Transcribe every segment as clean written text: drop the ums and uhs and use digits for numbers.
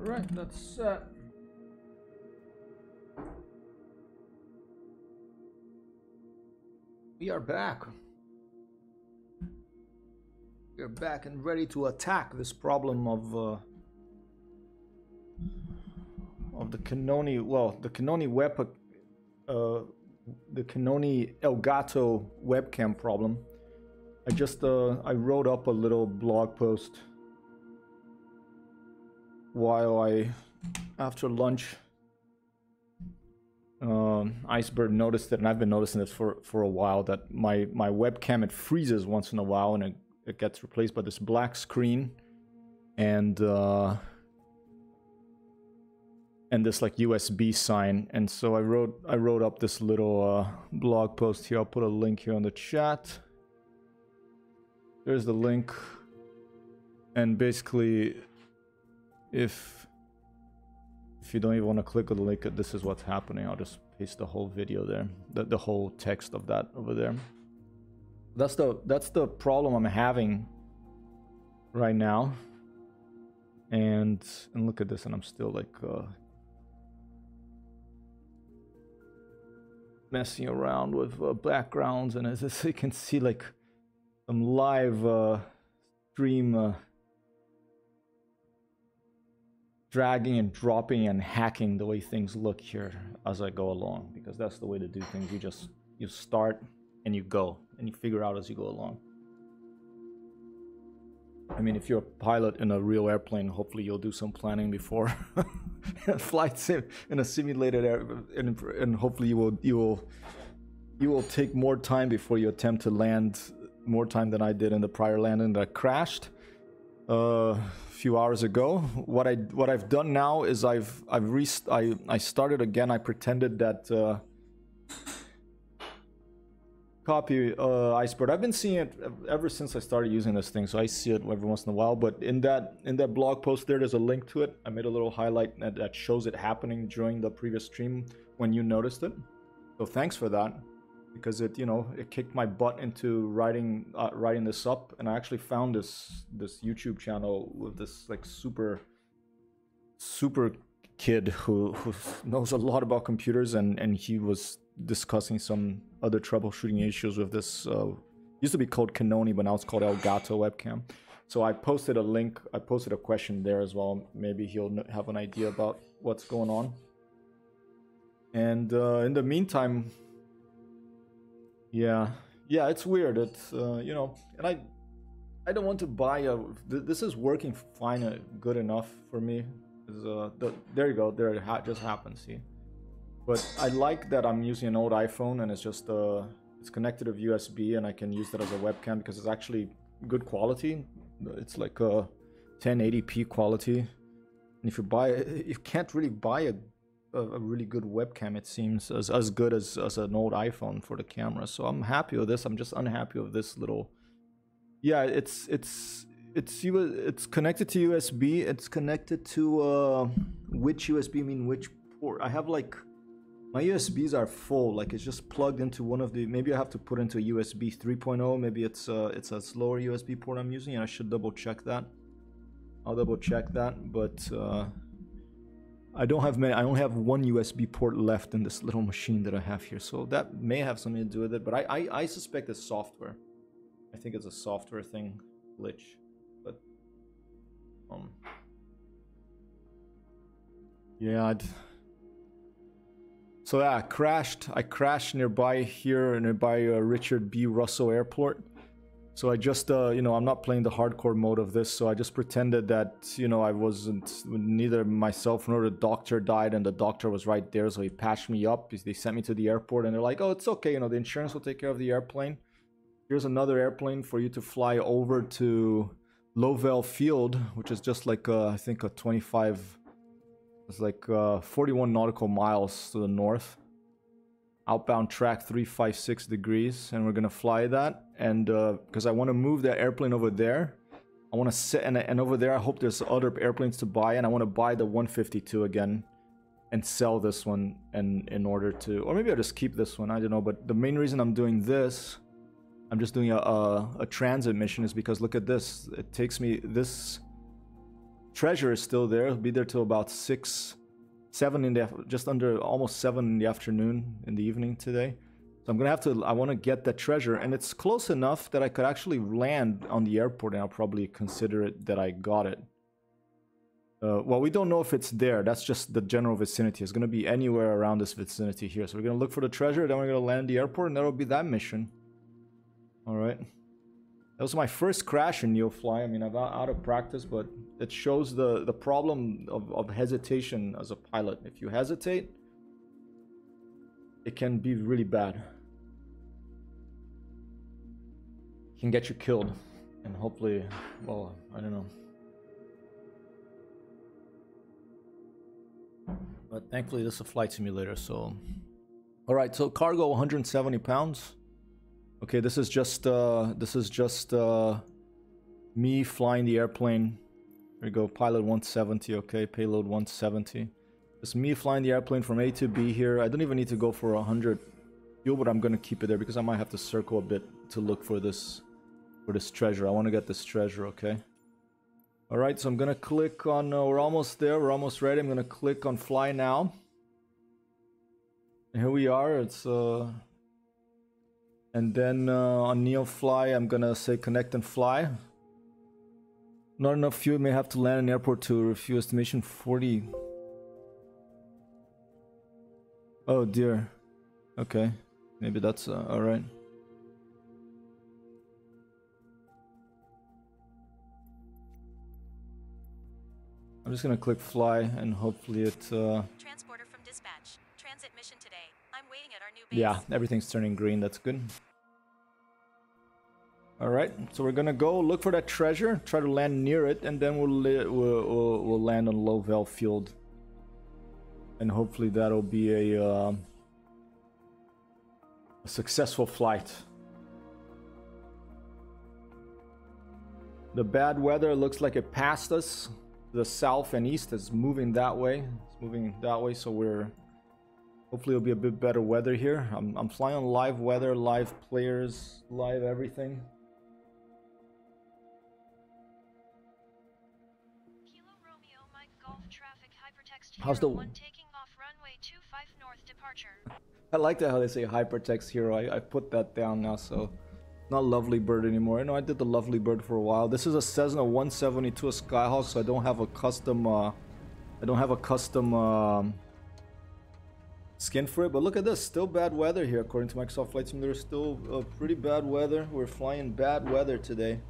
Alright, that's set. We are back. We are back and ready to attack this problem of the Canoni, well, the Canoni the Canoni Elgato webcam problem. I wrote up a little blog post while after lunch, Iceberg noticed it, and I've been noticing this for a while, that my webcam, it freezes once in a while and it gets replaced by this black screen and this like USB sign. And so I wrote up this little blog post here. I'll put a link here on the chat. There's the link, and basically if you don't even want to click on the link, this is what's happening. I'll just paste the whole video there, the whole text of that over there. That's the problem I'm having right now. And look at this, and I'm still like messing around with backgrounds, and as you can see, like some live stream dragging and dropping and hacking the way things look here as I go along, because that's the way to do things. You start and you go and you figure out as you go along. I mean, if you're a pilot in a real airplane, hopefully you'll do some planning before flight sim in a simulated air, and hopefully you will take more time before you attempt to land, more time than I did in the prior landing that crashed a few hours ago. What I've done now is I started again. I pretended that copy Iceberg. I've been seeing it ever since I started using this thing, so I see it every once in a while. But in that blog post there's a link to it. I made a little highlight that shows it happening during the previous stream when you noticed it. So thanks for that, because it kicked my butt into writing this up, and I actually found this YouTube channel with this like super kid who knows a lot about computers, and he was discussing some other troubleshooting issues with this used to be called Canoni, but now it's called Elgato webcam. So I posted a link, I posted a question there as well. Maybe he'll have an idea about what's going on. And in the meantime, yeah, it's weird. It's and I don't want to buy this is working fine, good enough for me. There you go, there it just happens, see. But I like that I'm using an old iPhone, and it's just it's connected to USB, and I can use that as a webcam because it's actually good quality. It's like a 1080p quality. And if you can't really buy a really good webcam, it seems, as good as an old iPhone for the camera. So I'm happy with this. I'm just unhappy with this little. Yeah, it's connected to USB. It's connected to which USB? I mean, which port? I have like. My USBs are full, like it's just plugged into one of the, maybe I have to put into a USB 3.0, maybe it's a slower USB port I'm using, and I should double check that. I'll double check that, but I don't have many. I only have one USB port left in this little machine that I have here, so that may have something to do with it, but I suspect it's software. I think it's a software thing, glitch, but yeah, so yeah, I crashed nearby Richard B. Russell Airport. So I just, I'm not playing the hardcore mode of this, so I just pretended that, I wasn't, neither myself nor the doctor died, and the doctor was right there, so he patched me up. They sent me to the airport, and they're like, oh, it's okay, the insurance will take care of the airplane. Here's another airplane for you to fly over to Lovell Field, which is just like, I think a 25... It's like 41 nautical miles to the north. Outbound track 356 degrees, and we're gonna fly that. And because I want to move that airplane over there, I want to sit, and over there I hope there's other airplanes to buy, and I want to buy the 152 again and sell this one, and in order to, or maybe I'll just keep this one. I don't know. But the main reason I'm doing this, I'm just doing a transit mission, is because look at this. It takes me this treasure is still there. It'll be there till about 6, 7 in the, just under almost 7 in the afternoon, in the evening today. So I'm gonna have to, I want to get that treasure, and it's close enough that I could actually land on the airport, and I'll probably consider it that I got it. Well, we don't know if it's there. That's just the general vicinity. It's gonna be anywhere around this vicinity here. So we're gonna look for the treasure, then we're gonna land the airport, and that'll be that mission. All right. That was my first crash in Neofly. I mean, I'm out of practice, but it shows the problem of hesitation as a pilot. If you hesitate, it can be really bad. It can get you killed. And hopefully, well, I don't know. But thankfully, this is a flight simulator, so... Alright, so cargo 170 pounds. Okay, this is just me flying the airplane. There we go, pilot 170, okay, payload 170. It's me flying the airplane from A to B here. I don't even need to go for 100 fuel, but I'm gonna keep it there because I might have to circle a bit to look for this treasure. I want to get this treasure, okay? Alright, so I'm gonna click on, we're almost there, we're almost ready. I'm gonna click on fly now. And here we are, it's and then on Neofly, I'm gonna say connect and fly. Not enough fuel, may have to land in airport to refuel, estimation 40. Oh dear. Okay, maybe that's alright. I'm just gonna click fly and hopefully it Transporter from dispatch. Transit mission today. I'm waiting at our new base. Yeah, everything's turning green, that's good. Alright, so we're gonna go look for that treasure, try to land near it, and then we'll land on Lovell Field. And hopefully that'll be a successful flight. The bad weather looks like it passed us. The south and east is moving that way. It's moving that way, so we're... Hopefully it'll be a bit better weather here. I'm flying on live weather, live players, live everything. Kilo Romeo, Mike Golf traffic hypertext How's the... one taking off runway 25 north departure. I like that how they say hypertext hero. I put that down now, so not Lovely Bird anymore. You know, I did the Lovely Bird for a while. This is a Cessna 172, a Skyhawk, so I don't have a custom skin for it. But look at this, still bad weather here according to Microsoft Flight Simulator. Still pretty bad weather. We're flying bad weather today.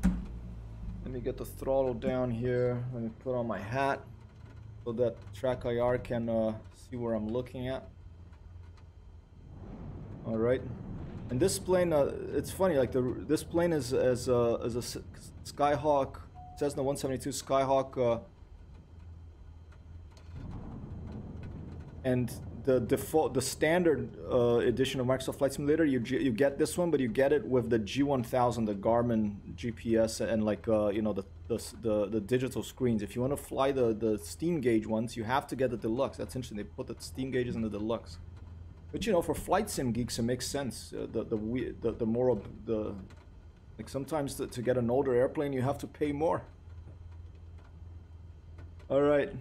Let me get the throttle down here. Let me put on my hat so that Track IR can see where I'm looking at. All right. And this plane, it's funny, like this plane is a Skyhawk, Cessna 172 Skyhawk, and the standard edition of Microsoft Flight Simulator, you get this one, but you get it with the G1000, the Garmin GPS, and like you know, the digital screens. If you want to fly the steam gauge ones, you have to get the deluxe. That's interesting. They put the steam gauges in the deluxe. But you know, for flight sim geeks, it makes sense. The more like sometimes to get an older airplane, you have to pay more. All right,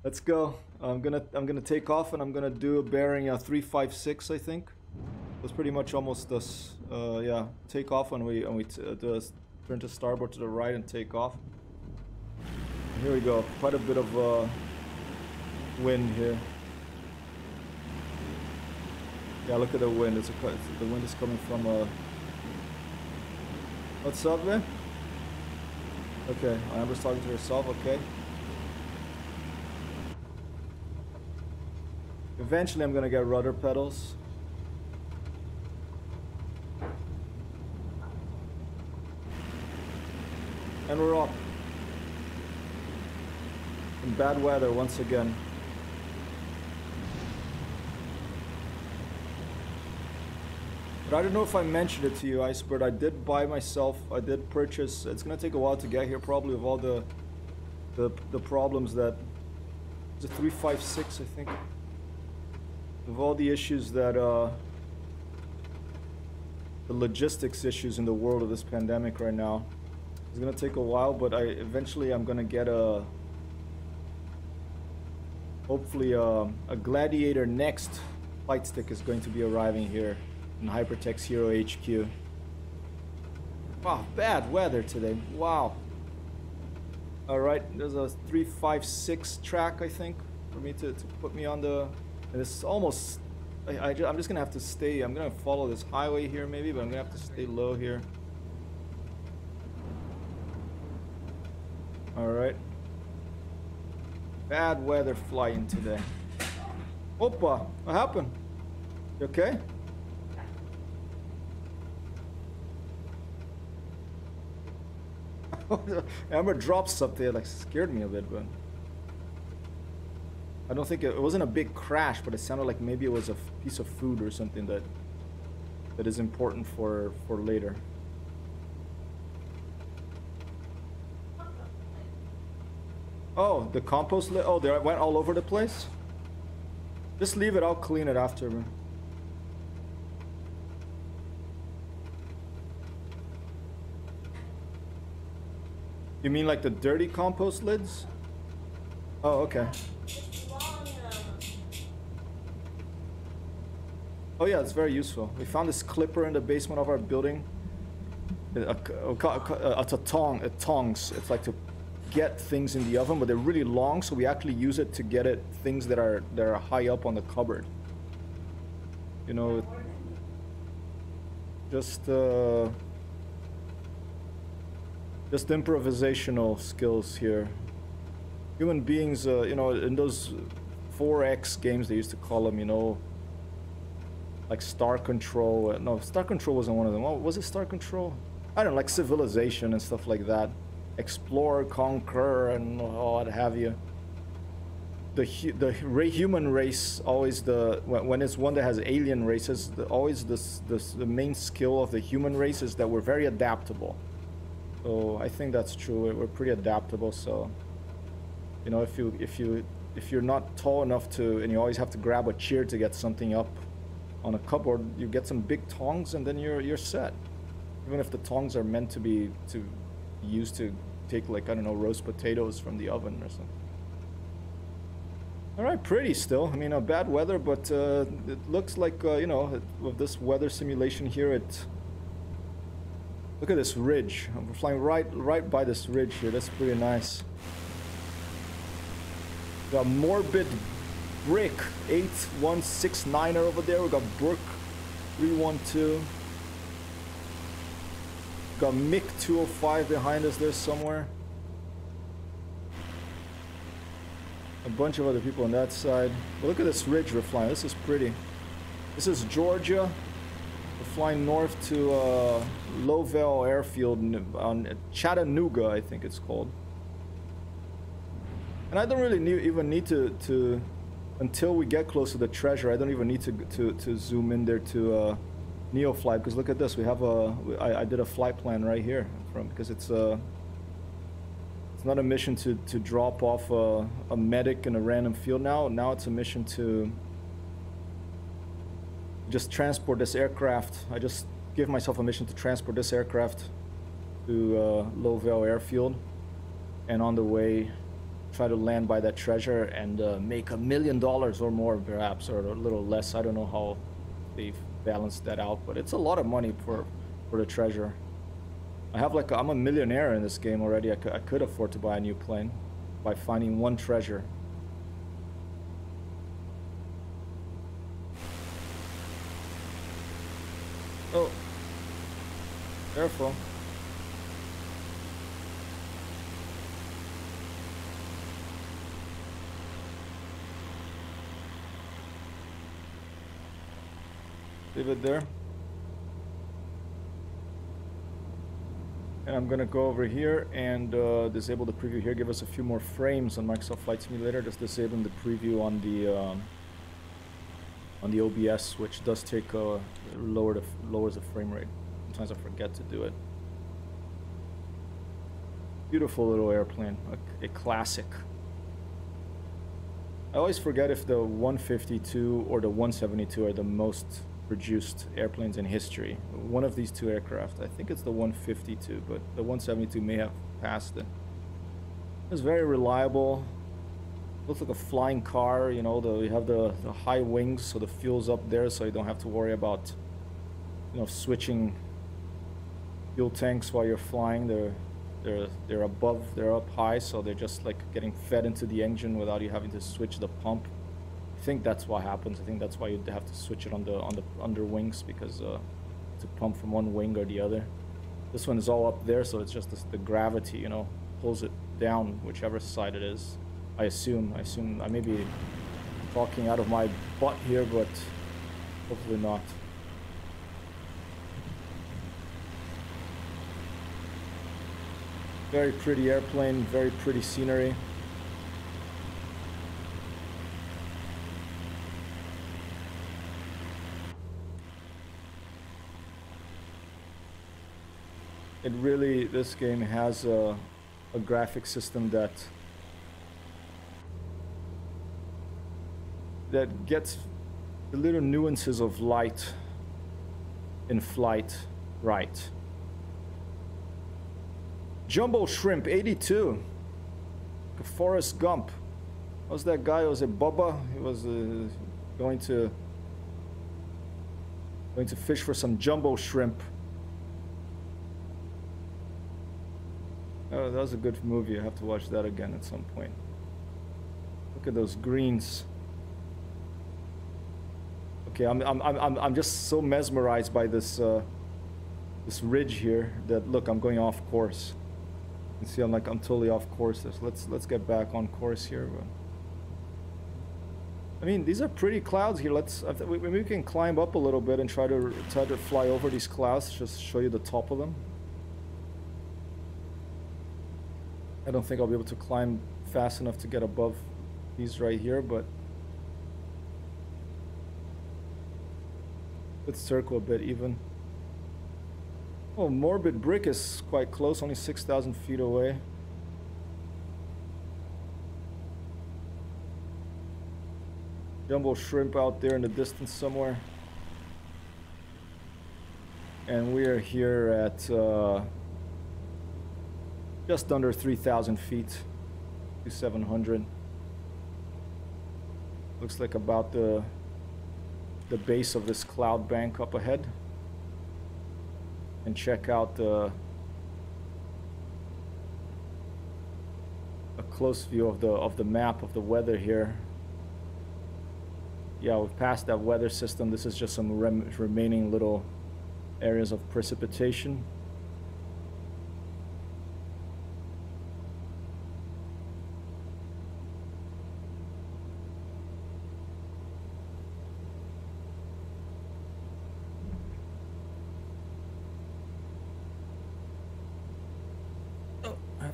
let's go. I'm gonna take off, and I'm gonna do a bearing 356, I think. That's pretty much almost this. Yeah, take off when we turn to starboard to the right and take off. And here we go. Quite a bit of wind here. Yeah, look at the wind. The wind is coming from What's up, man? Okay, Amber's talking to herself. Okay. Eventually, I'm gonna get rudder pedals. And we're off. In bad weather once again. But I don't know if I mentioned it to you, Icebird. I did buy myself, I did purchase, it's gonna take a while to get here probably with all the problems that, it's a 356 I think. With all the issues that, the logistics issues in the world of this pandemic right now. It's gonna take a while, but eventually I'm gonna get a hopefully a Gladiator next flight stick is going to be arriving here in Hypertext Hero HQ. Wow, bad weather today. Wow. All right, there's a 356 track, I think, for me to put me on the. And it's almost. I'm just gonna have to stay. I'm gonna follow this highway here, maybe, but I'm gonna have to stay low here. All right. Bad weather flying today. Opa, what happened? You okay? Amber dropped something that like scared me a bit, but I don't think it wasn't a big crash, but it sounded like maybe it was a piece of food or something that is important for later. Oh, the compost lid. Oh, they went all over the place. Just leave it. I'll clean it after. You mean like the dirty compost lids? Oh, okay. Oh yeah, it's very useful. We found this clipper in the basement of our building. It's a tongs. It's like to get things in the oven, but they're really long, so we actually use it to get it things that are high up on the cupboard. You know, just improvisational skills here. Human beings, you know, in those 4X games they used to call them, you know, like Star Control. No, Star Control wasn't one of them. Oh, was it Star Control? I don't know, like Civilization and stuff like that. Explore, conquer, and what have you. The human race always when it's one that has alien races, always the main skill of the human race is that we're very adaptable. So I think that's true. We're pretty adaptable. So, you know, if you're not tall enough to, and you always have to grab a chair to get something up on a cupboard, you get some big tongs, and then you're set. Even if the tongs are meant to be used to take, like, I don't know, roast potatoes from the oven or something. All right, pretty still. I mean, bad weather, but it looks like, you know, with this weather simulation here, look at this ridge. I'm flying right by this ridge here. That's pretty nice. Got Morbid Brick 8169er over there. We got Brook 312. Got Mick 205 behind us there somewhere. A bunch of other people on that side. But look at this ridge we're flying. This is pretty. This is Georgia. We're flying north to Lowell Airfield on Chattanooga, I think it's called. And I don't really even need to until we get close to the treasure. I don't even need to zoom in there to Neofly, because look at this. We have I did a flight plan right here because it's not a mission to drop off a medic in a random field now. Now it's a mission to just transport this aircraft. I just give myself a mission to transport this aircraft to Lowell Airfield, and on the way try to land by that treasure and make $1 million or more, perhaps, or a little less. I don't know how they've balanced that out, but it's a lot of money for the treasure. I have like I'm a millionaire in this game already. I could afford to buy a new plane by finding one treasure. Oh, careful. Leave it there. And I'm gonna go over here and disable the preview here. Give us a few more frames on Microsoft Flight Simulator. Just disabling the preview on the OBS, which does take lowers the frame rate. Sometimes I forget to do it. Beautiful little airplane, a classic. I always forget if the 152 or the 172 are the most produced airplanes in history. One of these two aircraft, I think it's the 152, but the 172 may have passed it. It's very reliable. Looks like a flying car, you know, you have the high wings, so the fuel's up there, so you don't have to worry about, you know, switching fuel tanks while you're flying. They're above, they're up high, so they're just like getting fed into the engine without you having to switch the pump. I think that's what happens. I think that's why you have to switch it on the under wings, because to pump from one wing or the other. This one is all up there, so it's just the gravity, you know, pulls it down whichever side it is. I assume I may be talking out of my butt here, but hopefully not. Very pretty airplane, very pretty scenery. It really, this game has a graphic system that gets the little nuances of light in flight right. Jumbo Shrimp 82. Forrest Gump. What was that guy? Was it Bubba? He was going to fish for some jumbo shrimp. Oh, that was a good movie. I have to watch that again at some point. Look at those greens. Okay, I'm just so mesmerized by this this ridge here that, look, I'm going off course. You can see I'm totally off course. Let's get back on course here. But I mean, these are pretty clouds here. Maybe we can climb up a little bit and try to fly over these clouds. Just show you the top of them. I don't think I'll be able to climb fast enough to get above these right here, but let's circle a bit even. Oh, Morbid Brick is quite close, only 6,000 feet away. Jumbo Shrimp out there in the distance somewhere. And we are here at just under 3,000 feet, 2,700. Looks like about the base of this cloud bank up ahead. And check out a close view of the map of the weather here. Yeah, we've passed that weather system. This is just some remaining little areas of precipitation.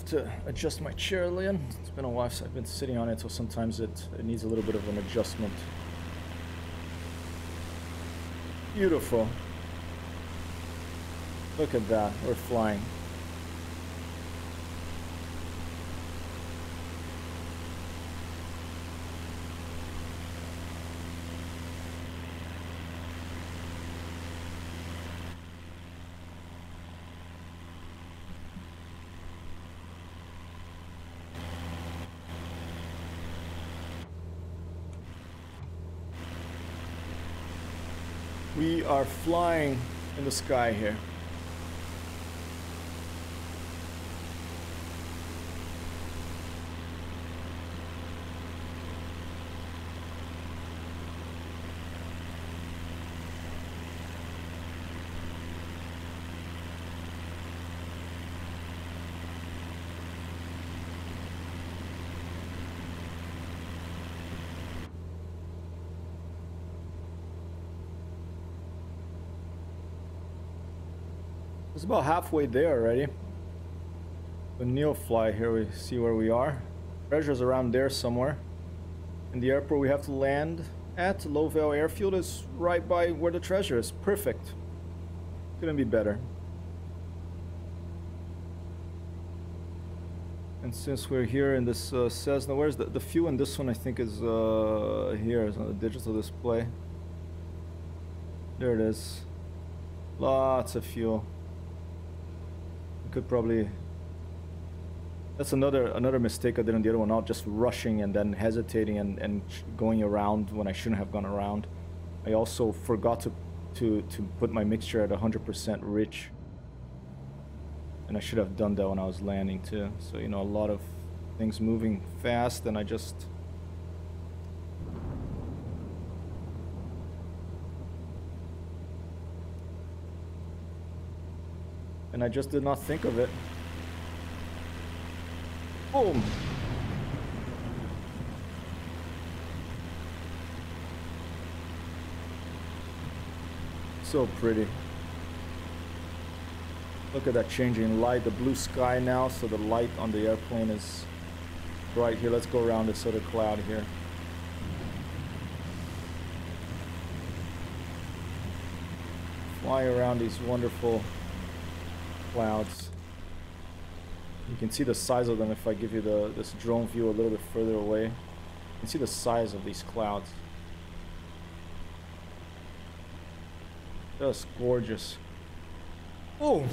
To adjust my chair, Leon. It's been a while since I've been sitting on it, so sometimes it needs a little bit of an adjustment. Beautiful. Look at that. We're flying. We are flying in the sky here. It's about halfway there already. The Neofly here, we see where we are. Treasure's around there somewhere. And the airport we have to land at, Lowvale Airfield, is right by where the treasure is. Perfect. Couldn't be better. And since we're here in this Cessna, where's the fuel in this one? I think is here, is on the digital display. There it is. Lots of fuel. I could probably... That's another mistake I did on the other one, not just rushing and then hesitating and going around when I shouldn't have gone around. I also forgot to put my mixture at 100% rich. And I should have done that when I was landing too. So, you know, a lot of things moving fast and I just... And I just did not think of it. Boom! So pretty. Look at that changing light, the blue sky now, so the light on the airplane is bright here. Let's go around this other cloud here. Fly around these wonderful clouds. You can see the size of them if I give you this drone view a little bit further away. You can see the size of these clouds. Just gorgeous. Oh!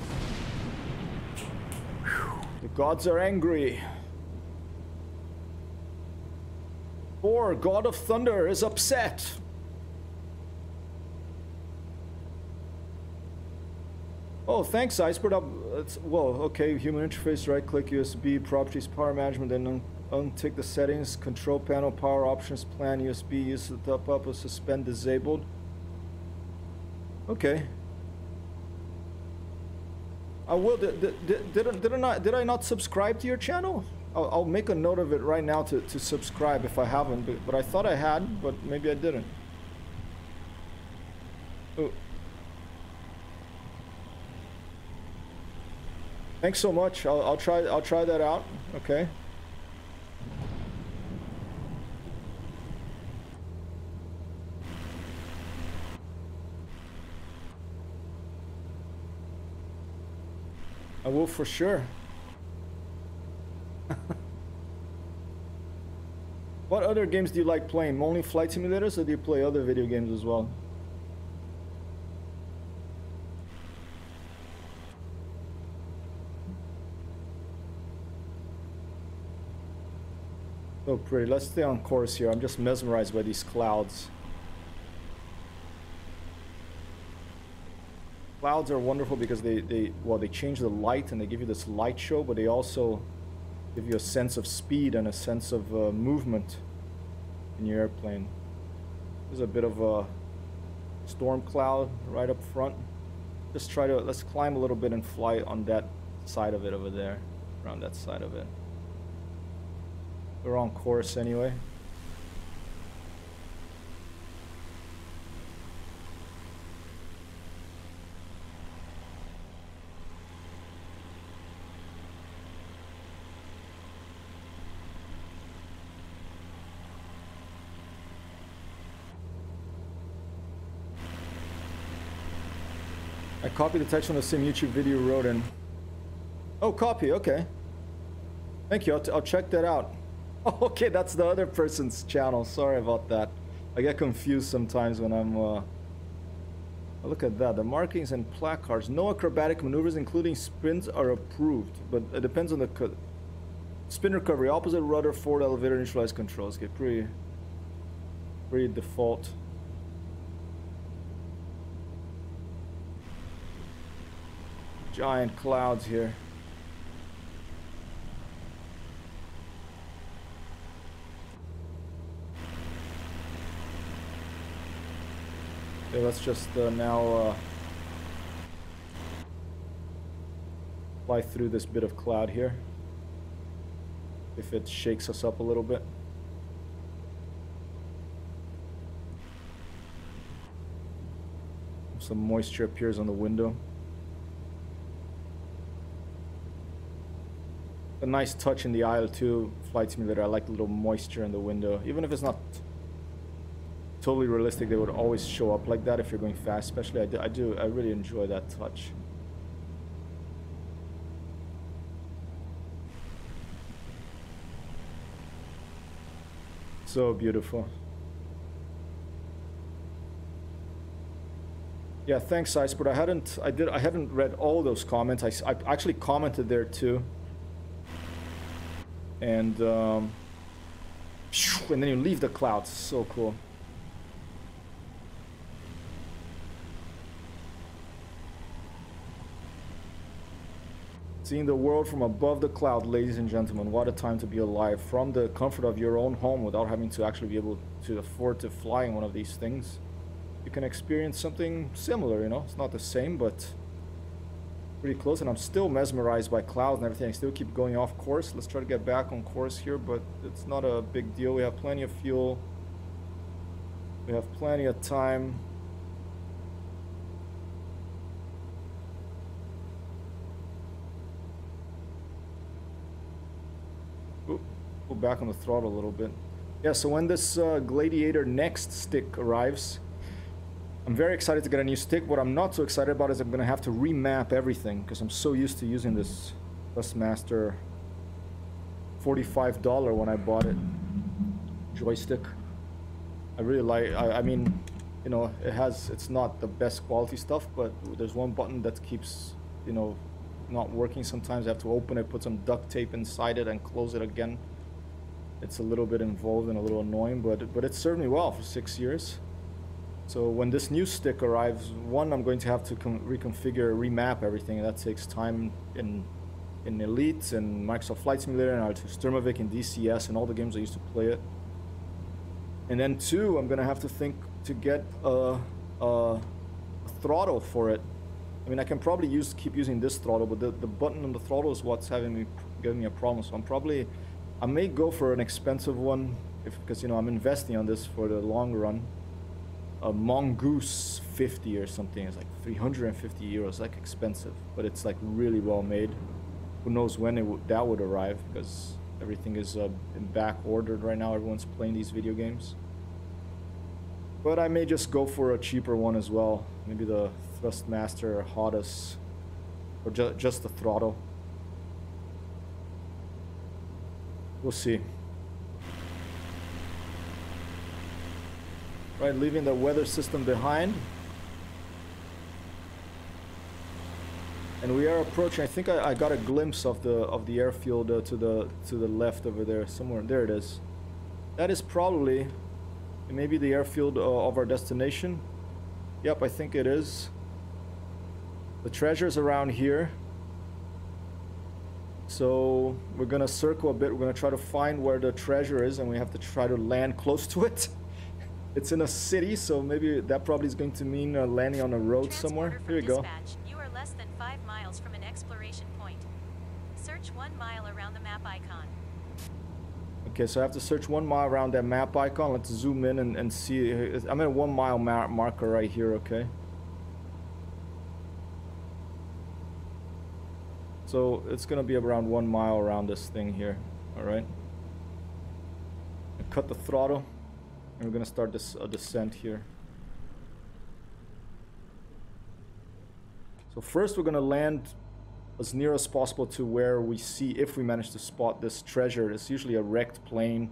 The gods are angry. Thor, god of thunder, is upset. Oh, thanks, Iceberg. Well, okay, human interface, right click, USB, properties, power management, then untick the settings, control panel, power options, plan, USB, use the top up or suspend disabled. Okay. I will. Did I not subscribe to your channel? I'll make a note of it right now to subscribe if I haven't, but I thought I had, but maybe I didn't. Oh. Thanks so much. I'll try that out. Okay. I will for sure. What other games do you like playing? Only flight simulators, or do you play other video games as well? So pretty. Let's stay on course here. I'm just mesmerized by these clouds. Clouds are wonderful because they change the light and they give you this light show, but they also give you a sense of speed and a sense of movement in your airplane. There's a bit of a storm cloud right up front. Just let's climb a little bit and fly on that side of it over there, around that side of it. We're on course anyway. I copied the text from the same YouTube video you wrote in. Oh, copy, okay. Thank you, I'll check that out. Oh, okay, that's the other person's channel. Sorry about that. I get confused sometimes when I'm... Look at that, the markings and placards. No acrobatic maneuvers, including sprints, are approved. But it depends on the... Spin recovery, opposite rudder, forward elevator, neutralized controls. Okay, pretty default. Giant clouds here. Okay, let's just now fly through this bit of cloud here. If it shakes us up a little bit. Some moisture appears on the window. A nice touch in the aisle too, Flight Simulator. I like the little moisture in the window. Even if it's not totally realistic, they would always show up like that if you're going fast. Especially, I really enjoy that touch. So beautiful. Yeah, thanks, Ice, but I haven't read all those comments. I actually commented there too. And and then you leave the clouds. So cool. Seeing the world from above the cloud, ladies and gentlemen. What a time to be alive. From the comfort of your own home without having to actually be able to afford to fly in one of these things. You can experience something similar, you know? It's not the same, but pretty close. And I'm still mesmerized by clouds and everything. I still keep going off course. Let's try to get back on course here, but it's not a big deal. We have plenty of fuel. We have plenty of time. Go back on the throttle a little bit. Yeah, so when this Gladiator Next stick arrives, I'm very excited to get a new stick. What I'm not so excited about is I'm gonna have to remap everything because I'm so used to using this Master $45 when I bought it joystick. I really like. I mean, you know, it's not the best quality stuff, but there's one button that keeps, you know, not working. Sometimes I have to open it, put some duct tape inside it, and close it again. It's a little bit involved and a little annoying, but it served me well for 6 years. So when this new stick arrives, one, I'm going to have to reconfigure, remap everything, and that takes time in Elite and Microsoft Flight Simulator and Sturmovik and DCS and all the games I used to play it. And then two, I'm gonna have to think to get a throttle for it. I mean, I can probably keep using this throttle, but the button on the throttle is what's giving me a problem. So I may go for an expensive one because, you know, I'm investing on this for the long run. A Mongoose 50 or something is like 350 euros, like expensive, but it's like really well made. Who knows when that would arrive, because everything is in back ordered right now. Everyone's playing these video games. But I may just go for a cheaper one as well. Maybe the Thrustmaster Hodus, or just the throttle. We'll see. Right, leaving the weather system behind. And we are approaching. I think I got a glimpse of the airfield to the left over there, somewhere. There it is. That is probably maybe the airfield of our destination. Yep, I think it is. The treasure's around here. So we're gonna circle a bit. We're gonna try to find where the treasure is, and we have to try to land close to it. It's in a city, so maybe that probably is going to mean landing on a road somewhere. Here we go. You are less than 5 miles from an exploration point. Search 1 mile around the map icon. Okay, so I have to search 1 mile around that map icon. Let's zoom in and see. I'm at a 1 mile marker right here, okay? So it's gonna be around 1 mile around this thing here, all right? Cut the throttle, and we're gonna start this descent here. So first we're gonna land as near as possible to where we see, if we manage to spot this treasure. It's usually a wrecked plane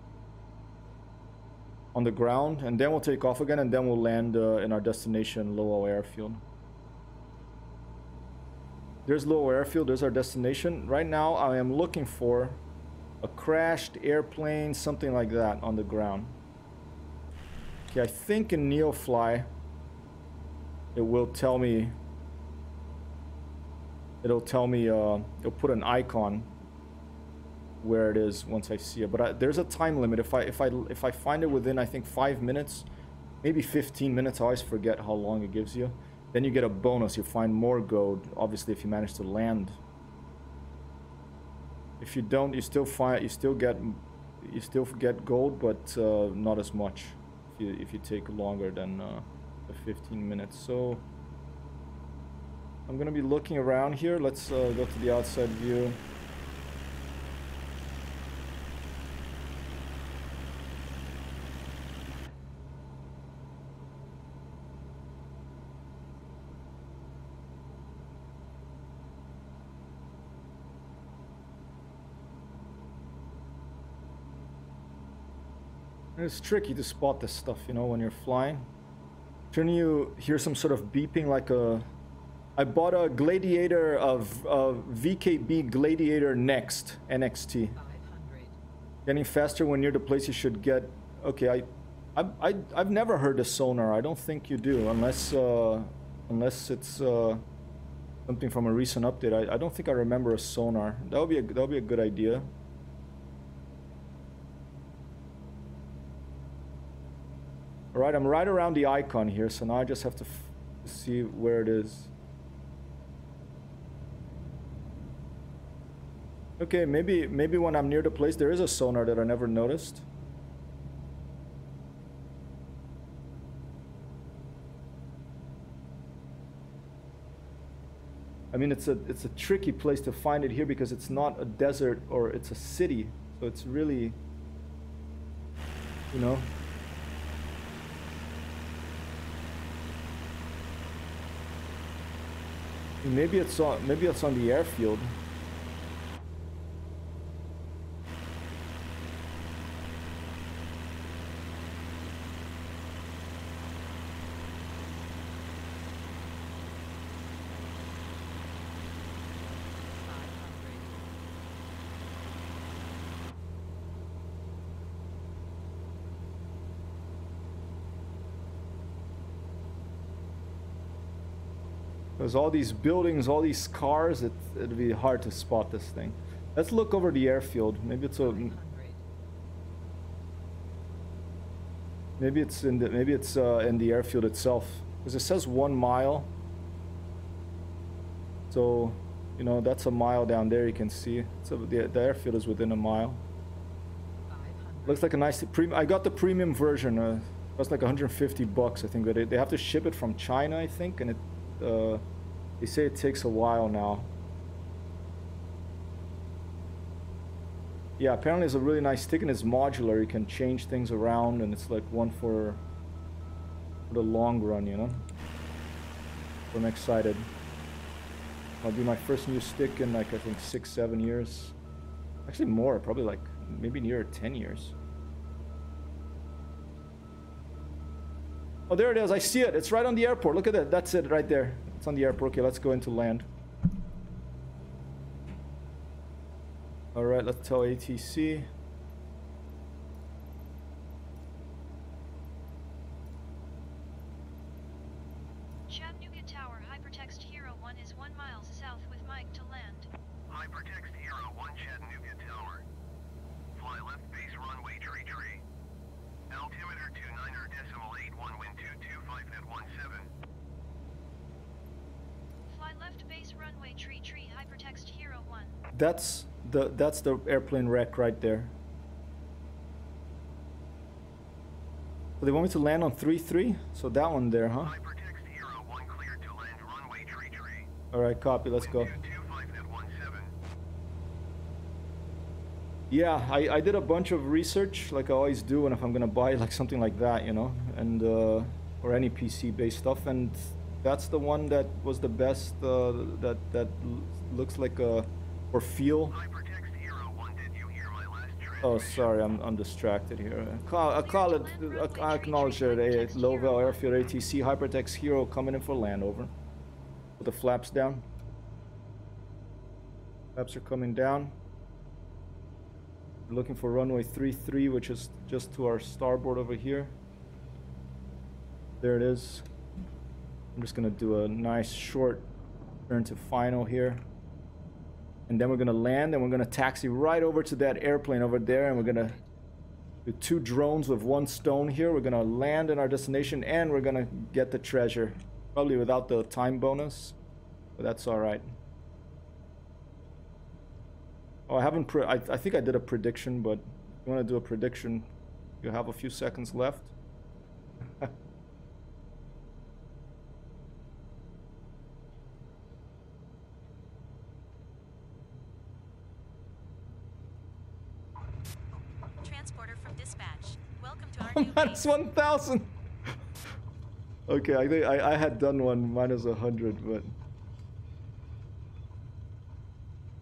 on the ground, and then we'll take off again, and then we'll land in our destination, Lowell Airfield. There's Lowell Airfield, there's our destination. Right now I am looking for a crashed airplane, something like that on the ground. Okay, I think in Neofly it will tell me, it'll put an icon where it is once I see it. But there's a time limit. If I find it within, I think, 5 minutes, maybe 15 minutes, I always forget how long it gives you. Then you get a bonus. You find more gold, obviously, if you manage to land. If you don't, you still get gold, but not as much if you take longer than the 15 minutes. So I'm gonna be looking around here. Let's go to the outside view. It's tricky to spot this stuff, you know, when you're flying. Shouldn't you hear some sort of beeping like a... I bought a Gladiator of VKB Gladiator Next NXT. 500. Getting faster when near the place you should get. Okay, I've never heard the sonar. I don't think you do, unless it's something from a recent update. I don't think I remember a sonar. That would be a good idea. All right, I'm right around the icon here, so now I just have to see where it is. Okay, maybe when I'm near the place there is a sonar that I never noticed. I mean, it's a tricky place to find it here because it's not a desert or it's a city, so it's really, you know. Maybe it's on the airfield. There's all these buildings, all these cars. It'd be hard to spot this thing. Let's look over the airfield. Maybe it's in the airfield itself, because it says 1 mile. So, you know, that's a mile down there. You can see. So the airfield is within a mile. 500. Looks like a nice I got the premium version. That's like 150 bucks. I think that they have to ship it from China, I think, and it. They say it takes a while now. Yeah, apparently it's a really nice stick and it's modular. You can change things around, and it's like one for the long run, you know. So I'm excited. It'll be my first new stick in like I think 6-7 years. Actually more, probably like maybe near 10 years. Oh, there it is. I see it. It's right on the airport. Look at that. That's it right there. It's on the airport. Okay, let's go into land. All right, let's tell ATC. Chattanooga Tower, Hypertext Hero 1 is 1 mile south with Mike to land. Hypertext Hero 1 Chattanooga Tower. Fly left base runway tree. Altimeter 29.81, wind 225 at 17. Fly left base runway tree, Hypertext Hero 1. That's the airplane wreck right there. So they want me to land on 3-3? So that one there, huh? Hypertext Hero 1 cleared to land runway tree. All right, copy. Let's go. 225 at 17. Yeah, I did a bunch of research, like I always do, and if I'm gonna buy like something like that, you know, and or any PC-based stuff, and that's the one that was the best. That looks like a or feel. Hypertext Hero 1, did you hear my last transmission? Oh, sorry, I'm distracted here. I acknowledge that a Lowell Airfield ATC Hypertext Hero coming in for land, over. Put the flaps down. Flaps are coming down. We're looking for runway 33, which is just to our starboard over here. There it is. I'm just gonna do a nice short turn to final here. And then we're gonna land and we're gonna taxi right over to that airplane over there, and we're gonna do 2 drones with 1 stone here. We're gonna land in our destination and we're gonna get the treasure. Probably without the time bonus, but that's all right. Oh, I haven't I think I did a prediction, but if you want to do a prediction, you have a few seconds left. Transporter from dispatch. Welcome to our new Minus base. 1,000. Okay, I think I had done one minus 100, but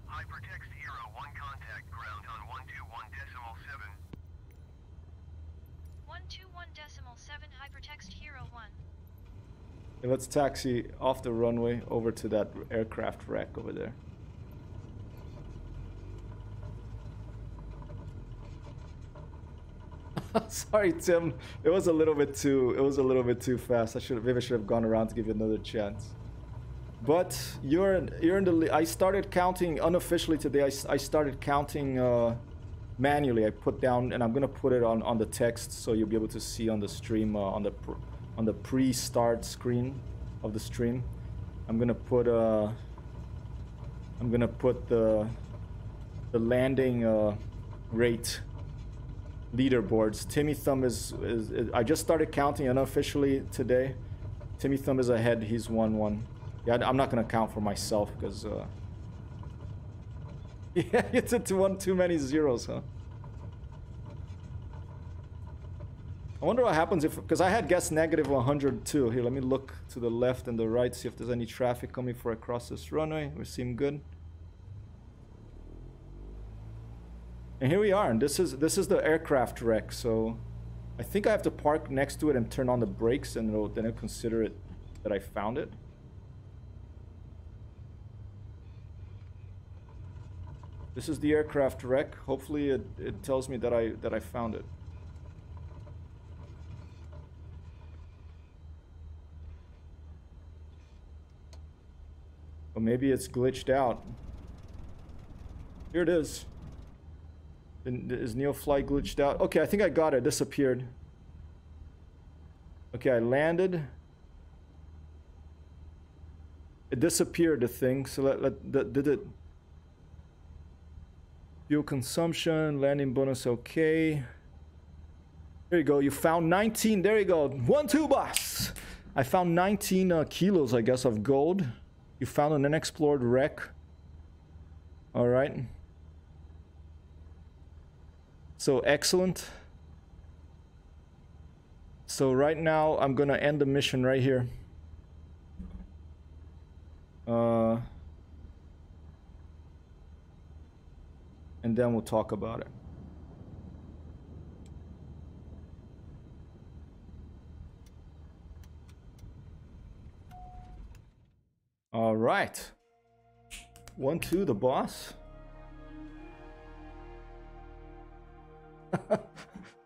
Hypertext Hero 1 contact ground on 121.7. 121.7 Hypertext Hero 1. Okay, let's taxi off the runway over to that aircraft wreck over there. Sorry, Tim. It was a little bit too fast. Maybe I should have gone around to give you another chance. But you're in the. I started counting unofficially today. I started counting manually. I put down, and I'm gonna put it on the text so you'll be able to see on the stream on the pre-start screen of the stream. I'm gonna put the landing rate leaderboards. Timmy Thumb is I just started counting unofficially today. Timmy Thumb is ahead. He's 1-1. Yeah, I'm not gonna count for myself because yeah, it's too many zeros, huh? I wonder what happens if, because I had guessed negative 100 too. Here, let me look to the left and the right, see if there's any traffic coming for across this runway. We seem good. And here we are, and this is the aircraft wreck. So I think I have to park next to it and turn on the brakes, and then it'll consider it that I found it. This is the aircraft wreck. Hopefully it tells me that I found it. Or maybe it's glitched out. Here it is. Is Neofly glitched out? Okay, I think I got it. Disappeared. Okay, I landed. It disappeared, the thing. So did it... Fuel consumption, landing bonus, okay. There you go. You found 19. There you go. 1-2, boss. I found 19 kilos, I guess, of gold. You found an unexplored wreck. All right. So excellent. So right now I'm gonna end the mission right here. And then we'll talk about it. All right. 1-2, the boss.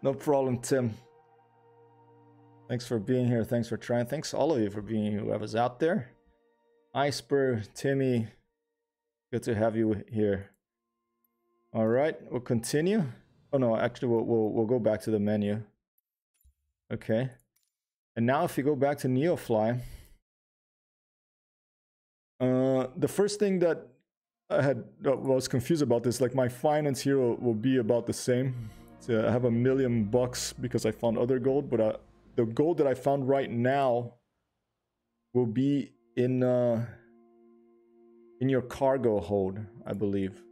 No problem, Tim. Thanks for being here. Thanks for trying. Thanks all of you for being here, whoever's out there. Iceberg, Timmy, good to have you here. All right, we'll continue. Oh no, actually, we'll go back to the menu. Okay, and now if you go back to Neofly, the first thing that I was confused about this, like my finance here will be about the same. So I have $1 million because I found other gold, but the gold that I found right now will be in your cargo hold, I believe,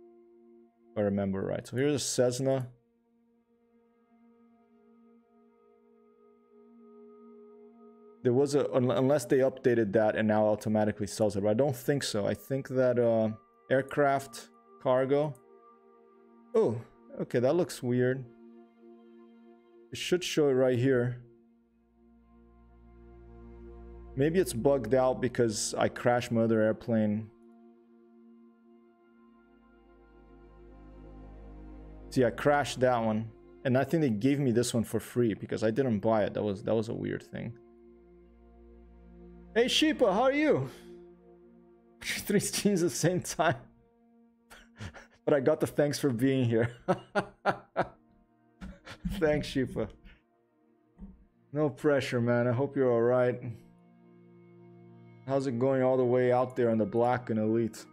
if I remember right. So here's a Cessna. There was unless they updated that and now automatically sells it, but I don't think so. I think that aircraft cargo. Oh, okay, that looks weird. It should show it right here. Maybe it's bugged out because I crashed my other airplane. See, I crashed that one, and I think they gave me this one for free because I didn't buy it. That was a weird thing. Hey Sheepa, how are you? 3 streams at the same time. But I got the thanks for being here. Thanks, Sheepa. No pressure, man. I hope you're alright. How's it going all the way out there in the black and elite?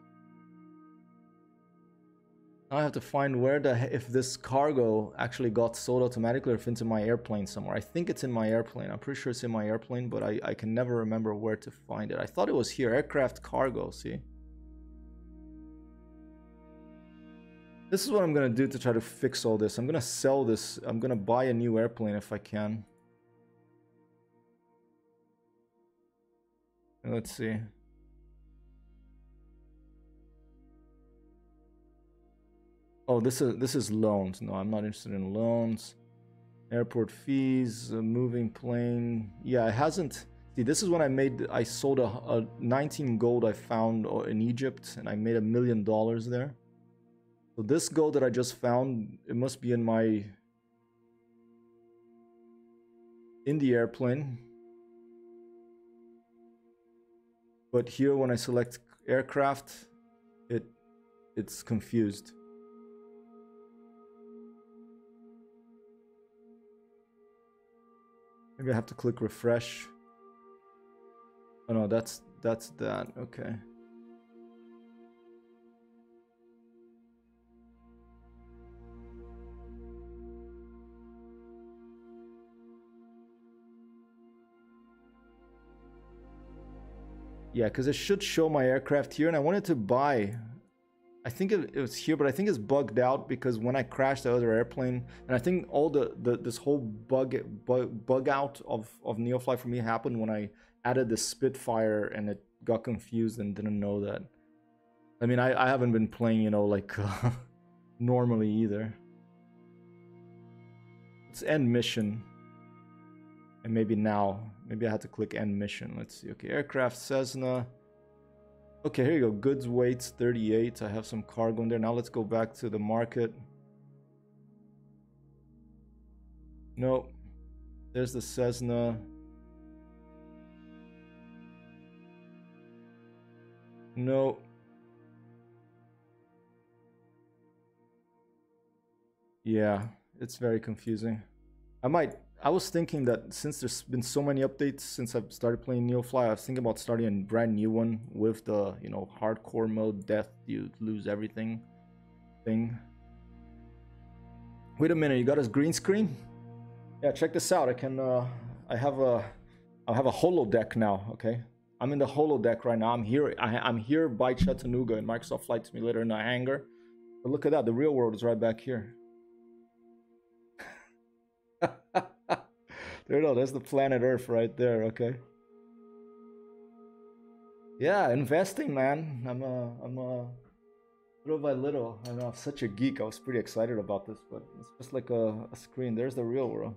I have to find where if this cargo actually got sold automatically or if it's in my airplane somewhere. I think it's in my airplane. I'm pretty sure it's in my airplane, but I can never remember where to find it. I thought it was here. Aircraft cargo, see? This is what I'm gonna do to try to fix all this. I'm gonna sell this. I'm gonna buy a new airplane if I can. Let's see. Oh, this is loans. No, I'm not interested in loans. Airport fees, moving plane. Yeah, it hasn't. See, this is when I sold a 19 gold I found in Egypt, and I made $1 million there. So this gold that I just found, it must be in the airplane. But here when I select aircraft, it's confused. Maybe I have to click refresh. Oh no, that's that. Okay. Yeah, because it should show my aircraft here, and I wanted to buy. I think it was here, but I think it's bugged out because when I crashed the other airplane, and I think all this whole bug out of Neofly for me happened when I added the Spitfire, and it got confused and didn't know that. I mean, I haven't been playing, you know, like normally either. Let's end mission. And maybe now, maybe I had to click end mission. Let's see. Okay, aircraft Cessna. Okay, here you go. Goods weights 38. I have some cargo in there. Now let's go back to the market. Nope. There's the Cessna. No. Yeah, it's very confusing. I was thinking that since there's been so many updates since I've started playing Neofly, I was thinking about starting a brand new one with the, you know, hardcore mode, death, you lose everything thing. Wait a minute, you got a green screen? Yeah, check this out. I have a holodeck now, okay? I'm in the holodeck right now. I'm here by Chattanooga in Microsoft Flight Simulator in a hangar. But look at that, the real world is right back here. There you go, there's the planet Earth right there, okay? Yeah, investing, man. I'm little by little. I know, I'm such a geek. I was pretty excited about this, but it's just like a screen. There's the real world.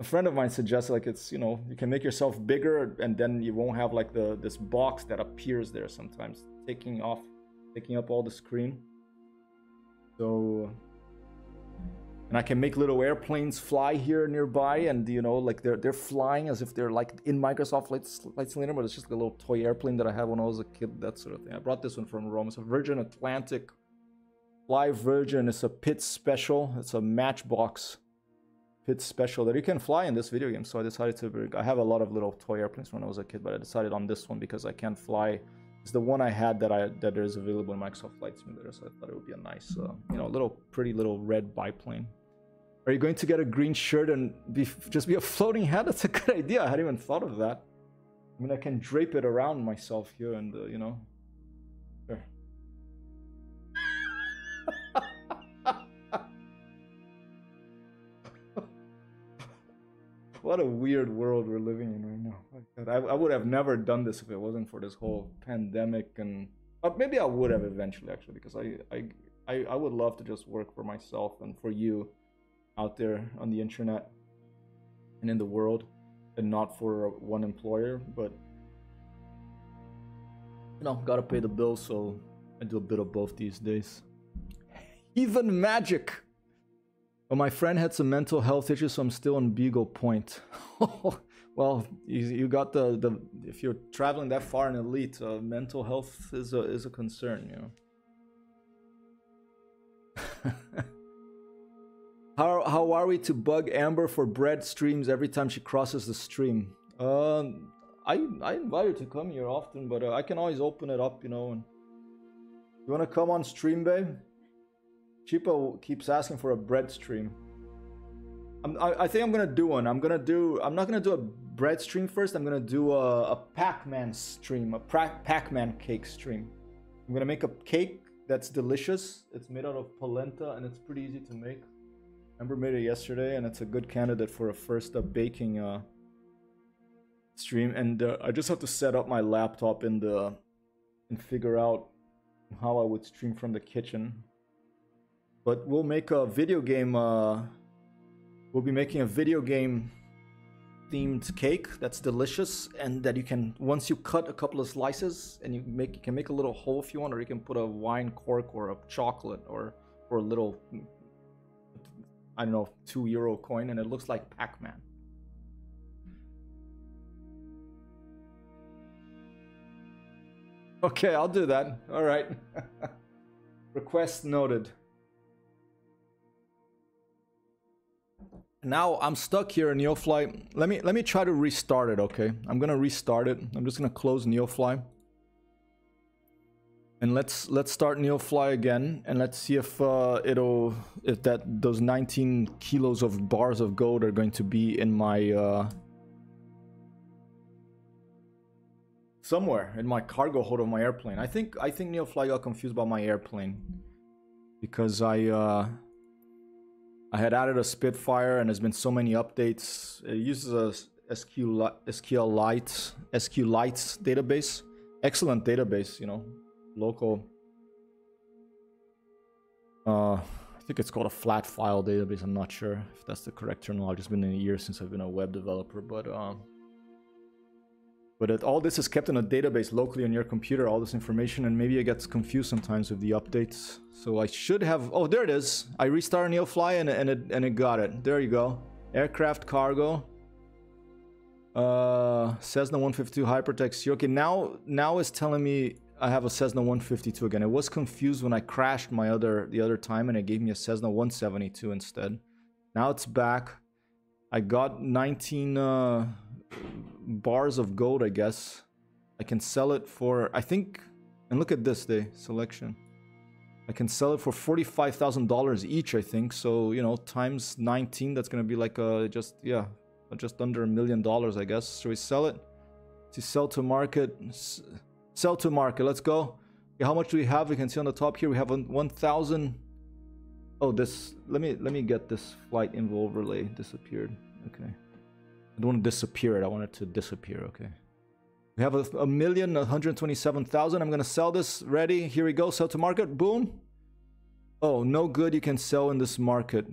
A friend of mine suggested, like, it's, you know, you can make yourself bigger and then you won't have like this box that appears there sometimes, taking up all the screen. So, and I can make little airplanes fly here nearby, and you know, like they're flying as if they're like in Microsoft Flight Simulator, but it's just like a little toy airplane that I had when I was a kid, that sort of thing. I brought this one from Rome. It's a Virgin Atlantic Fly Virgin. It's a Pit Special. It's a Matchbox Pit Special that you can fly in this video game. So I decided to. I have a lot of little toy airplanes when I was a kid, but I decided on this one because I can't fly. It's the one I had that is available in Microsoft Flight Simulator. So I thought it would be a nice, you know, pretty little red biplane. Are you going to get a green shirt and just be a floating head? That's a good idea. I hadn't even thought of that. I mean, I can drape it around myself here and, you know. There. What a weird world we're living in right now. I would have never done this if it wasn't for this whole pandemic, and maybe I would have eventually, actually, because I would love to just work for myself and for you out there on the internet and in the world, and not for one employer. But you know, gotta pay the bills, so I do a bit of both these days. Even magic. Well, my friend had some mental health issues, so I'm still on Beagle Point. Well, you got the if you're traveling that far in Elite, mental health is a concern, you know. How are we to bug Amber for bread streams every time she crosses the stream? I invite her to come here often, but I can always open it up, you know. And you wanna come on stream, babe? Chipo keeps asking for a bread stream. I think I'm gonna do one. I'm not gonna do a bread stream first. I'm gonna do a Pac-Man stream, a Pac-Man cake stream. I'm gonna make a cake that's delicious. It's made out of polenta and it's pretty easy to make. Amber made it yesterday, and it's a good candidate for a first baking stream. And I just have to set up my laptop and figure out how I would stream from the kitchen. But we'll make a video game. We'll be making a video game themed cake that's delicious, and that you can, once you cut a couple of slices and you can make a little hole if you want, or you can put a wine cork or a chocolate or a little, I don't know, €2 coin, and it looks like Pac-Man. Okay, I'll do that. All right. Request noted. Now I'm stuck here in Neofly. Let me try to restart it, okay? I'm gonna restart it. I'm just gonna close Neofly. And let's start Neofly again, and let's see if those 19 kilos of bars of gold are going to be in my somewhere in my cargo hold of my airplane. I think Neofly got confused about my airplane because I had added a Spitfire, and there's been so many updates. It uses a SQLite database, excellent database, you know, local. I think it's called a flat file database. I'm not sure if that's the correct terminology. It's been a year since I've been a web developer, but all this is kept in a database locally on your computer, all this information, and maybe it gets confused sometimes with the updates. So I should have, oh, there it is. I restarted Neofly and it got it. There you go. Aircraft cargo. Cessna 152 Hypertext. Okay, now it's telling me I have a Cessna 152 again. It was confused when I crashed the other time, and it gave me a Cessna 172 instead. Now it's back. I got 19 bars of gold, I guess. I can sell it for, I think, and look at this selection. I can sell it for $45,000 each, I think. So, you know, times 19, that's gonna be like just under $1 million, I guess. Should we sell it? To sell to market. Sell to market. Let's go. Okay, how much do we have? We can see on the top here we have 1,000. Oh, this. Let me get this flight info overlay disappeared. Okay. I don't want to disappear it. I want it to disappear. Okay. We have 1,127,000. I'm gonna sell this. Ready? Here we go. Sell to market. Boom. Oh, no good. You can sell in this market.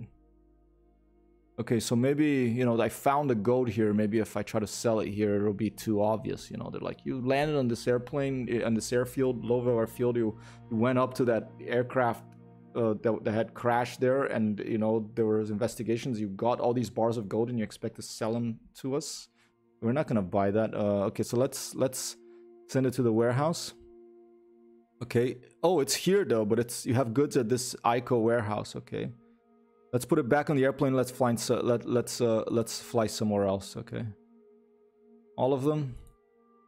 Okay, so maybe, you know, I found the gold here. Maybe if I try to sell it here, it'll be too obvious. You know, they're like, you landed on this airplane, on this airfield, low airfield. You went up to that aircraft that had crashed there, and, you know, there was investigations. You got all these bars of gold, and you expect to sell them to us. We're not gonna buy that. Okay, so let's send it to the warehouse. Okay. Oh, it's here though, but you have goods at this ICO warehouse. Okay. Let's put it back on the airplane. Let's fly. Let's fly somewhere else. Okay. All of them.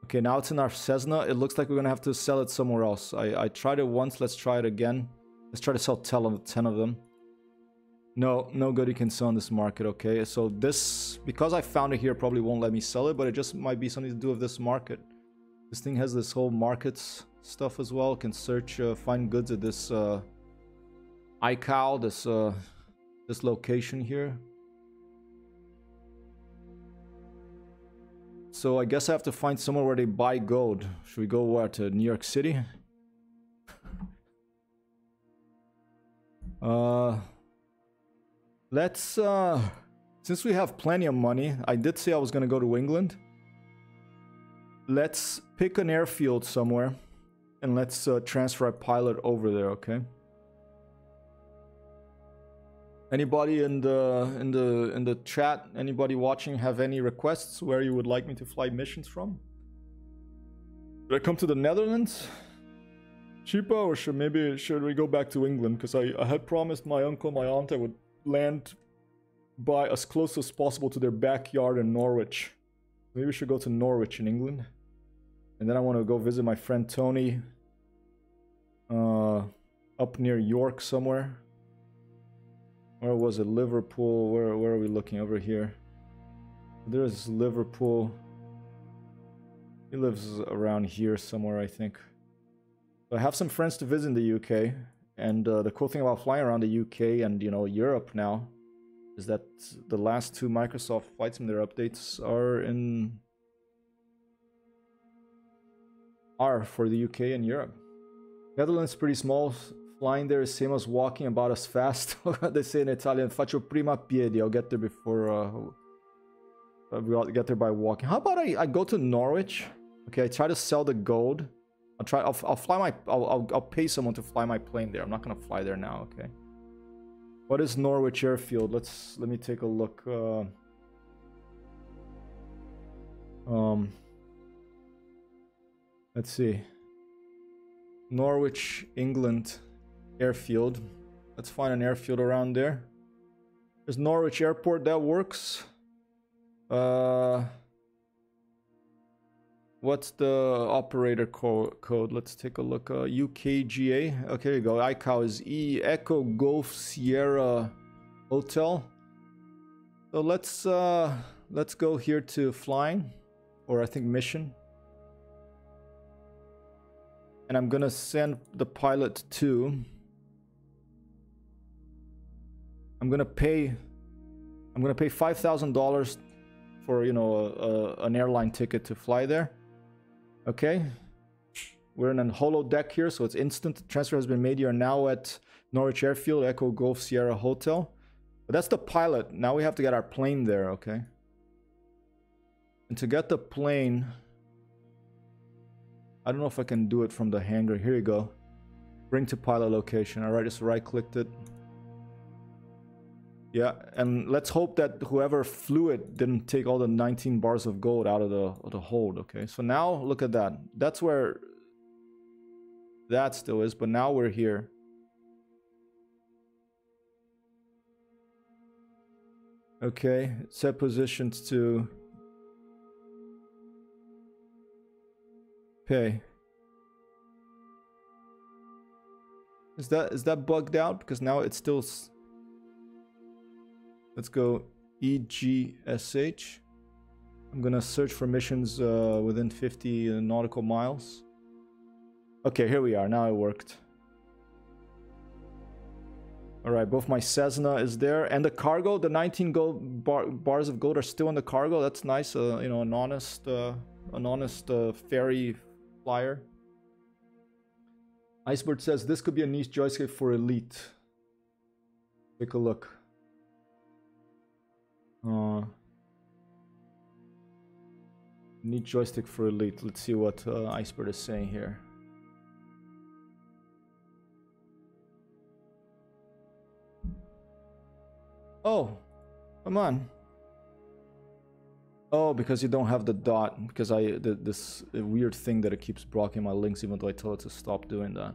Okay, now it's in our Cessna. It looks like we're gonna have to sell it somewhere else. I tried it once. Let's try it again. Let's try to sell 10 of them. No good. You can sell in this market. Okay, so this, because I found it here, probably won't let me sell it, but it just might be something to do with this market. This thing has this whole markets stuff as well. Can search, find goods at this iCal, this location here. So I guess I have to find somewhere where they buy gold. Should we go where, to New York City? Let's since we have plenty of money, I did say I was gonna go to England. Let's pick an airfield somewhere and let's transfer a pilot over there, okay? Anybody in the chat, anybody watching, have any requests where you would like me to fly missions from? Should I come to the Netherlands? Cheaper, or should we go back to England? Because I had promised my uncle, my aunt, I would land by as close as possible to their backyard in Norwich. Maybe we should go to Norwich in England. And then I want to go visit my friend Tony up near York somewhere. Where was it? Liverpool. Where are we looking? Over here. There's Liverpool. He lives around here somewhere, I think. So I have some friends to visit in the UK, and the cool thing about flying around the UK and, you know, Europe now is that the last 2 Microsoft Flight Simulator updates are for the UK and Europe. Netherlands is pretty small. Flying there is same as walking, about as fast. They say in Italian, faccio prima a piedi. I'll get there before We'll get there by walking. How about I go to Norwich? Okay, I try to sell the gold. I'll fly my I'll pay someone to fly my plane there. I'm not gonna fly there now. Okay. What is Norwich Airfield? Let me take a look. Let's see. Norwich, England Airfield. Let's find an airfield around there. There's Norwich Airport that works. What's the operator code? Let's take a look. UKGA. Okay, here you go. ICAO is E Echo Golf Sierra Hotel. So let's go here to flying, or I think mission. And I'm gonna send the pilot to. I'm gonna pay $5,000 for, you know, an airline ticket to fly there. Okay, we're in a holo deck here, so it's instant. The transfer has been made. You are now at Norwich Airfield, Echo Golf Sierra Hotel. But that's the pilot. Now we have to get our plane there, okay? And to get the plane, I don't know if I can do it from the hangar. Here you go. Bring to pilot location. All right, just right-clicked it. Yeah, and let's hope that whoever flew it didn't take all the 19 bars of gold out of the hold, okay? So now, look at that. That's where that still is, but now we're here. Okay, set positions to pay. Is that bugged out? Because now it's still... Let's go EGSH. I'm gonna search for missions within 50 nautical miles. Okay, here we are. Now it worked. All right, both my Cessna is there, and the cargo, the 19 gold bars of gold are still in the cargo. That's nice. You know, an honest ferry flyer. Icebird says this could be a niche joystick for elite. Take a look. Neat joystick for elite. Let's see what Icebird is saying here. Oh, come on. Oh, because you don't have the dot. Because this weird thing that it keeps blocking my links, even though I tell it to stop doing that.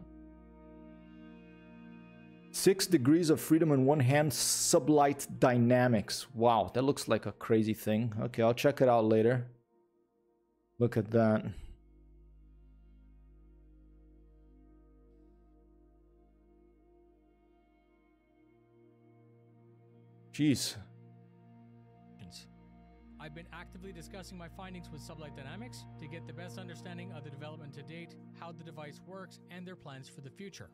6 degrees of freedom in one hand, sublight dynamics. Wow, that looks like a crazy thing. Okay, I'll check it out later. Look at that. Jeez. I've been actively discussing my findings with Sublight Dynamics to get the best understanding of the development to date, how the device works, and their plans for the future.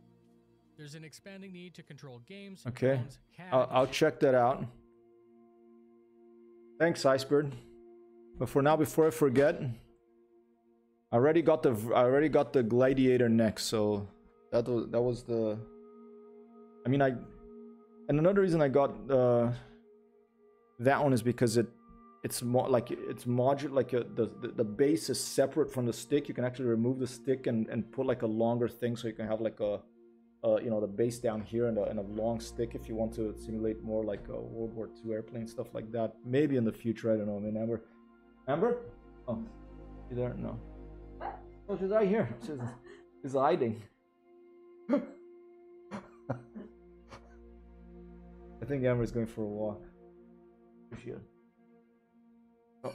There's an expanding need to control games. Okay, drones, I'll check that out. Thanks, Icebird. But for now, before I forget, I already got the Gladiator next, so that was the. I mean, and another reason I got that one is because it's more like it's modular. Like the base is separate from the stick. You can actually remove the stick and put like a longer thing, so you can have like a. You know, the base down here and a long stick if you want to simulate more like a World War II airplane, stuff like that. Maybe in the future, I don't know. I mean, Amber? Oh, you there? No. What? Oh, she's right here. She's hiding. I think Amber's going for a walk. Here she is. Oh.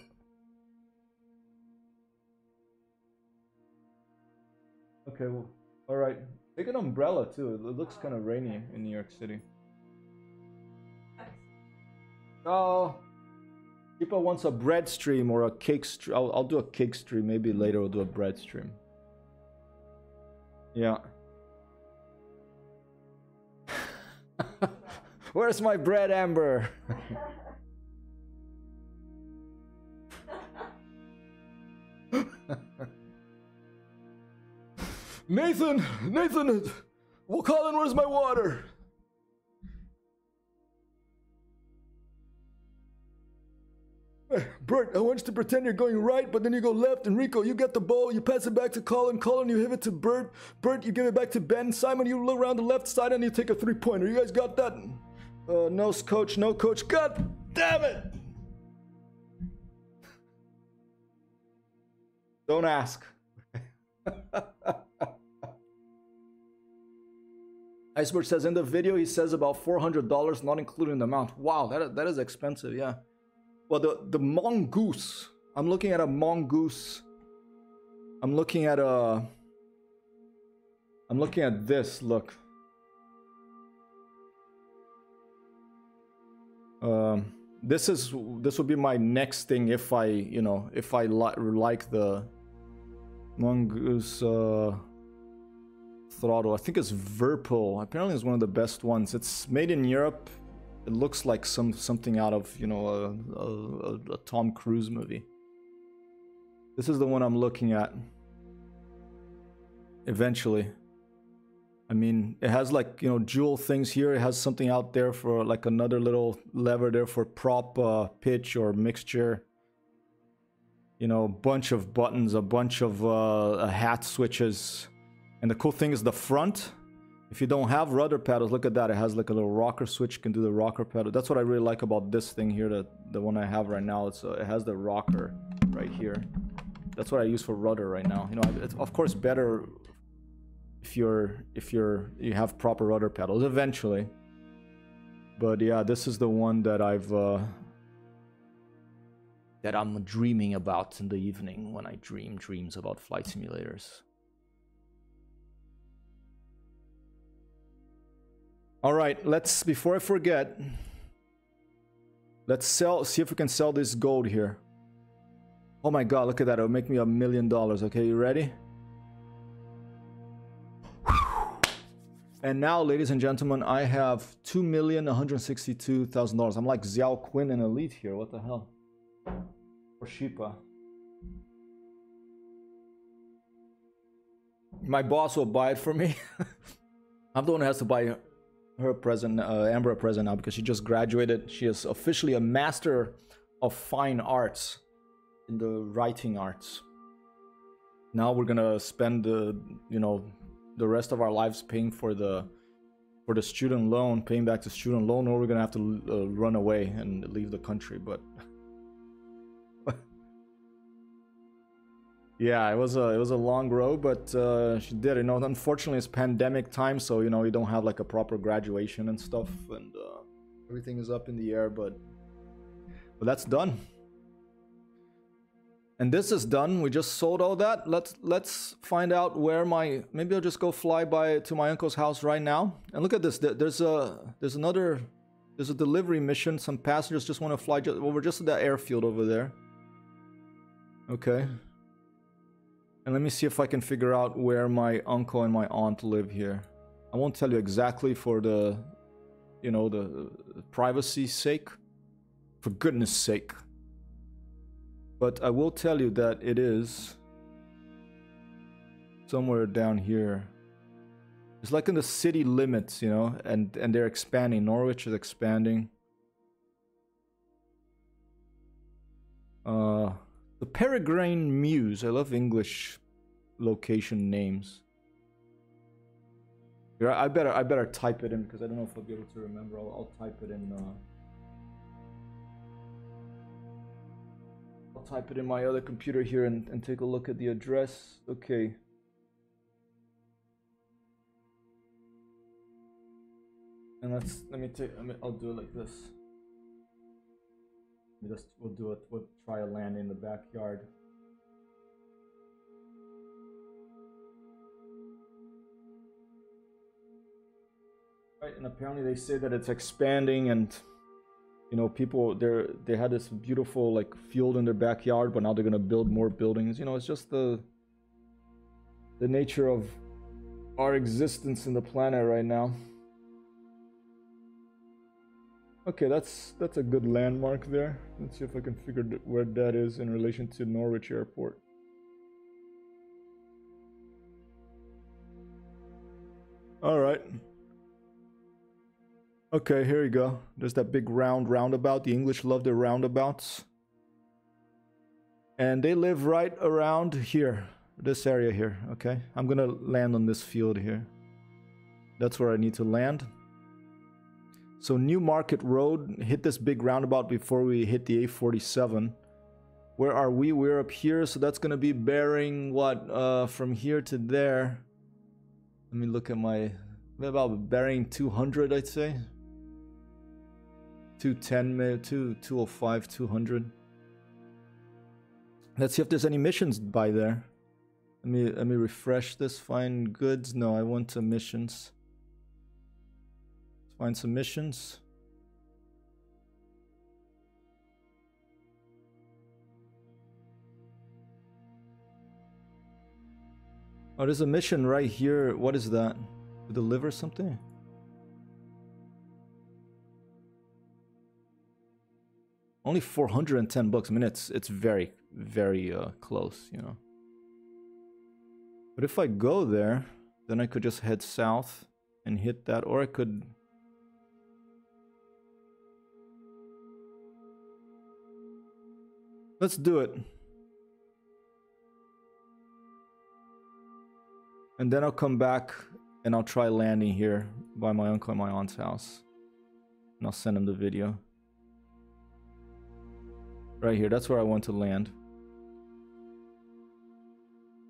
Okay, well, all right. Take an umbrella too. It looks kind of rainy in New York City. Oh, people wants a bread stream or a cake stream. I'll do a cake stream. Maybe later we'll do a bread stream. Yeah. Where's my bread, Amber? Nathan, well, Colin, where's my water? Bert, I want you to pretend you're going right, but then you go left, and Rico, you get the ball, you pass it back to Colin, Colin, you give it to Bert, Bert, you give it back to Ben, Simon, you look around the left side and you take a three-pointer. You guys got that? No coach, no coach. God damn it! Don't ask. Iceberg says in the video he says about $400, not including the mount. Wow, that is expensive, yeah. Well, the mongoose. I'm looking at a mongoose. I'm looking at this. Look. This will be my next thing if I like the mongoose throttle. I think it's Virpil. Apparently it's one of the best ones. It's made in Europe. It looks like something out of, you know, a Tom Cruise movie. This is the one I'm looking at. Eventually. I mean, it has like, you know, jewel things here. It has something out there for like another little lever there for prop pitch or mixture. You know, a bunch of buttons, a bunch of hat switches. And the cool thing is the front. If you don't have rudder paddles, look at that. It has like a little rocker switch. You can do the rocker pedal. That's what I really like about this thing here, the one I have right now. It has the rocker right here. That's what I use for rudder right now. You know, it's of course better if you have proper rudder pedals eventually. But yeah, this is the one that I'm dreaming about in the evening when I dream dreams about flight simulators. All right, before I forget, let's see if we can sell this gold here. Oh my God, look at that. It'll make me $1 million. Okay, you ready? And now, ladies and gentlemen, I have $2,162,000. I'm like Xiao Quinn in Elite here. What the hell? Or Shipa. My boss will buy it for me. I'm the one who has to buy her a present, Amber a present now, because she just graduated. She is officially a master of fine arts in the writing arts. Now we're gonna spend the rest of our lives paying for the student loan, paying back the student loan, or we're gonna have to run away and leave the country. But yeah, it was a long road, but she did. You know, unfortunately, it's pandemic time, so you know we don't have like a proper graduation and stuff, and everything is up in the air. But that's done, and this is done. We just sold all that. Let's find out where maybe I'll just go fly to my uncle's house right now. And look at this. There's a delivery mission. Some passengers just want to fly over just to that airfield over there. Okay. And let me see if I can figure out where my uncle and my aunt live here. I won't tell you exactly for the privacy's sake. For goodness sake. But I will tell you that it is somewhere down here. It's like in the city limits, you know, and they're expanding. Norwich is expanding. The Peregrine Muse. I love English location names. Here, I better type it in because I don't know if I'll be able to remember. I'll type it in. I'll type it in my other computer here and take a look at the address. Okay. And I'll do it like this. We'll try a land in the backyard. Right, and apparently they say that it's expanding, and you know, people they had this beautiful like field in their backyard, but now they're gonna build more buildings. You know, it's just the nature of our existence in the planet right now. Okay, that's a good landmark there. Let's see if I can figure where that is in relation to Norwich Airport. All right. Okay, here you go. There's that big roundabout. The English love their roundabouts. And they live right around here, this area here, okay? I'm gonna land on this field here. That's where I need to land. So New Market Road, hit this big roundabout before we hit the A47. Where are we? We're up here, so that's gonna be bearing what, from here to there. Let me look at my, about bearing 200, I'd say. 210, maybe 205, 200. Let's see if there's any missions by there. Let me refresh this. Find goods. No, I want missions. Let's find some missions. Oh, there's a mission right here. What is that? To deliver something? Only 410 bucks. I mean, it's very, very close, you know. But if I go there, then I could just head south and hit that, or I could... Let's do it. And then I'll come back and I'll try landing here by my uncle and my aunt's house. And I'll send them the video. Right here, that's where I want to land.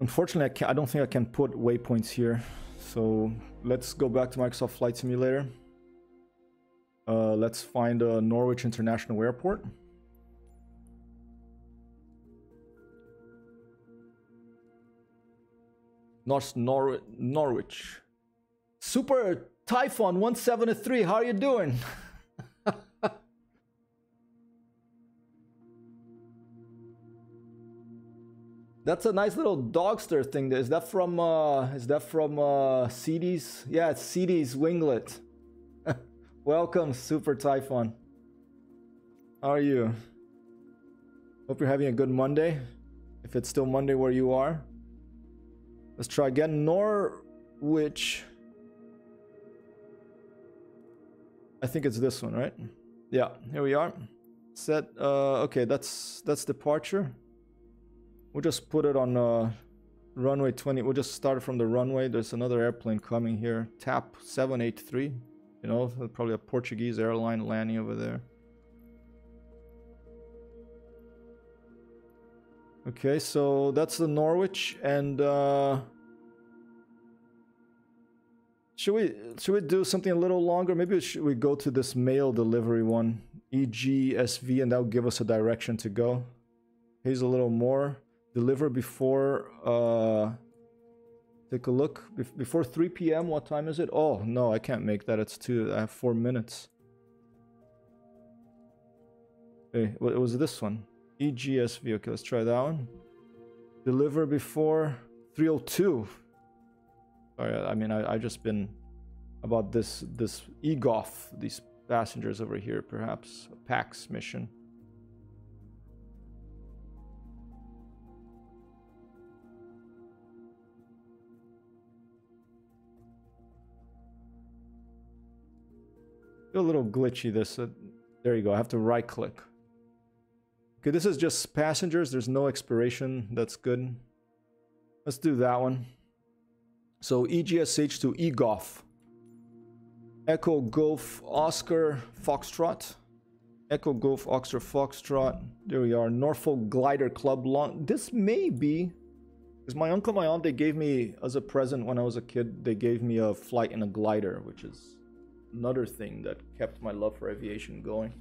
Unfortunately, I don't think I can put waypoints here. So let's go back to Microsoft Flight Simulator. Let's find Norwich International Airport. Norwich. Super Typhon 173, how are you doing? That's a nice little Dogster thing. Is that from CD's? Yeah, it's CD's winglet. Welcome, Super Typhon. How are you? Hope you're having a good Monday. If it's still Monday where you are. Let's try again. Norwich. I think it's this one, right? Yeah, here we are. Set. Okay, that's departure. We'll just put it on runway 20. We'll just start from the runway. There's another airplane coming here. TAP 783. You know, probably a Portuguese airline landing over there. Okay, so that's the Norwich, and should we do something a little longer? Maybe should we go to this mail delivery one, EGSV, and that'll give us a direction to go. Pays a little more. Deliver before. Take a look before 3 p.m. What time is it? Oh no, I can't make that. It's 2. I have 4 minutes. Hey, what was this one? EGSV. Okay, let's try that one. Deliver before 3:02. Sorry, I mean I just been about this EGOF, these passengers over here, perhaps a PAX mission. A little glitchy this. There you go. I have to right click. Okay, this is just passengers. There's no expiration. That's good. Let's do that one. So EGSH to EGOF. Echo Golf Oscar Foxtrot. Echo Golf Oscar Foxtrot. There we are. Norfolk Glider Club launch. This may be, because my uncle and my aunt, they gave me as a present when I was a kid, they gave me a flight in a glider, which is another thing that kept my love for aviation going.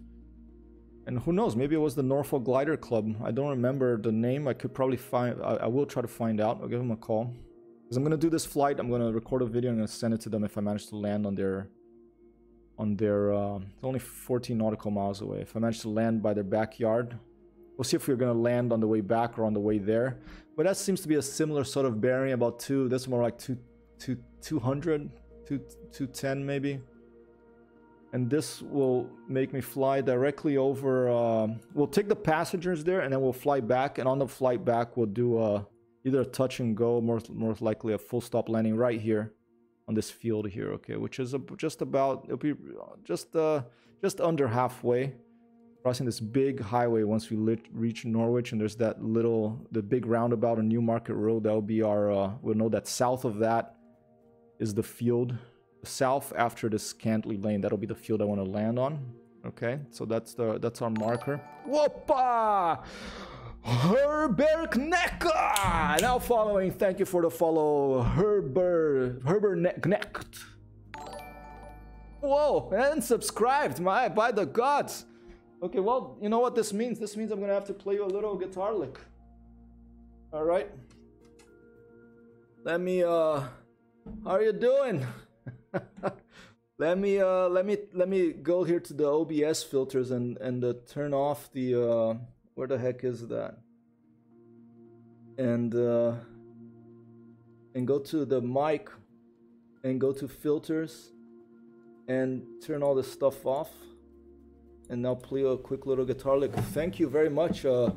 And who knows, maybe it was the Norfolk Glider Club. I don't remember the name. I could probably find, I will try to find out. I'll give them a call. Because I'm going to do this flight. I'm going to record a video. I'm going to send it to them if I manage to land on their, it's only 14 nautical miles away. If I manage to land by their backyard, we'll see if we're going to land on the way back or on the way there. But that seems to be a similar sort of bearing, about 2, that's more like 200, 210 maybe. And this will make me fly directly over, we'll take the passengers there and then we'll fly back. And on the flight back, we'll do either a touch and go, more likely a full stop landing right here on this field here, okay? Which is just about, it'll be just under halfway. Crossing this big highway once we reach Norwich, and there's the big roundabout on Newmarket Road. That'll be our, we'll know that south of that is the field. South after this Cantley Lane, that'll be the field I want to land on. Okay, so that's our marker. Whoppa! Herberknecht! Now following, thank you for the follow, Herberknecht. Whoa, and subscribed, by the gods. Okay, well, you know what this means? This means I'm gonna have to play you a little guitar lick. All right. Let me, how are you doing? let me go here to the OBS filters and turn off the, where the heck is that? And go to the mic and go to filters and turn all this stuff off. And now play a quick little guitar lick. Thank you very much, Herr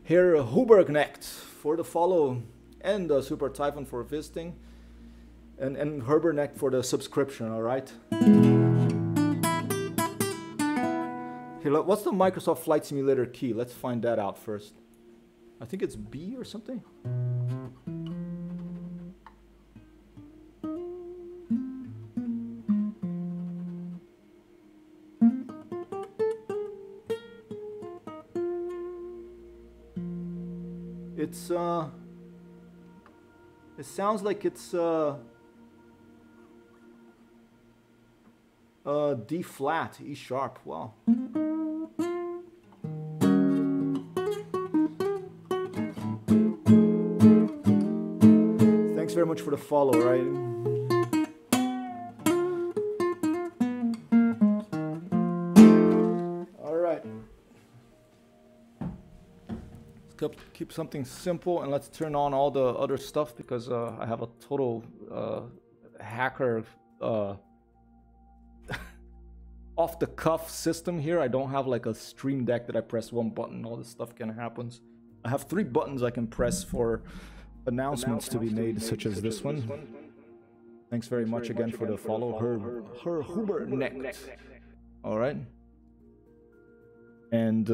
Huberknecht, for the follow, and Super Typhon for visiting, and Herberknecht for the subscription. All right. Here, what's the Microsoft Flight Simulator key? Let's find that out first. I think it's B or something. It's it sounds like it's D flat, E sharp. Wow. Thanks very much for the follow, right? Keep something simple, and let's turn on all the other stuff because I have a total hacker off-the-cuff system here. I don't have like a Stream Deck that I press one button, all this stuff can happen. I have 3 buttons I can press for announcements to be made, such as this one. Thanks very much again for the follow, Herr Huberknecht. All right, and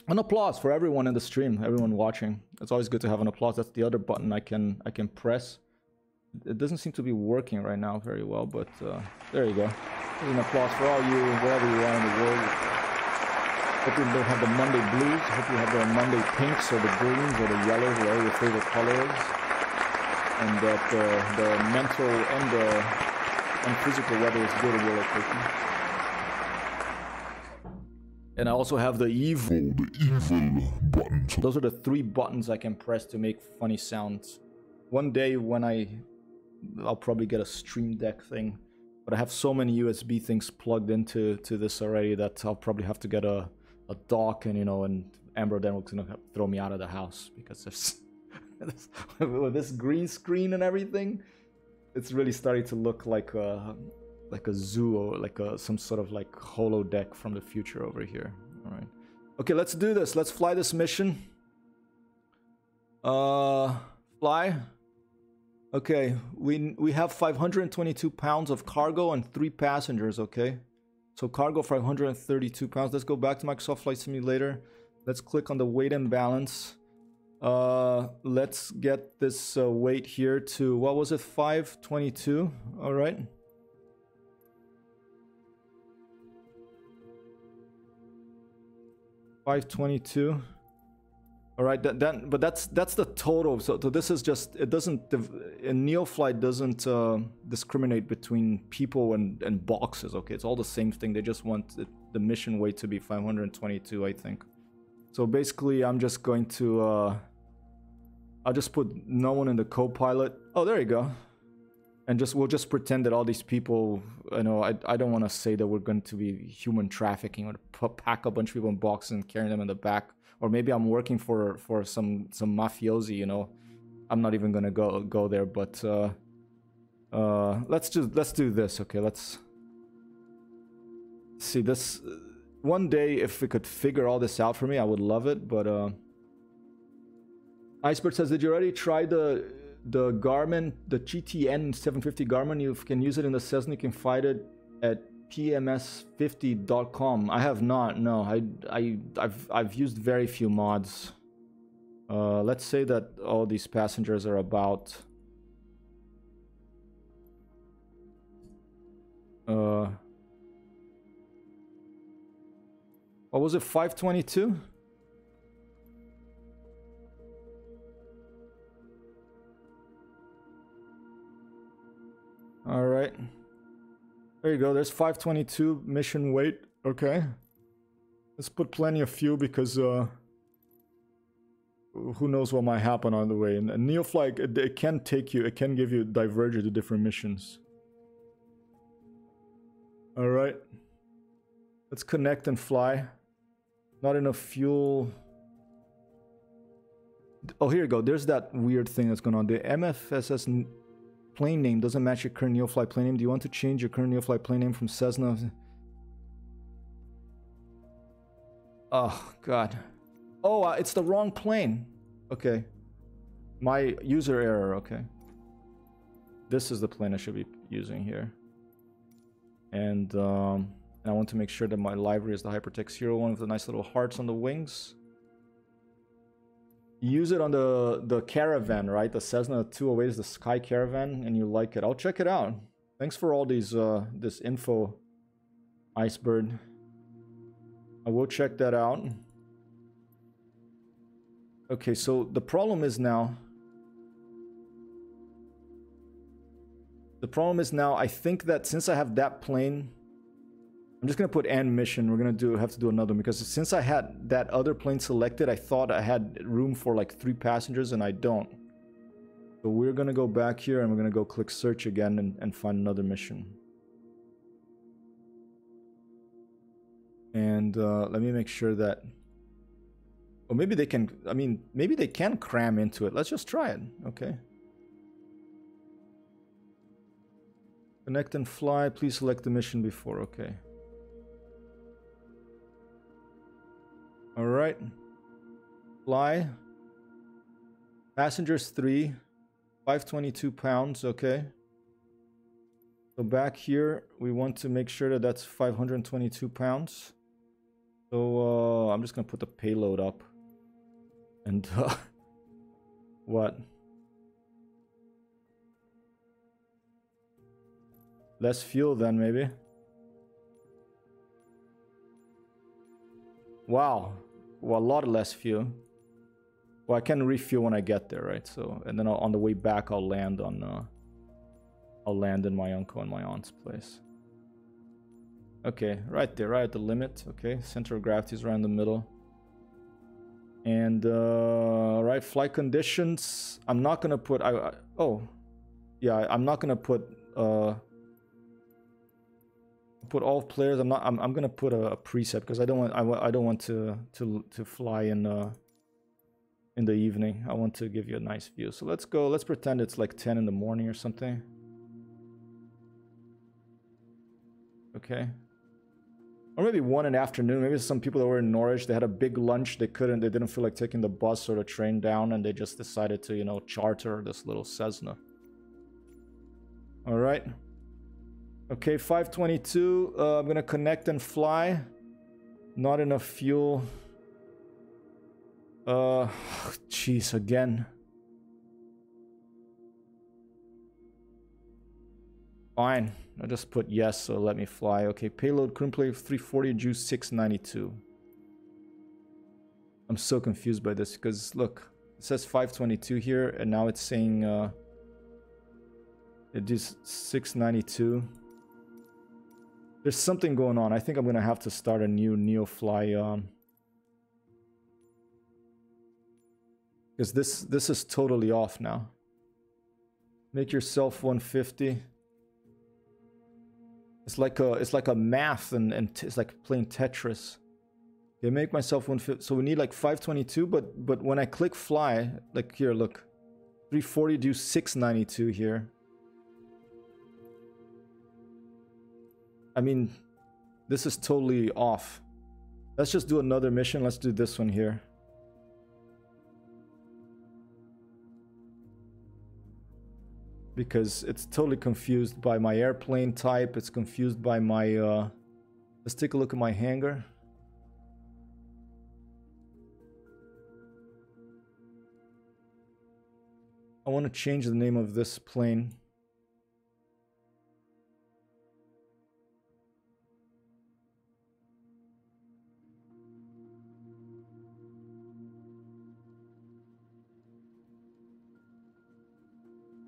an applause for everyone in the stream, everyone watching. It's always good to have an applause. That's the other button I can press. It doesn't seem to be working right now very well, but there you go. There's an applause for all you, wherever you are in the world. Hope you don't have the Monday blues. Hope you have the Monday pinks or the greens or the yellows, whatever your favorite color is. And that the mental and physical weather is good in your location. And I also have the evil buttons. Those are the 3 buttons I can press to make funny sounds. One day when I'll probably get a Stream Deck thing, but I have so many USB things plugged into this already that I'll probably have to get a dock, and and Amber then was gonna throw me out of the house because there's with this green screen and everything, it's really starting to look like a zoo or like some sort of like holodeck from the future over here. All right. Okay, let's do this. Let's fly this mission. Fly. Okay, we have 522 pounds of cargo and 3 passengers, okay? So cargo 532 pounds. Let's go back to Microsoft Flight Simulator. Let's click on the weight and balance. Let's get this weight here to, what was it, 522, all right? $522. All right, but that's the total. So this is just, it doesn't, Neofly doesn't discriminate between people and boxes. Okay, it's all the same thing. They just want the mission weight to be 522, I think. So basically, I'm just going to, I'll just put no one in the co-pilot. Oh, there you go. And we'll just pretend that all these people, I don't want to say that we're going to be human trafficking or pack a bunch of people in boxes and carry them in the back. Or maybe I'm working for some mafiosi, I'm not even gonna go there, but let's do this, okay? Let's see this. One day, if we could figure all this out for me, I would love it. But Iceberg says, did you already try the Garmin, the GTN 750 Garmin? You can use it in the Cessna. You can find it at pms50.com. I have not. No, I've used very few mods. Let's say that all these passengers are about what was it, 522? All right. There you go. There's 522 mission weight. Okay. Let's put plenty of fuel because who knows what might happen on the way. And Neofly, it can take you, it can give you diverger to different missions. All right. Let's connect and fly. Not enough fuel. Oh, here you go. There's that weird thing that's going on. The MFSS plane name doesn't match your current Neofly plane name. Do you want to change your current Neofly plane name from Cessna? Oh, God. Oh, it's the wrong plane. Okay. My user error, okay. This is the plane I should be using here. And I want to make sure that my livery is the Hypertext Hero one with the nice little hearts on the wings. Use it on the Caravan, right? The Cessna 208 is the Sky Caravan, and you like it. I'll check it out. Thanks for all these this info, Icebird. I will check that out. Okay, so the problem is now... I think that since I have that plane... I'm just going to put end mission. We're going to have to do another one because since I had that other plane selected, I thought I had room for like 3 passengers and I don't. So we're going to go back here and we're going to go click search again and find another mission. And let me make sure that... Or maybe they can... I mean, maybe they can cram into it. Let's just try it. Okay. Connect and fly. Please select the mission before. Okay. All right. Fly. Passengers 3. 522 pounds. Okay. So back here, we want to make sure that that's 522 pounds. So I'm just going to put the payload up. And what? Less fuel then, maybe. Wow. Well, a lot less fuel. Well, I can refuel when I get there, right? So, and then on the way back, I'll land on... I'll land in my uncle and my aunt's place. Okay, right there, right at the limit. Okay, center of gravity is right in the middle. And, right, flight conditions. I'm not gonna put... oh, yeah, I'm not gonna put... put all players. I'm gonna put a preset because I don't want to fly in the evening. I want to give you a nice view. So let's go. Let's pretend it's like 10 in the morning or something. Okay. Or maybe 1 in the afternoon. Maybe some people that were in Norwich, they had a big lunch. They didn't feel like taking the bus or the train down, and they just decided to, you know, charter this little Cessna. All right. Okay, 522. I'm gonna connect and fly. Not enough fuel. Jeez, again. Fine. I just put yes, so let me fly. Okay, payload current play 340, juice 692. I'm so confused by this because look, it says 522 here, and now it's saying it is 692. There's something going on. I think I'm gonna have to start a new Neofly because this is totally off now. Make yourself 150. It's like a math and it's like playing Tetris. Okay, make myself 150. So we need like 522, but when I click fly, like here, look, 340 do 692 here. I mean, this is totally off. Let's just do another mission. Let's do this one here. because it's totally confused by my airplane type. It's confused by my let's take a look at my hangar. I want to change the name of this plane.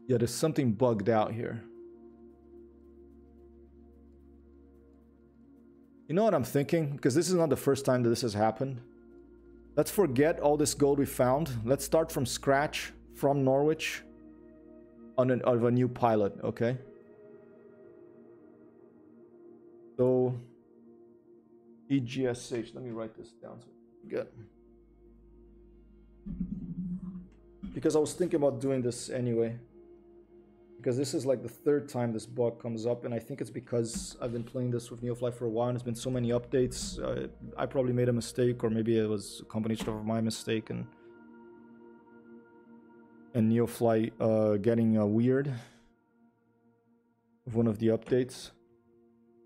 Yeah, there's something bugged out here. You know what I'm thinking? Because this is not the first time that this has happened. Let's forget all this gold we found. Let's start from scratch, from Norwich, on of a new pilot, okay? So, EGSH, let me write this down so I forget. Because I was thinking about doing this anyway. Because this is like the third time this bug comes up, and I think it's because I've been playing this with Neofly for a while and there's been so many updates. I probably made a mistake, or maybe it was a combination of my mistake and Neofly getting weird with one of the updates.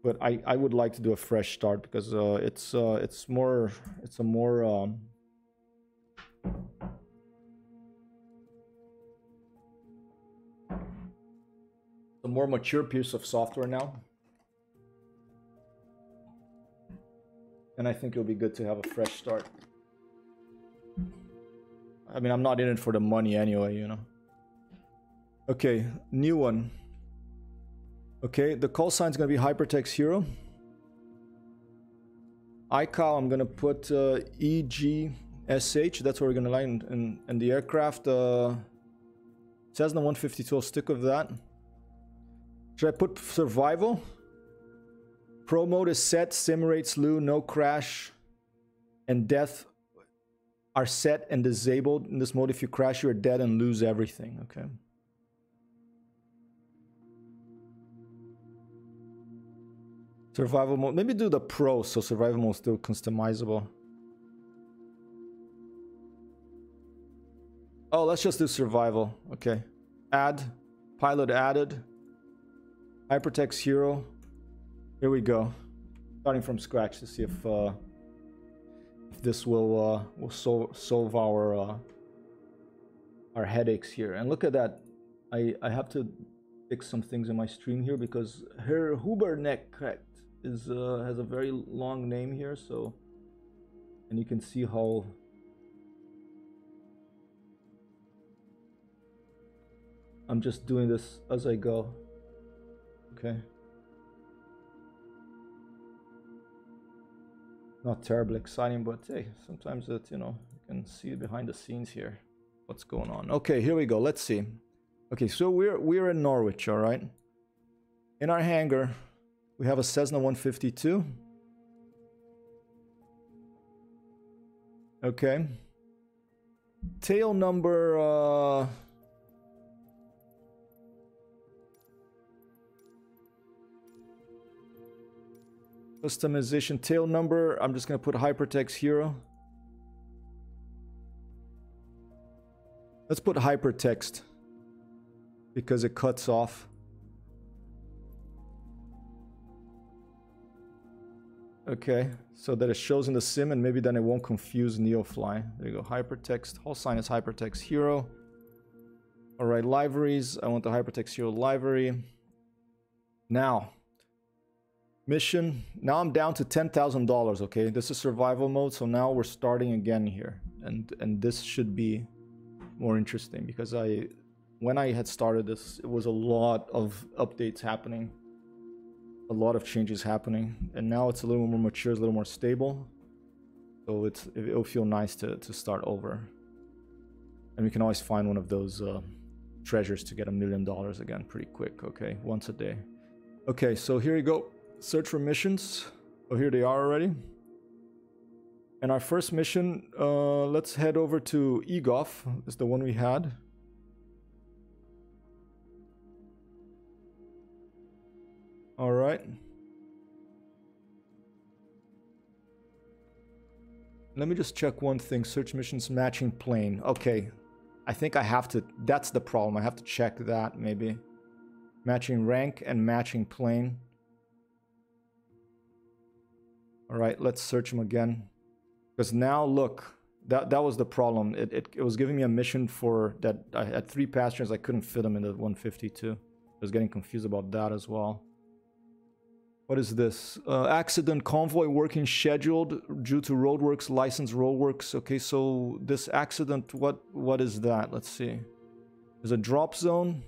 But I would like to do a fresh start because it's a more a more mature piece of software now, and I think it'll be good to have a fresh start. I mean, I'm not in it for the money anyway, you know. Okay, new one. Okay, the call sign's gonna be Hypertext Hero. ICAO, I'm gonna put EGSH. That's where we're gonna line in the aircraft. Cessna 152. I'll stick with that. Should I put survival? Pro mode is set, sim rates low, no crash, and death are set and disabled. In this mode, if you crash, you're dead and lose everything. Okay. Survival mode. Maybe do the pro, so survival mode is still customizable. Oh, let's just do survival. Okay. Add. Pilot added. Hypertext Hero. Here we go. Starting from scratch to see if this will solve our headaches here. And look at that. I have to fix some things in my stream here because Herr Huberneck is has a very long name here. So, and you can see how I'm just doing this as I go. Okay. Not terribly exciting, but hey, sometimes it, you know, you can see behind the scenes here what's going on. Okay, here we go. Let's see. Okay, so we're in Norwich, all right? In our hangar, we have a Cessna 152. Okay. Tail number customization tail number. I'm just gonna put Hypertext Hero. Let's put hypertext because it cuts off. Okay, so that it shows in the sim and maybe then it won't confuse Neofly. There you go, hypertext. Whole sign is Hypertext Hero. All right, liveries. I want the Hypertext Hero livery. Now, mission. Now I'm down to $10,000. Okay, this is survival mode, so now we're starting again here, and this should be more interesting because when I had started this, it was a lot of updates happening, a lot of changes happening, and now it's a little more mature, it's a little more stable. So it'll feel nice to start over, and we can always find one of those treasures to get $1 million again pretty quick. Okay, once a day. Okay, so here you go. Search for missions. Oh, here they are already. And our first mission, let's head over to EGOF. It's the one we had. All right. Let me just check one thing. Search missions matching plane. Okay. I think I have to, that's the problem. I have to check that maybe. Matching rank and matching plane. All right, let's search him again. Because now look, that was the problem. It was giving me a mission for that. I had 3 passengers. I couldn't fit them in the 152. I was getting confused about that as well. What is this? Accident convoy working scheduled due to roadworks, licensed roadworks. Okay, so this accident, what is that? Let's see. There's a drop zone.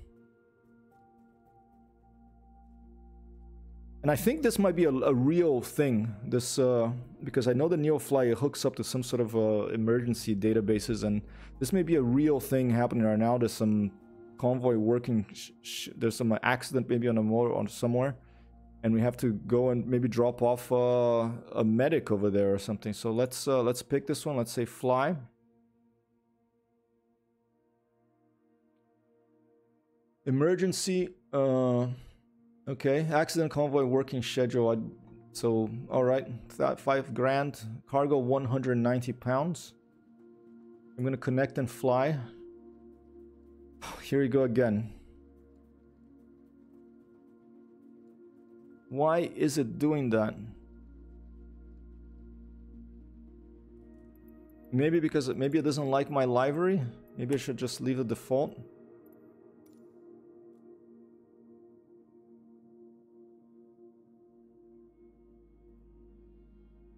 And I think this might be a real thing. This because I know the Neofly hooks up to some sort of emergency databases, and this may be a real thing happening right now. There's some convoy working. There's some accident maybe on a motor or somewhere, and we have to go and maybe drop off a medic over there or something. So let's pick this one. Let's say fly. Emergency. Okay, accident convoy working schedule. So, all right, that $5,000. Cargo 190 pounds. I'm gonna connect and fly. Here we go again. Why is it doing that? Maybe because maybe it doesn't like my livery. Maybe I should just leave the default.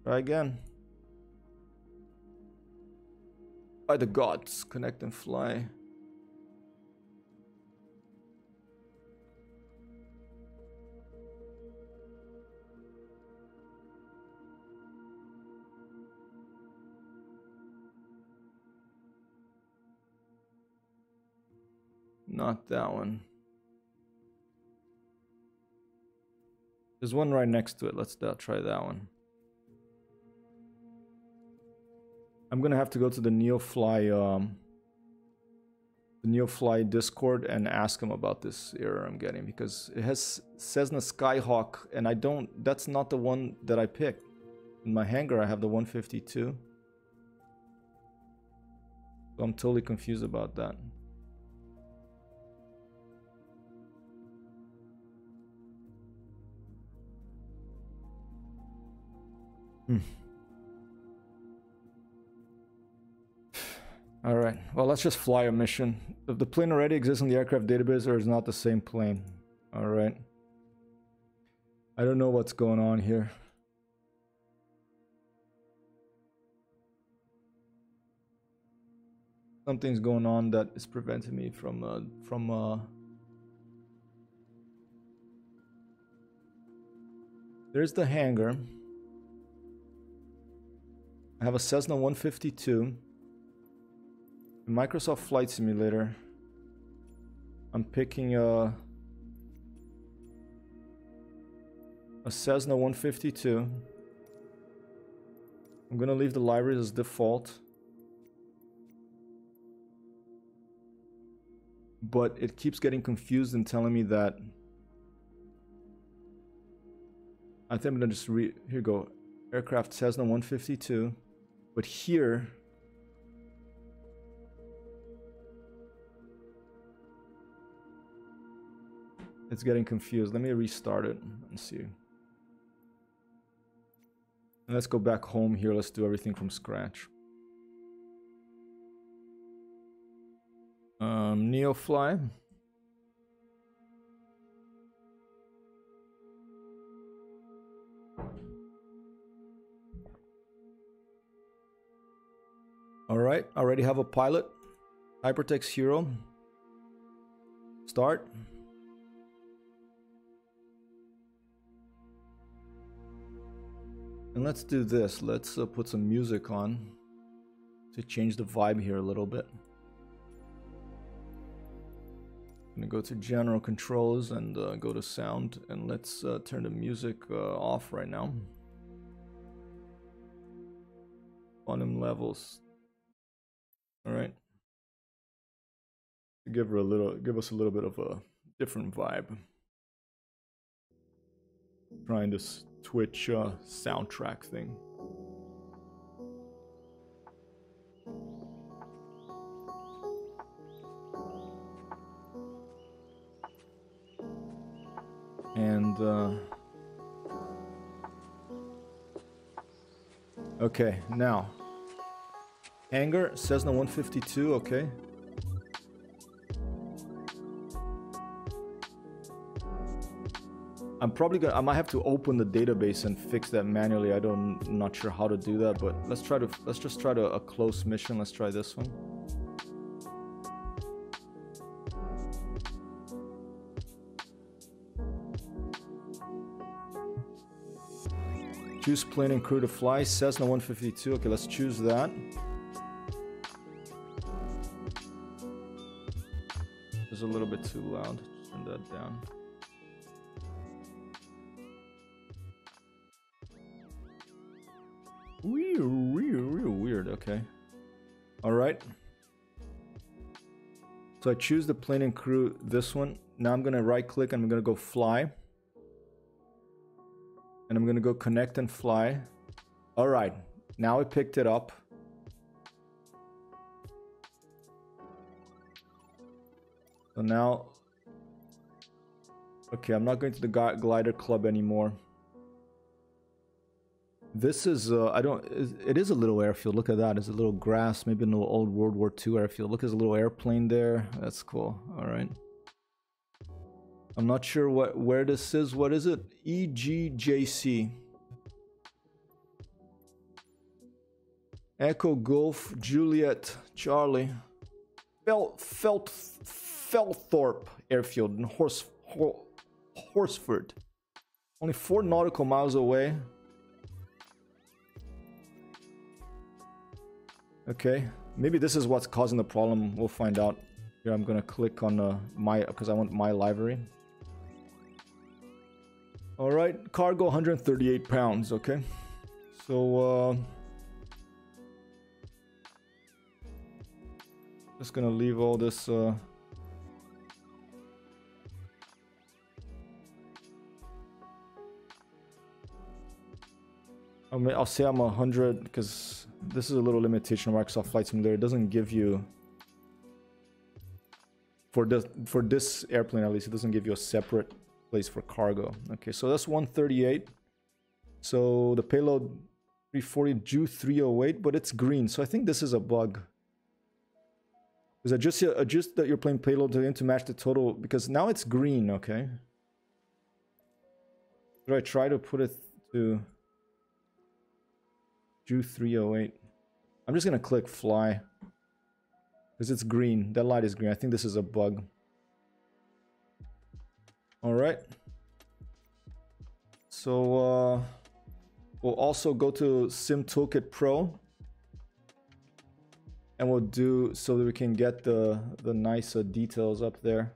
Try again. By the gods, connect and fly. Not that one. There's one right next to it. Let's try that one. I'm gonna have to go to the Neofly Discord and ask him about this error I'm getting, because it has Cessna Skyhawk, and I don't. That's not the one that I picked. In my hangar, I have the 152. So I'm totally confused about that. All right, well, let's just fly a mission. If the plane already exists in the aircraft database, or is not the same plane. All right. I don't know what's going on here. Something's going on that is preventing me from There's the hangar. I have a Cessna 152. Microsoft Flight Simulator. I'm picking a Cessna 152. I'm gonna leave the libraries as default. But it keeps getting confused and telling me that I think I'm gonna just here you go. Aircraft Cessna 152. But here it's getting confused. Let me restart it and see. And let's go back home here. Let's do everything from scratch. Neofly. All right, I already have a pilot. Hypertext Hero. Start. And let's do this. Let's put some music on to change the vibe here a little bit. I'm gonna go to General Controls and go to Sound, and let's turn the music off right now. Volume levels. All right. Give us a little bit of a different vibe. Trying this Twitch soundtrack thing. And okay, now hangar Cessna 152. Okay. I might have to open the database and fix that manually. I'm not sure how to do that, but let's just try a close mission. Let's try this one. Choose plane and crew to fly. Cessna 152. Okay, let's choose that. It's a little bit too loud. Turn that down. Weird. Okay. All right. So I choose the plane and crew. This one. Now I'm gonna right click and I'm gonna go fly. And I'm gonna go connect and fly. All right. Now I picked it up. So now, okay, I'm not going to the glider club anymore. This is, it is a little airfield. Look at that. It's a little grass, maybe an old World War II airfield. Look, there's a little airplane there. That's cool. All right. I'm not sure where this is. What is it? EGJC. Echo Golf Juliet Charlie. Felthorpe Airfield in Horsford. Only 4 nautical miles away. Okay, maybe this is what's causing the problem. We'll find out. Here, I'm gonna click on because I want my livery. All right, cargo 138 pounds. Okay, so just gonna leave all this. I'll say I'm 100 because this is a little limitation of Microsoft Flight Simulator. It doesn't give you for this airplane at least. It doesn't give you a separate place for cargo. Okay, so that's 138. So the payload 340 Ju 308, but it's green. So I think this is a bug. Because adjust that your plane payload to match the total because now it's green. Okay. Should I try to put it to Ju 308? I'm just gonna click fly because it's green. That light is green. I think this is a bug. All right. So we'll also go to Sim Toolkit Pro, and we'll do so that we can get the nice details up there.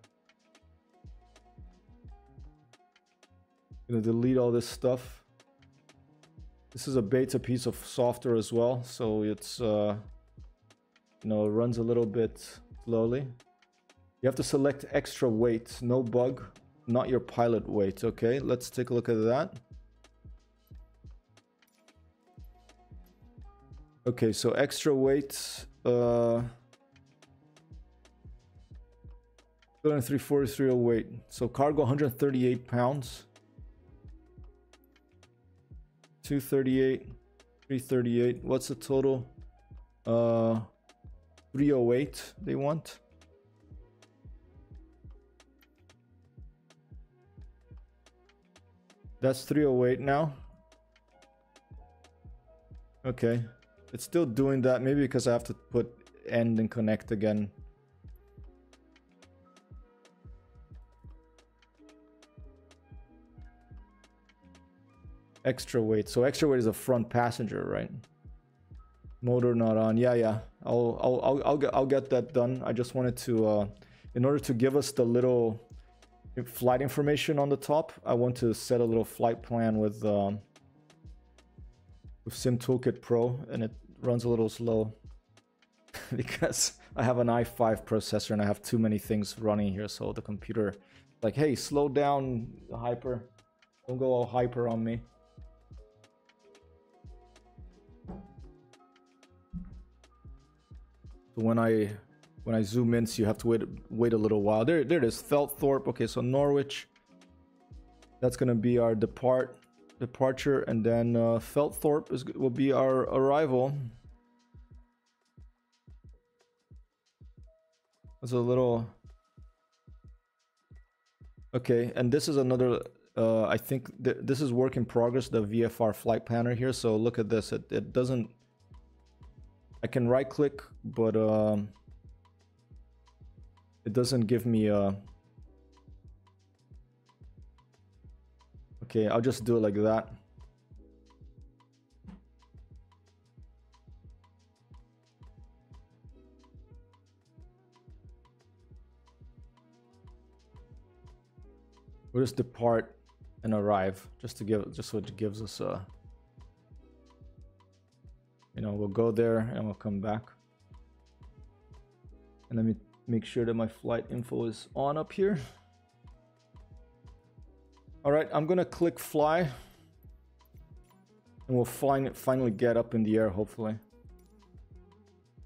Gonna delete all this stuff. This is a beta piece of software as well, so it's it runs a little bit slowly. You have to select extra weight, no bug, not your pilot weight. Okay, let's take a look at that. Okay, so extra weight 343 weight. So cargo 138 pounds. 238, 338. What's the total? 308 they want. That's 308 now. Okay. It's still doing that. Maybe because I have to put end and connect again. Extra weight. So extra weight is a front passenger, right? Motor not on. Yeah. I'll get that done. I just wanted to in order to give us the little flight information on the top, I want to set a little flight plan with Sim Toolkit Pro, and it runs a little slow because I have an i5 processor and I have too many things running here, so the computer like, hey, slow down, hyper. Don't go all hyper on me. So when I zoom in, so you have to wait a little while. There it is, Felthorpe. Okay, so Norwich. That's gonna be our departure, and then Felthorpe will be our arrival. There's a little. Okay, and this is another. I think this is work in progress. The VFR flight planner here. So look at this. It doesn't. I can right click, but it doesn't give me a. Okay, I'll just do it like that. We'll just depart and arrive, just so it gives us a. You know, we'll go there and we'll come back. And let me make sure that my flight info is on up here. All right, I'm gonna click fly, and we'll finally get up in the air, hopefully.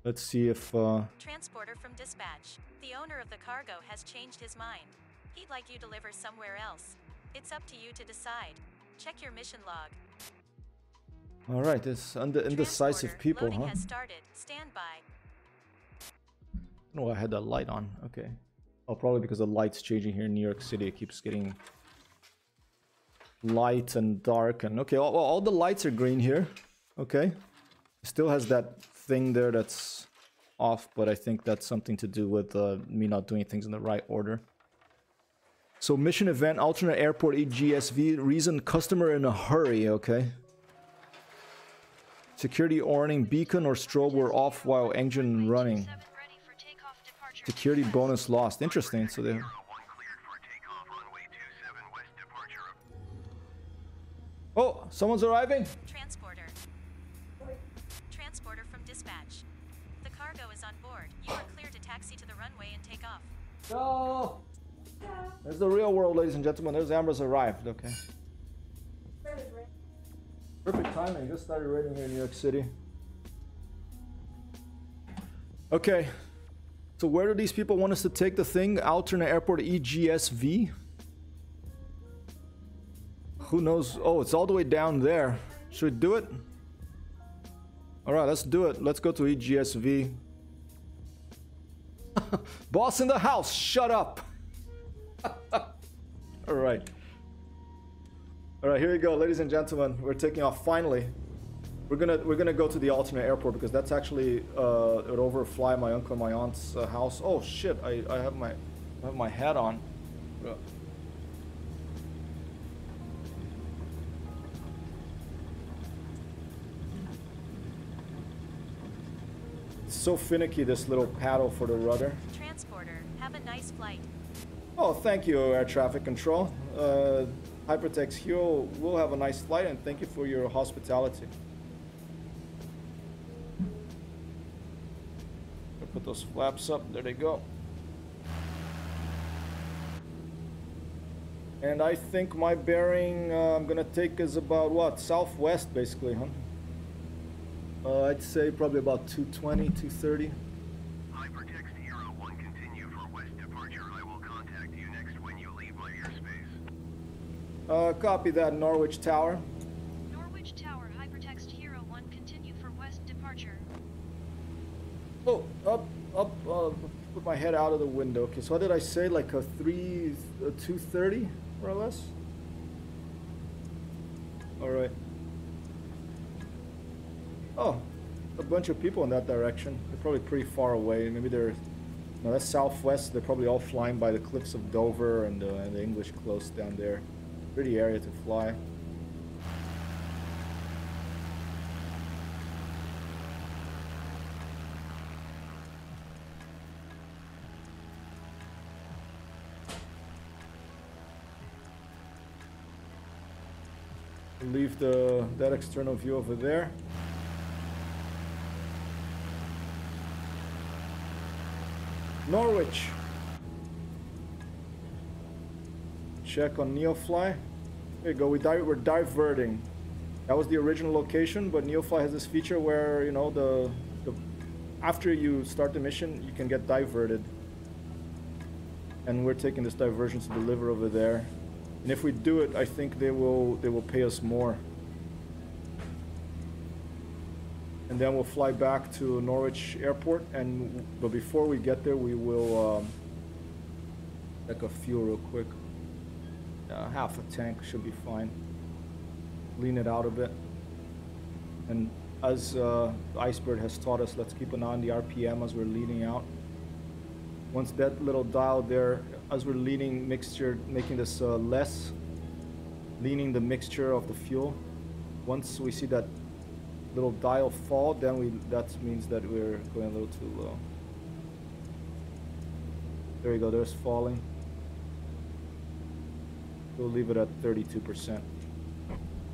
Let's see if... Transporter from dispatch. The owner of the cargo has changed his mind. He'd like you to deliver somewhere else. It's up to you to decide. Check your mission log. All right, it's indecisive people, Loading huh? has started. Stand by. Oh, I had that light on. Okay. Oh, probably because the light's changing here in New York City. It keeps getting light and dark, and okay, all the lights are green here. Okay, it still has that thing there that's off, but I think that's something to do with me not doing things in the right order. So mission event, alternate airport EGSV, reason customer in a hurry. Okay, security warning, beacon or strobe were off while engine running. Security bonus lost. Interesting. So they. Oh, someone's arriving? Transporter. Transporter from dispatch. The cargo is on board. You are clear to taxi to the runway and take off. No! There's the real world, ladies and gentlemen. There's Amber's arrived, okay. Perfect timing. Just started raining here in New York City. Okay. So where do these people want us to take the thing? Alternate airport EGSV? Who knows? Oh, it's all the way down there. Should we do it? Alright, let's do it. Let's go to EGSV. Boss in the house, shut up! Alright. Alright, here we go, ladies and gentlemen. We're taking off finally. We're gonna go to the alternate airport because that's actually it would overfly my uncle and my aunt's house. Oh shit, I have my hat on. So finicky, this little paddle for the rudder. Transporter, have a nice flight. Oh, thank you, air traffic control. Hypertext Hero will have a nice flight, and thank you for your hospitality. I'll put those flaps up. There they go. And I think my bearing I'm gonna take is about what? Southwest, basically, huh? I'd say probably about 220, 230. Hypertext Hero 1, continue for west departure. I will contact you next when you leave my airspace. Copy that, Norwich Tower. Norwich Tower, Hypertext Hero 1, continue for west departure. Oh, up, put my head out of the window. Okay, so what did I say? Like a 230, more or less? All right. Oh, a bunch of people in that direction. They're probably pretty far away. Maybe they're... No, that's southwest. They're probably all flying by the cliffs of Dover and the English Close down there. Pretty area to fly. Leave that external view over there. Norwich. Check on Neofly. There you go. We're diverting. That was the original location, but Neofly has this feature where, you know, the after you start the mission, you can get diverted. And we're taking this diversion to deliver over there. And if we do it, I think they will pay us more. And then we'll fly back to Norwich Airport, but before we get there, we will check a fuel real quick. Half a tank should be fine. Lean it out a bit. And as the Icebird has taught us, let's keep an eye on the RPM as we're leaning out. Once that little dial there, as we're leaning mixture, making this less, leaning the mixture of the fuel. Once we see that little dial fall, then that means that we're going a little too low. There you go, there's falling. We'll leave it at 32%.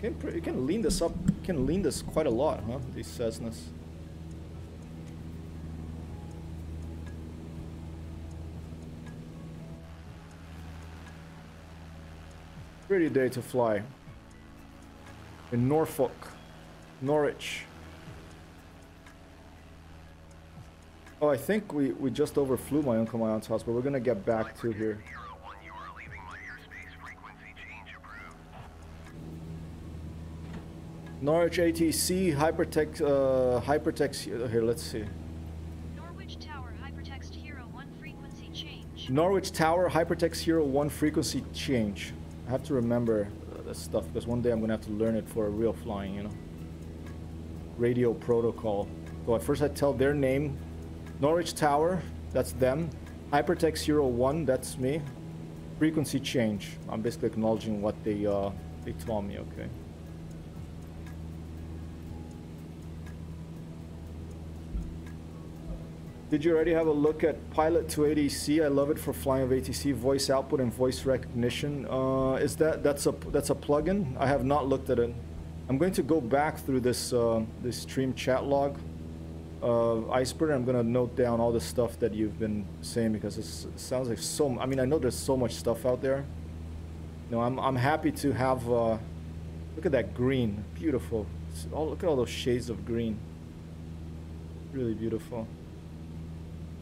You can lean this up, you can lean this quite a lot, huh? These Cessnas. Pretty day to fly. In Norfolk. Norwich. Oh, I think we just overflew my uncle, my aunt's house, but we're gonna get back to here. Norwich ATC, hypertext, here, let's see. Norwich Tower, hypertext Hero 1 frequency change. Norwich Tower, hypertext Hero 1 frequency change. I have to remember this stuff because one day I'm gonna have to learn it for a real flying, you know. Radio protocol. So at first I tell their name. Norwich Tower, that's them. Hypertext Hero 1, that's me. Frequency change. I'm basically acknowledging what they told me, okay. Did you already have a look at Pilot to ADC? I love it for flying of ATC, voice output and voice recognition. That's a plugin? I have not looked at it. I'm going to go back through this this stream chat log, Icebird. I'm gonna note down all the stuff that you've been saying because it sounds like so. I mean, I know there's so much stuff out there. You know, I'm happy to have. Look at that green, beautiful. Look at all those shades of green. Really beautiful.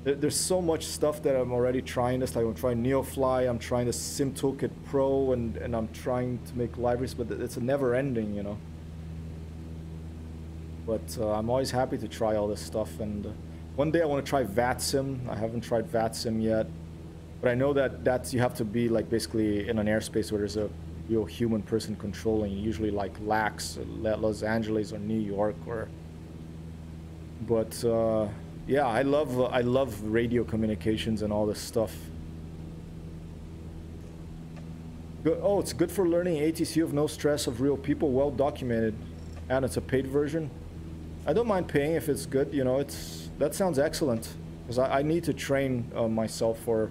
There's so much stuff that I'm already trying this. Like I'm trying Neofly, I'm trying the Sim Toolkit Pro, and I'm trying to make libraries, but it's a never ending, you know. But I'm always happy to try all this stuff, and one day I want to try VATSIM. I haven't tried VATSIM yet, but I know that you have to be like basically in an airspace where there's a real human person controlling, usually like LAX, Los Angeles or New York, or. But yeah, I love radio communications and all this stuff. Good. Oh, it's good for learning ATC of no stress of real people, well documented, and it's a paid version. I don't mind paying if it's good. You know, that sounds excellent because I need to train myself for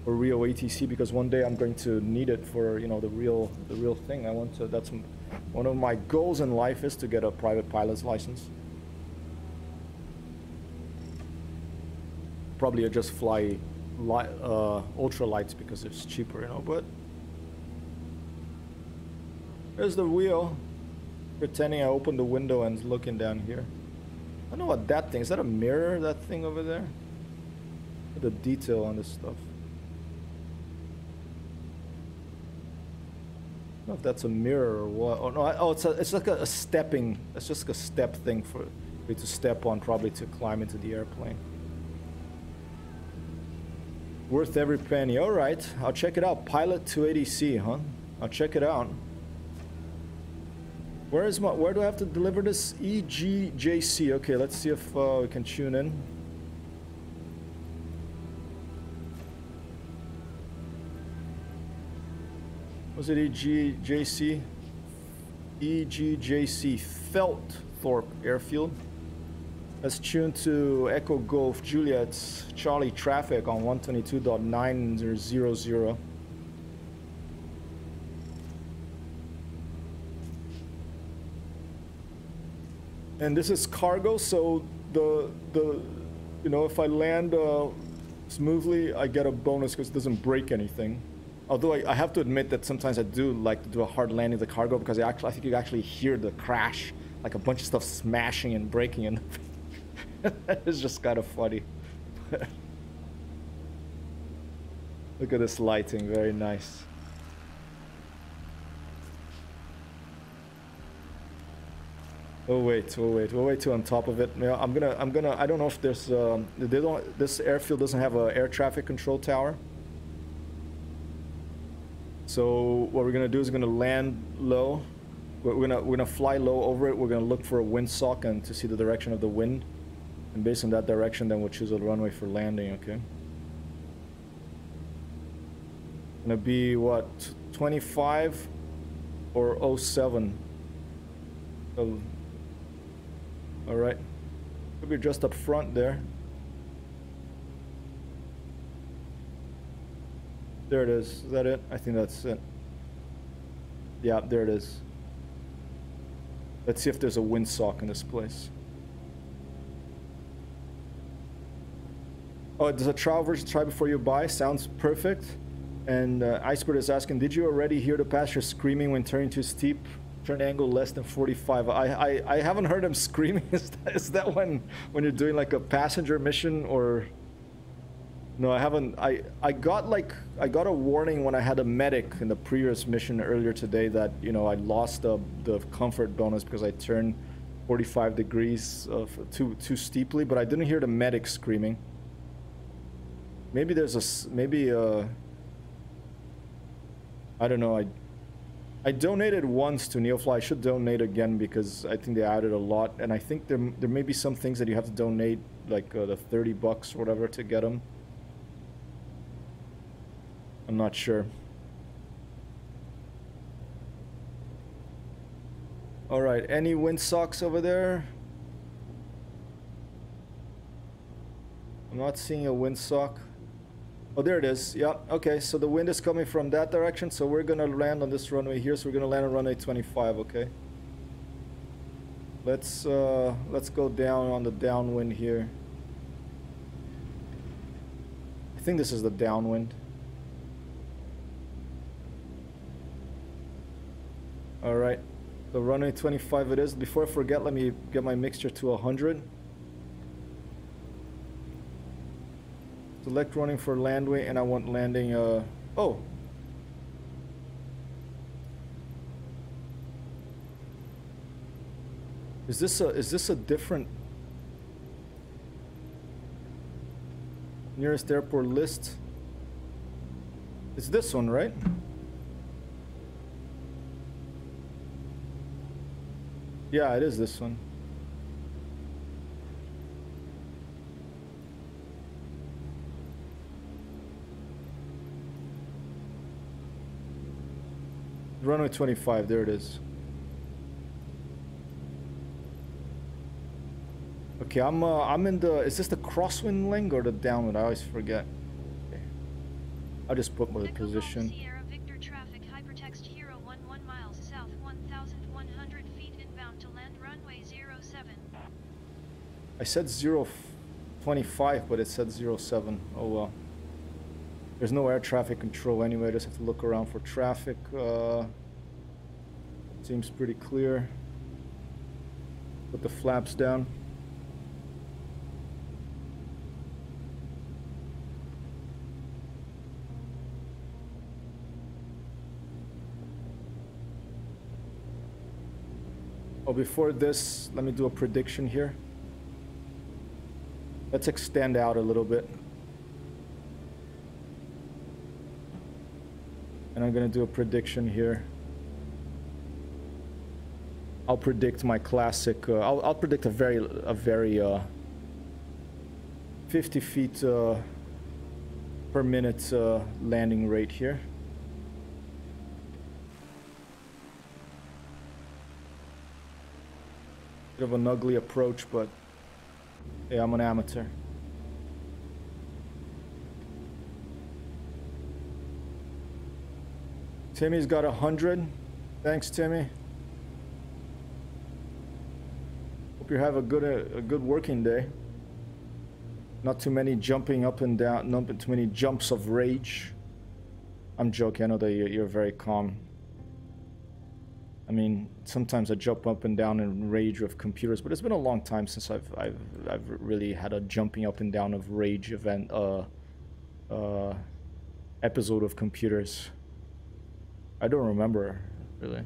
real ATC because one day I'm going to need it for the real thing. I want to. That's one of my goals in life is to get a private pilot's license. Probably just fly ultralights because it's cheaper, you know. But there's the wheel. Pretending I opened the window and looking down here. I don't know what that thing is. That a mirror? That thing over there? The detail on this stuff. I don't know if that's a mirror or what. Oh no! It's like a stepping. It's just like a step thing for you to step on, probably to climb into the airplane. Worth every penny. All right, I'll check it out. Pilot to ADC, huh? I'll check it out. Where do I have to deliver this? EGJC. Okay, let's see if we can tune in. Was it EGJC? EGJC Felthorpe Airfield. Let's tune to Echo Golf Juliet Charlie traffic on 122.900. And this is cargo, so if I land smoothly, I get a bonus because it doesn't break anything. Although I have to admit that sometimes I do like to do a hard landing of the cargo because I think you actually hear the crash, like a bunch of stuff smashing and breaking in the it's just kind of funny. Look at this lighting, very nice. Oh wait, we'll wait till on top of it. Yeah, I'm gonna. I don't know if there's. This airfield doesn't have a air traffic control tower. So what we're gonna do is we're gonna land low. We're gonna fly low over it. We're gonna look for a windsock and to see the direction of the wind, and based on that direction, then we'll choose a runway for landing. Okay. Gonna be what, 25 or 07. So, all right. Could be just up front there. There it is. Is that it? I think that's it. Yeah, there it is. Let's see if there's a windsock in this place. Oh, there's a trial version. Try before you buy. Sounds perfect. And Icebird is asking, did you already hear the passenger screaming when turning too steep? Turn angle less than 45. I haven't heard him screaming. Is that when you're doing like a passenger mission or... No, I haven't. I got a warning when I had a medic in the previous mission earlier today that, you know, I lost the comfort bonus because I turned 45 degrees too steeply, but I didn't hear the medic screaming. Maybe there's a I don't know. I donated once to Neofly. I should donate again because I think they added a lot, and I think there may be some things that you have to donate, like the $30 or whatever to get them. I'm not sure. All right, any windsocks over there? I'm not seeing a windsock. Oh, there it is. Yeah, okay, so the wind is coming from that direction, so we're gonna land on this runway here, so we're gonna land on runway 25, okay? Let's go down on the downwind here. I think this is the downwind. All right, the runway 25 it is. Before I forget, let me get my mixture to 100. Select running for landway, and I want landing, oh. Is this a different nearest airport list? It's this one, right? Yeah, it is this one. Runway 25, there it is. Okay, I'm in the, is this the crosswind link or the downwind? I always forget. Okay. I'll just put my position. Sierra Victor traffic hypertext Hero 11 miles south 1,100 feet inbound to land runway 07. I said 025, but it said 07. Oh well. There's no air traffic control anyway. I just have to look around for traffic. Seems pretty clear. Put the flaps down. Oh, before this, let me do a prediction here. Let's extend out a little bit. And I'm gonna do a prediction here. I'll predict my classic. I'll predict a very 50 feet per minute landing rate here. Bit of an ugly approach, but yeah, I'm an amateur. Timmy's got 100. Thanks, Timmy. Hope you have a good working day. Not too many jumping up and down, not too many jumps of rage. I'm joking. I know that you're very calm. I mean, sometimes I jump up and down in rage with computers, but it's been a long time since I've really had a jumping up and down of rage event episode of computers. I don't remember really.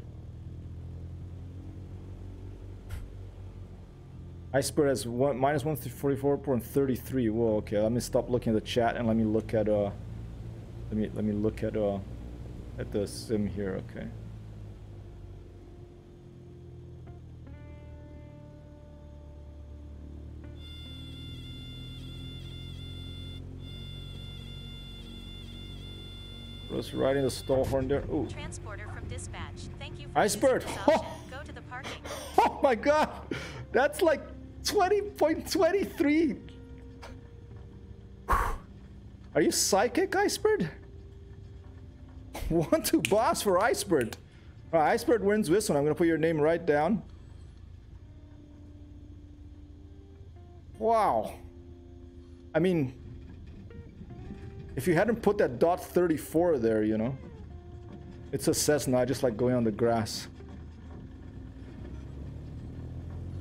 Iceberg has minus 144.33. Whoa, okay. Let me stop looking at the chat and let me look at let me look at the sim here, okay. Was riding the stall horn there. Ooh. Transporter from dispatch. Thank you for Iceberg. using this option. Go to the parking. Oh my god. That's like 20.23. Are you psychic, Iceberg? 1-2 boss for Iceberg. Alright, Iceberg wins this one. I'm gonna put your name right down. Wow. I mean, if you hadn't put that .34 there, you know. It's a Cessna, I just like going on the grass.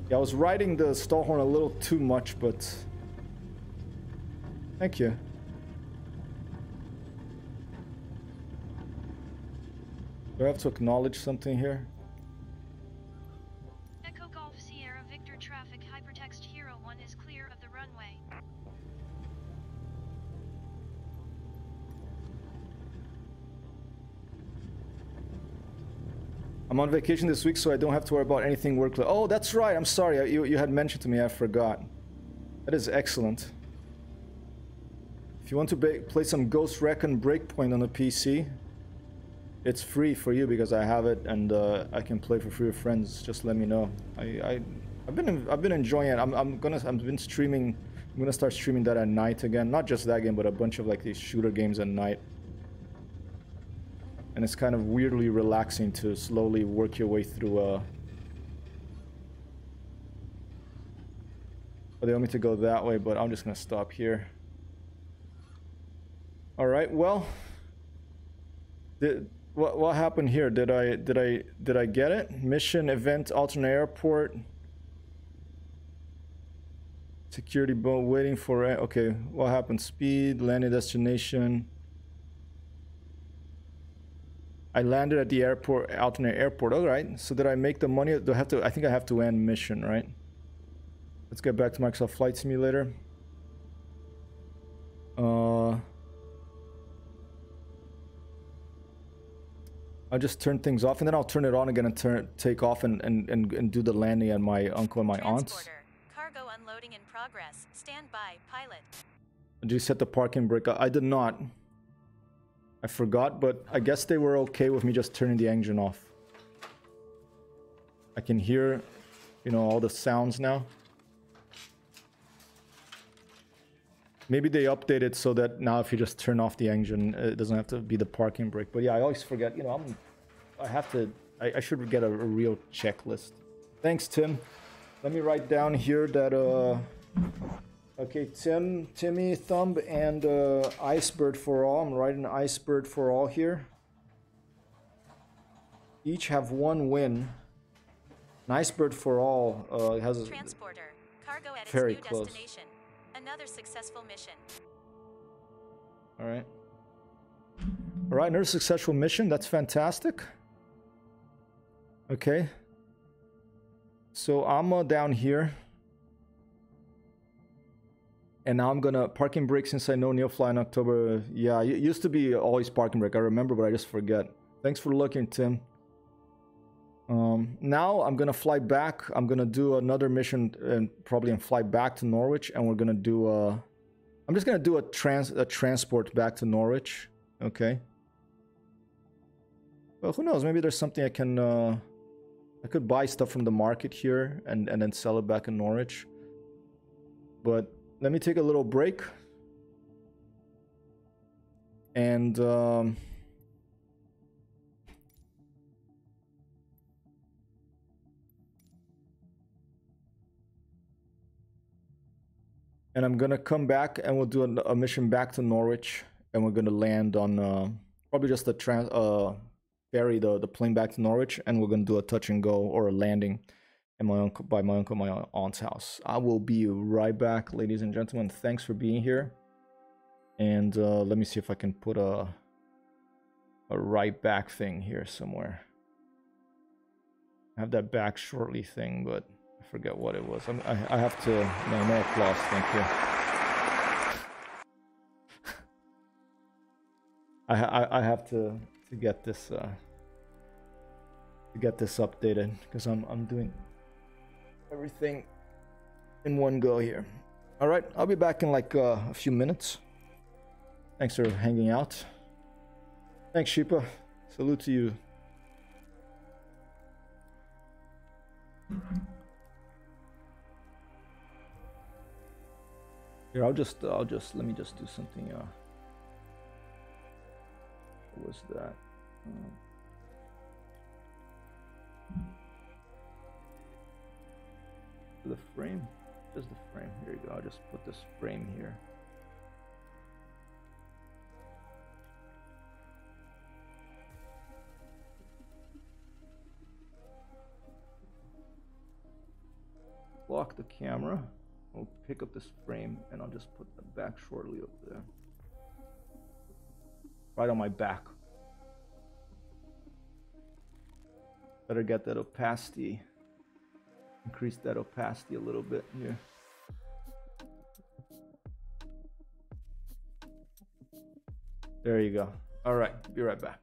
Yeah, I was riding the stall horn a little too much, but... Thank you. Do I have to acknowledge something here? Echo Golf Sierra Victor traffic hypertext Hero 1 is clear of the runway. I'm on vacation this week, so I don't have to worry about anything work. Oh, that's right. I'm sorry. You had mentioned to me. I forgot. That is excellent. If you want to play some Ghost Recon Breakpoint on the PC, it's free for you because I have it and I can play for free with friends. Just let me know. I've been enjoying it. I've been streaming. I'm gonna start streaming that at night again. Not just that game, but a bunch of like these shooter games at night. And it's kind of weirdly relaxing to slowly work your way through Oh, they want me to go that way, but I'm just gonna stop here. Alright, well. What happened here? Did I get it? Mission, event, alternate airport. Security boat waiting for it. Okay, what happened? Speed, landing destination. I landed at the airport, alternate airport. All right. So did I make the money? Do I have to? I think I have to end mission, right? Let's get back to Microsoft Flight Simulator. I'll just turn things off, and then I'll turn it on again and take off and do the landing at my uncle and my aunt's. Cargo unloading in progress. Stand by, pilot. Did you set the parking brake? I did not. I forgot, but I guess they were okay with me just turning the engine off. I can hear, you know, all the sounds now. Maybe they updated so that now if you just turn off the engine, it doesn't have to be the parking brake. But yeah, I always forget, you know, I should get a real checklist. Thanks, Tim. Let me write down here that, okay, Timmy, Thumb, and Icebird for all. I'm writing Icebird for all here. Each have one win. An Icebird for all has a transporter. Cargo at very its new close. destination. Another successful mission. All right. All right, another successful mission. That's fantastic. Okay. So I'm down here. And now I'm gonna parking brake since I know Neofly in October. Yeah, it used to be always parking brake. I remember, but I just forget. Thanks for looking, Tim. Now I'm gonna fly back. I'm gonna do another mission and probably fly back to Norwich. And we're gonna do I'm just gonna do a transport back to Norwich. Okay. Well, who knows? Maybe there's something I can. I could buy stuff from the market here and then sell it back in Norwich. But let me take a little break. And I'm gonna come back and we'll do a mission back to Norwich, and we're gonna land on probably just a ferry the plane back to Norwich, and we're gonna do a touch and go or a landing at my uncle my aunt's house. I will be right back, ladies and gentlemen. Thanks for being here, and let me see if I can put a right back thing here somewhere. I have that back shortly thing, but forget what it was. I have to. No applause. Thank you. I have to get this updated because I'm doing everything in one go here. All right, I'll be back in like a few minutes. Thanks for hanging out. Thanks, Sheepa. Salute to you. Here, I'll just let me just do something. What was that? The frame, just the frame. Here you go. I'll just put this frame here. Lock the camera. I'll pick up this frame and I'll just put them back shortly up there. Right on my back. Better get that opacity. Increase that opacity a little bit here. There you go. All right, be right back.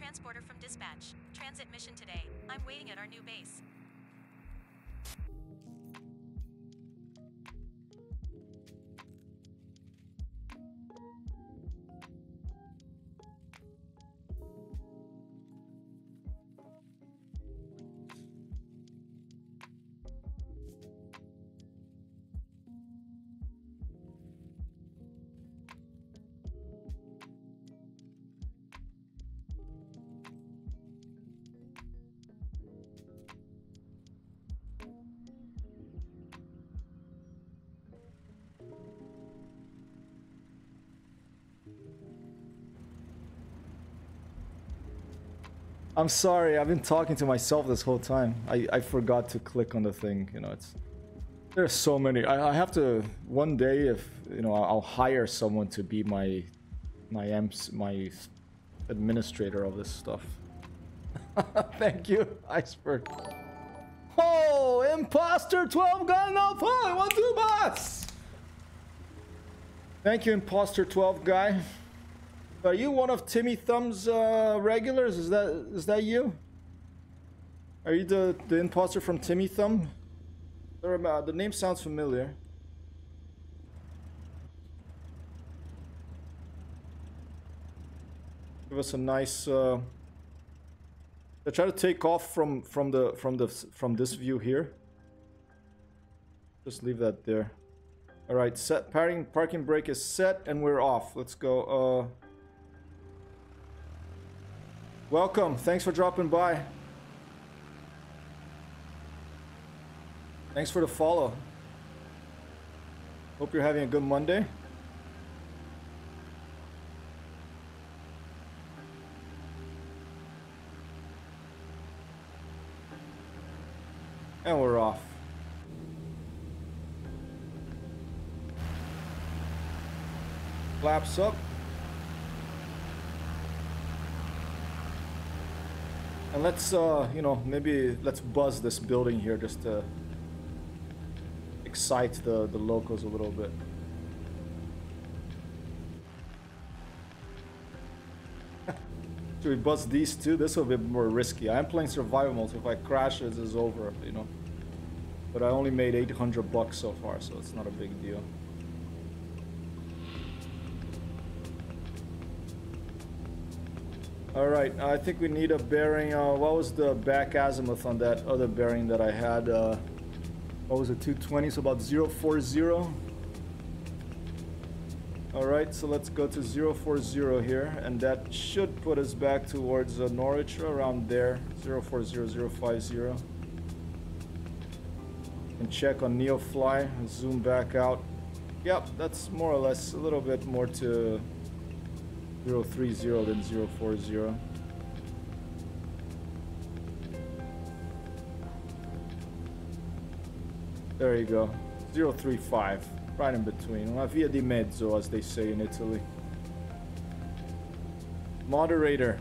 Transporter from dispatch. Transit mission today. I'm waiting at our new base. I'm sorry, I've been talking to myself this whole time. I forgot to click on the thing, you know, there's so many. I have to, one day, if, you know, I'll hire someone to be my administrator of this stuff. Thank you, Iceberg. Oh, Imposter 12 gun no fun, 1-2 boss. Thank you, Imposter 12 guy. Are you one of Timmy Thumb's regulars? Is that you? Are you the imposter from Timmy Thumb? The name sounds familiar. Give us a nice. I try to take off from this view here. Just leave that there. All right, set parking brake is set and we're off. Let's go. Welcome. Thanks for dropping by. Thanks for the follow. Hope you're having a good Monday. And we're off. Flaps up. And let's, you know, maybe let's buzz this building here just to excite the locals a little bit. Should we buzz these two? This will be more risky. I am playing survival mode, so if I crash, it is over, you know. But I only made 800 bucks so far, so it's not a big deal. Alright, I think we need a bearing. What was the back azimuth on that other bearing that I had? What was it, 220, so about 040. Alright, so let's go to 040 here, and that should put us back towards Norwich, around there, 040050. And check on Neofly, zoom back out. Yep, that's more or less a little bit more to 030 than 040. There you go. 035. Right in between. Una via di mezzo, as they say in Italy. Moderator.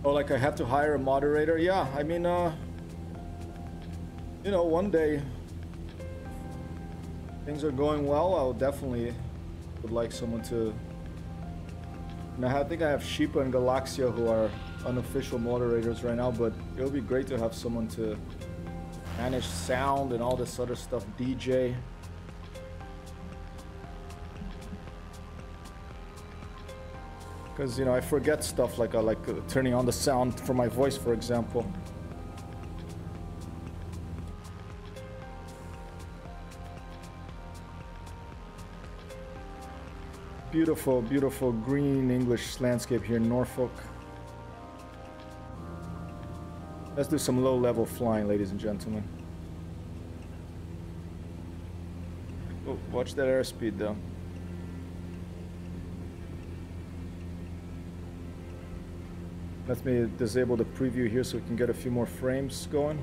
Oh, like I have to hire a moderator? Yeah, I mean, you know, one day things are going well, I'll definitely would like someone to. Now I think I have Sheepa and Galaxia who are unofficial moderators right now, but it would be great to have someone to manage sound and all this other stuff, DJ. Because, you know, I forget stuff like turning on the sound for my voice, for example. Beautiful, beautiful green English landscape here in Norfolk. Let's do some low-level flying, ladies and gentlemen. Oh, watch that airspeed, though. Let me disable the preview here so we can get a few more frames going.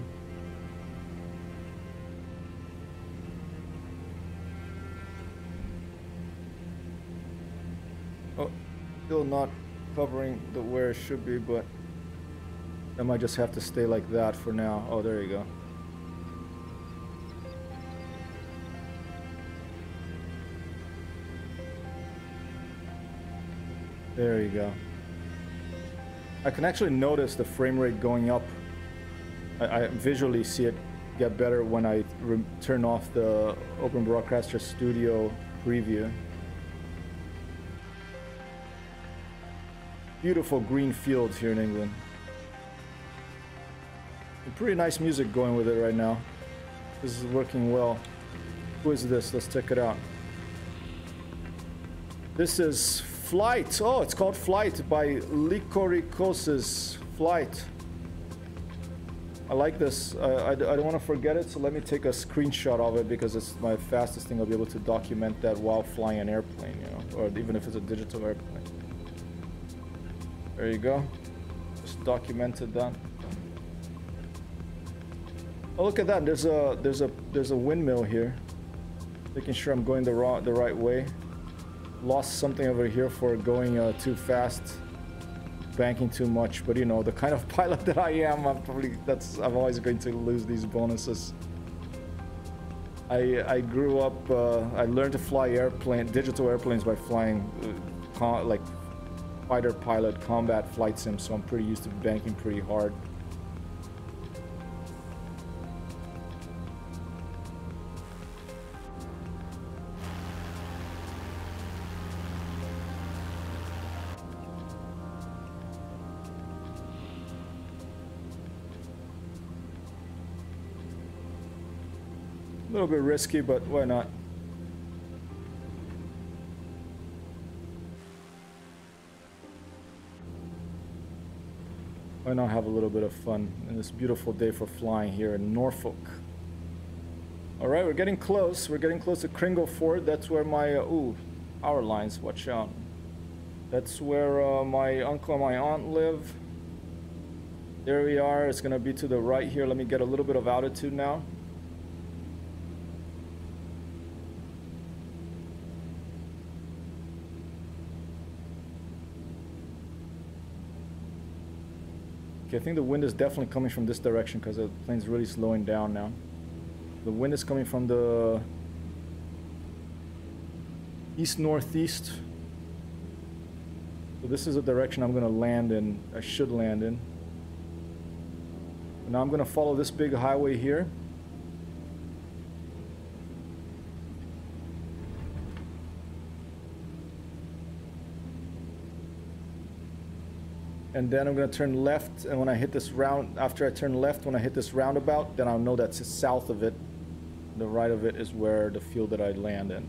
Oh, still not covering the where it should be, but I might just have to stay like that for now. Oh, there you go. There you go. I can actually notice the frame rate going up. I visually see it get better when I turn off the Open Broadcaster Studio preview. Beautiful green fields here in England. And pretty nice music going with it right now. This is working well. Who is this? Let's check it out. This is Flight. Oh, it's called Flight by Licoricoses. Flight. I like this. I don't want to forget it, so let me take a screenshot of it because it's my fastest thing. I'll be able to document that while flying an airplane, you know, or even if it's a digital airplane. There you go. Just documented that. Oh, look at that. There's a windmill here. Making sure I'm going the right way. Lost something over here for going too fast, banking too much. But you know, the kind of pilot that I am, I'm always going to lose these bonuses. I grew up. I learned to fly digital airplanes by flying like fighter pilot combat flight sims. So I'm pretty used to banking pretty hard. A little bit risky, but why not? Why not have a little bit of fun in this beautiful day for flying here in Norfolk? All right, we're getting close. We're getting close to Cringleford. That's where my power lines. Watch out. That's where my uncle and my aunt live. There we are. It's gonna be to the right here. Let me get a little bit of altitude now. Okay, I think the wind is definitely coming from this direction because the plane's really slowing down now. The wind is coming from the east-northeast. So this is the direction I'm going to land in. I should land in. Now I'm going to follow this big highway here. And then I'm going to turn left, and when I hit this after I turn left, when I hit this roundabout, then I'll know that's south of it. The right of it is where the field that I land in.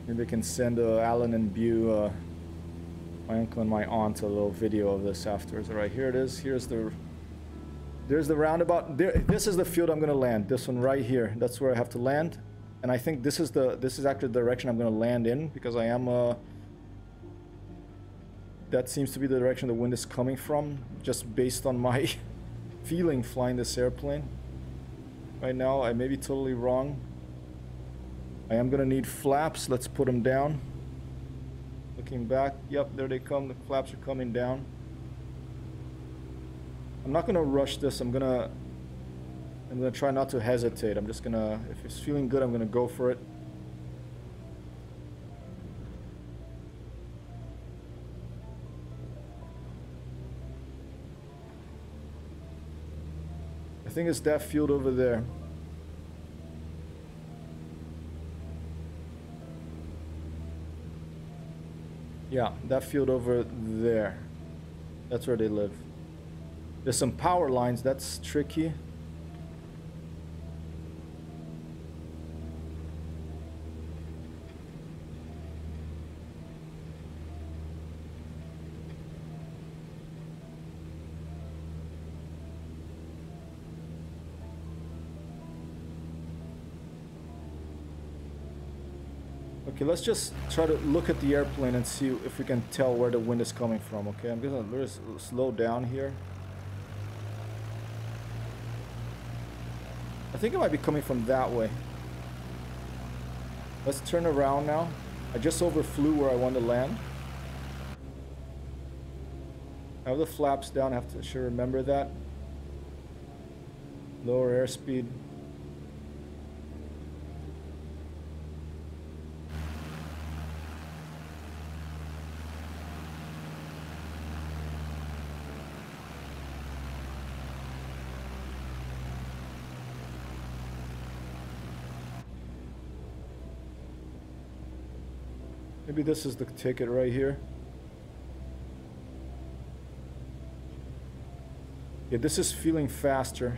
Maybe I can send Alan and Bew, my uncle and my aunt, a little video of this afterwards. All right, here it is. There's the roundabout. This is the field I'm going to land. This one right here. That's where I have to land. And I think this is actually the direction I'm going to land in because I am. That seems to be the direction the wind is coming from, just based on my feeling flying this airplane. Right now, I may be totally wrong. I am going to need flaps. Let's put them down. Looking back, yep, there they come. The flaps are coming down. I'm not going to rush this. I'm gonna try not to hesitate. I'm just gonna, if it's feeling good, I'm gonna go for it. I think it's that field over there. Yeah, that field over there. That's where they live. There's some power lines. That's tricky. Okay, let's just try to look at the airplane and see if we can tell where the wind is coming from, okay? I'm gonna just slow down here. I think it might be coming from that way. Let's turn around now. I just overflew where I want to land. I have the flaps down, I have to sure remember that. Lower airspeed. Maybe this is the ticket right here. Yeah, this is feeling faster.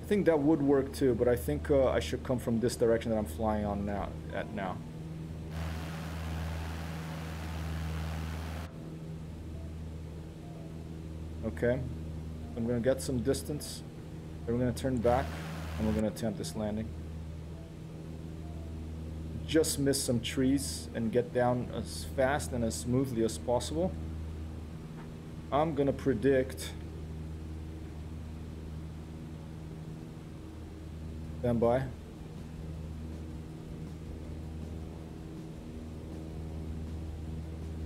I think that would work too, but I think I should come from this direction that I'm flying on now. Okay, I'm gonna get some distance, then we're gonna turn back, and we're gonna attempt this landing. Just miss some trees and get down as fast and as smoothly as possible. I'm gonna predict. Stand by.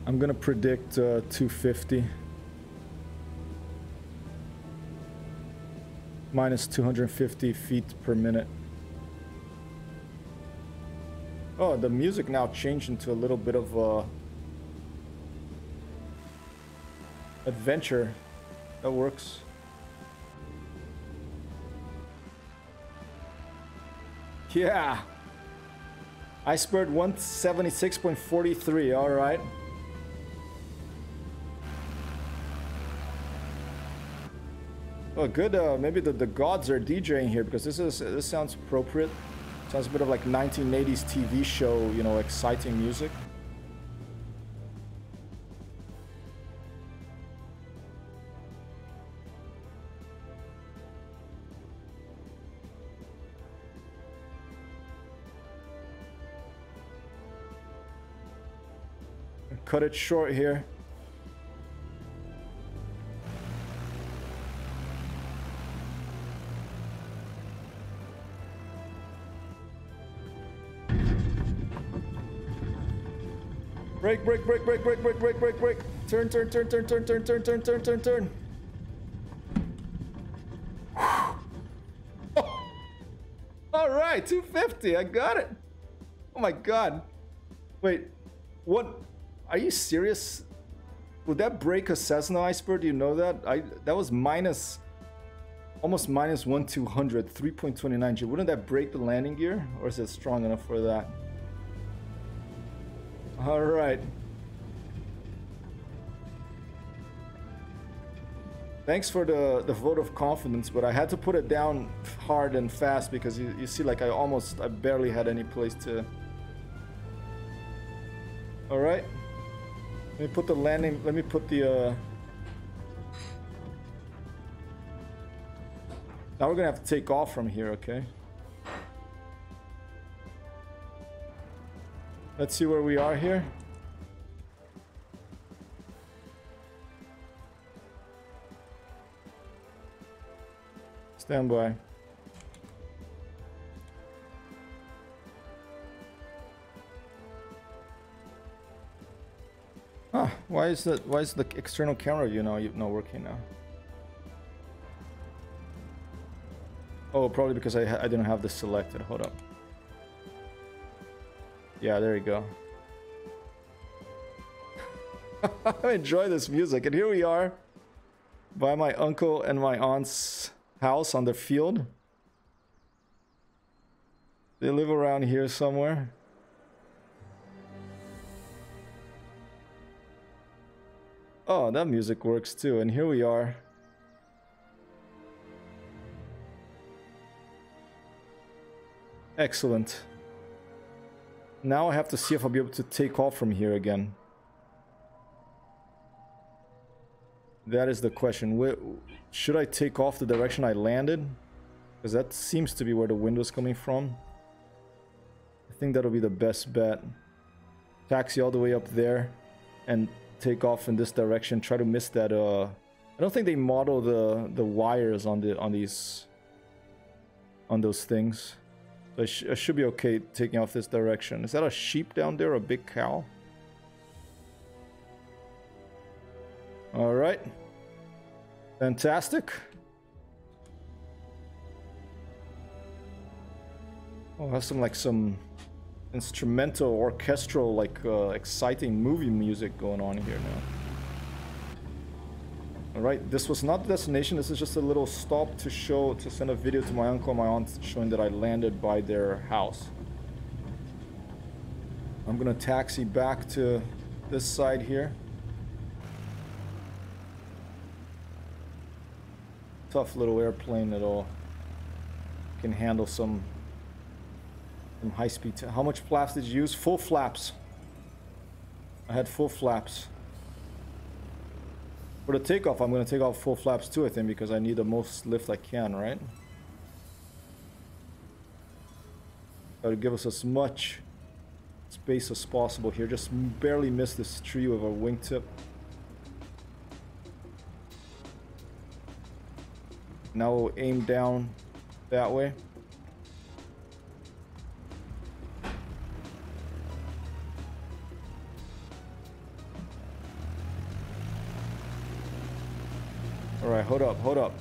I'm gonna predict 250. Minus 250 feet per minute. Oh, the music now changed into a little bit of adventure. That works. Yeah. Iceberg 176.43. All right. Oh, good. Maybe the gods are DJing here because this sounds appropriate. Sounds a bit of like 1980s TV show, you know, exciting music. Cut it short here. Brake, brake, brake, brake, brake, brake, brake, brake, brake. Turn, turn, turn, turn, turn, turn, turn, turn, turn, turn, turn. Oh. All right, 250. I got it. Oh my God. Wait, what? Are you serious? Would that break a Cessna Iceberg? Do you know that? That was almost minus 1/200, 3.29 G. Wouldn't that break the landing gear? Or is it strong enough for that? All right. Thanks for the vote of confidence, but I had to put it down hard and fast because you see, like I barely had any place to. All right. Let me put the landing. Let me put the. Now we're gonna have to take off from here, okay? Let's see where we are here. Stand by. Ah, why is the external camera not working now? Oh, probably because I didn't have this selected. Hold up. Yeah, there you go. I enjoy this music, and here we are by my uncle and my aunt's house on the field. They live around here somewhere. Oh, that music works too, and here we are. Excellent. Now I have to see if I'll be able to take off from here again. That is the question. Should I take off the direction I landed? Because that seems to be where the wind was coming from. I think that'll be the best bet. Taxi all the way up there and take off in this direction. Try to miss that. I don't think they model the wires on those things. So I should be okay taking off this direction. Is that a sheep down there or a big cow? All right. Fantastic. Oh, I have some instrumental, orchestral, exciting movie music going on here now. All right, this was not the destination. This is just a little stop to show, to send a video to my uncle and my aunt showing that I landed by their house. I'm gonna taxi back to this side here. Tough little airplane at all. Can handle some high speed. How much flaps did you use? Full flaps. I had full flaps. For the takeoff, I'm going to take off full flaps too, I think, because I need the most lift I can, right? Try to give us as much space as possible here. Just barely miss this tree with our wingtip. Now we'll aim down that way. All right, hold up, hold up.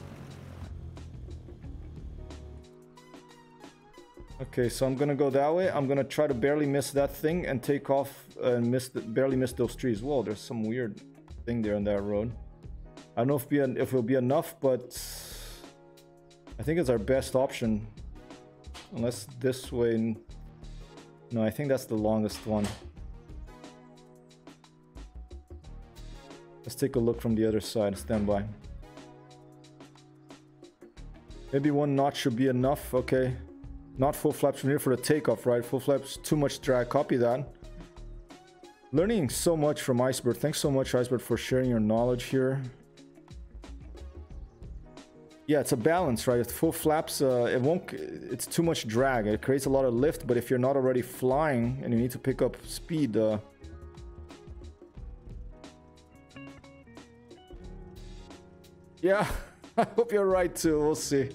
Okay, so I'm gonna go that way. I'm gonna try to barely miss that thing and take off and barely miss those trees. Whoa, there's some weird thing there on that road. I don't know if it'll be enough, but I think it's our best option. Unless this way. No, I think that's the longest one. Let's take a look from the other side. Stand by. Maybe one knot should be enough. Okay. Not full flaps from here for the takeoff, right? Full flaps, too much drag. Copy that. Learning so much from Iceberg. Thanks so much, Iceberg, for sharing your knowledge here. Yeah, it's a balance, right? With full flaps, it's too much drag. It creates a lot of lift, but if you're not already flying and you need to pick up speed, yeah, I hope you're right too. We'll see.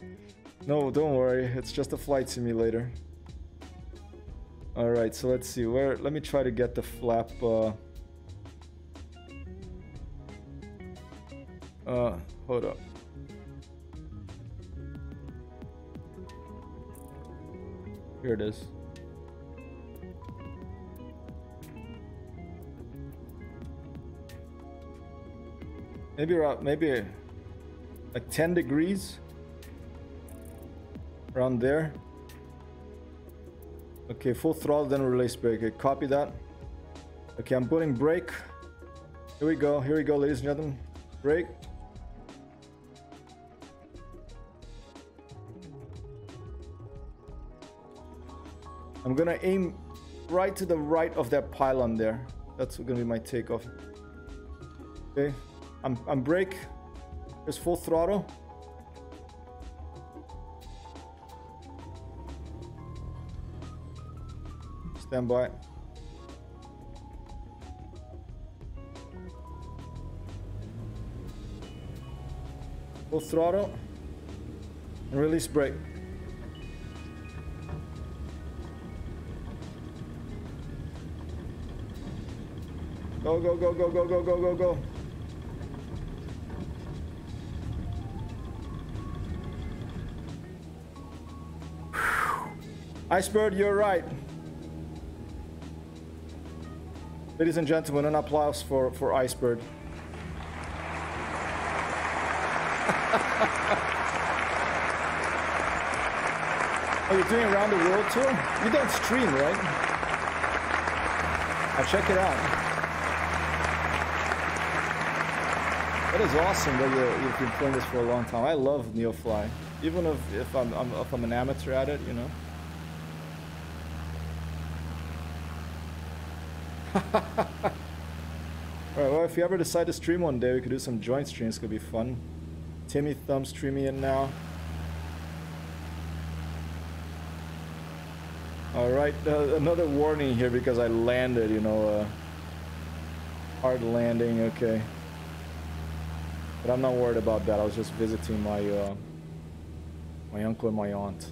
No, don't worry. It's just a flight simulator. All right, so let's see. Let me try to get the flap. Hold up. Here it is. Maybe like 10 degrees around there. Okay, full throttle, then release brake. Okay, copy that. Okay, I'm putting brake. Here we go, ladies and gentlemen. Brake. I'm gonna aim right to the right of that pylon there. That's gonna be my takeoff. Okay, I'm brake. There's full throttle. Stand by. Full throttle and release brake. Go, go, go, go, go, go, go, go, go. Icebird, you're right. Ladies and gentlemen, an applause for Icebird. Oh, you're doing around the world tour? You don't stream, right? I'll check it out. That is awesome that you've been playing this for a long time. I love Neofly, even if I'm an amateur at it, you know. Alright, well, if you ever decide to stream one day, we could do some joint streams. It could be fun. Timmy Thumb streaming it now. Alright, another warning here because I landed, you know, hard landing, okay. But I'm not worried about that. I was just visiting my my uncle and my aunt.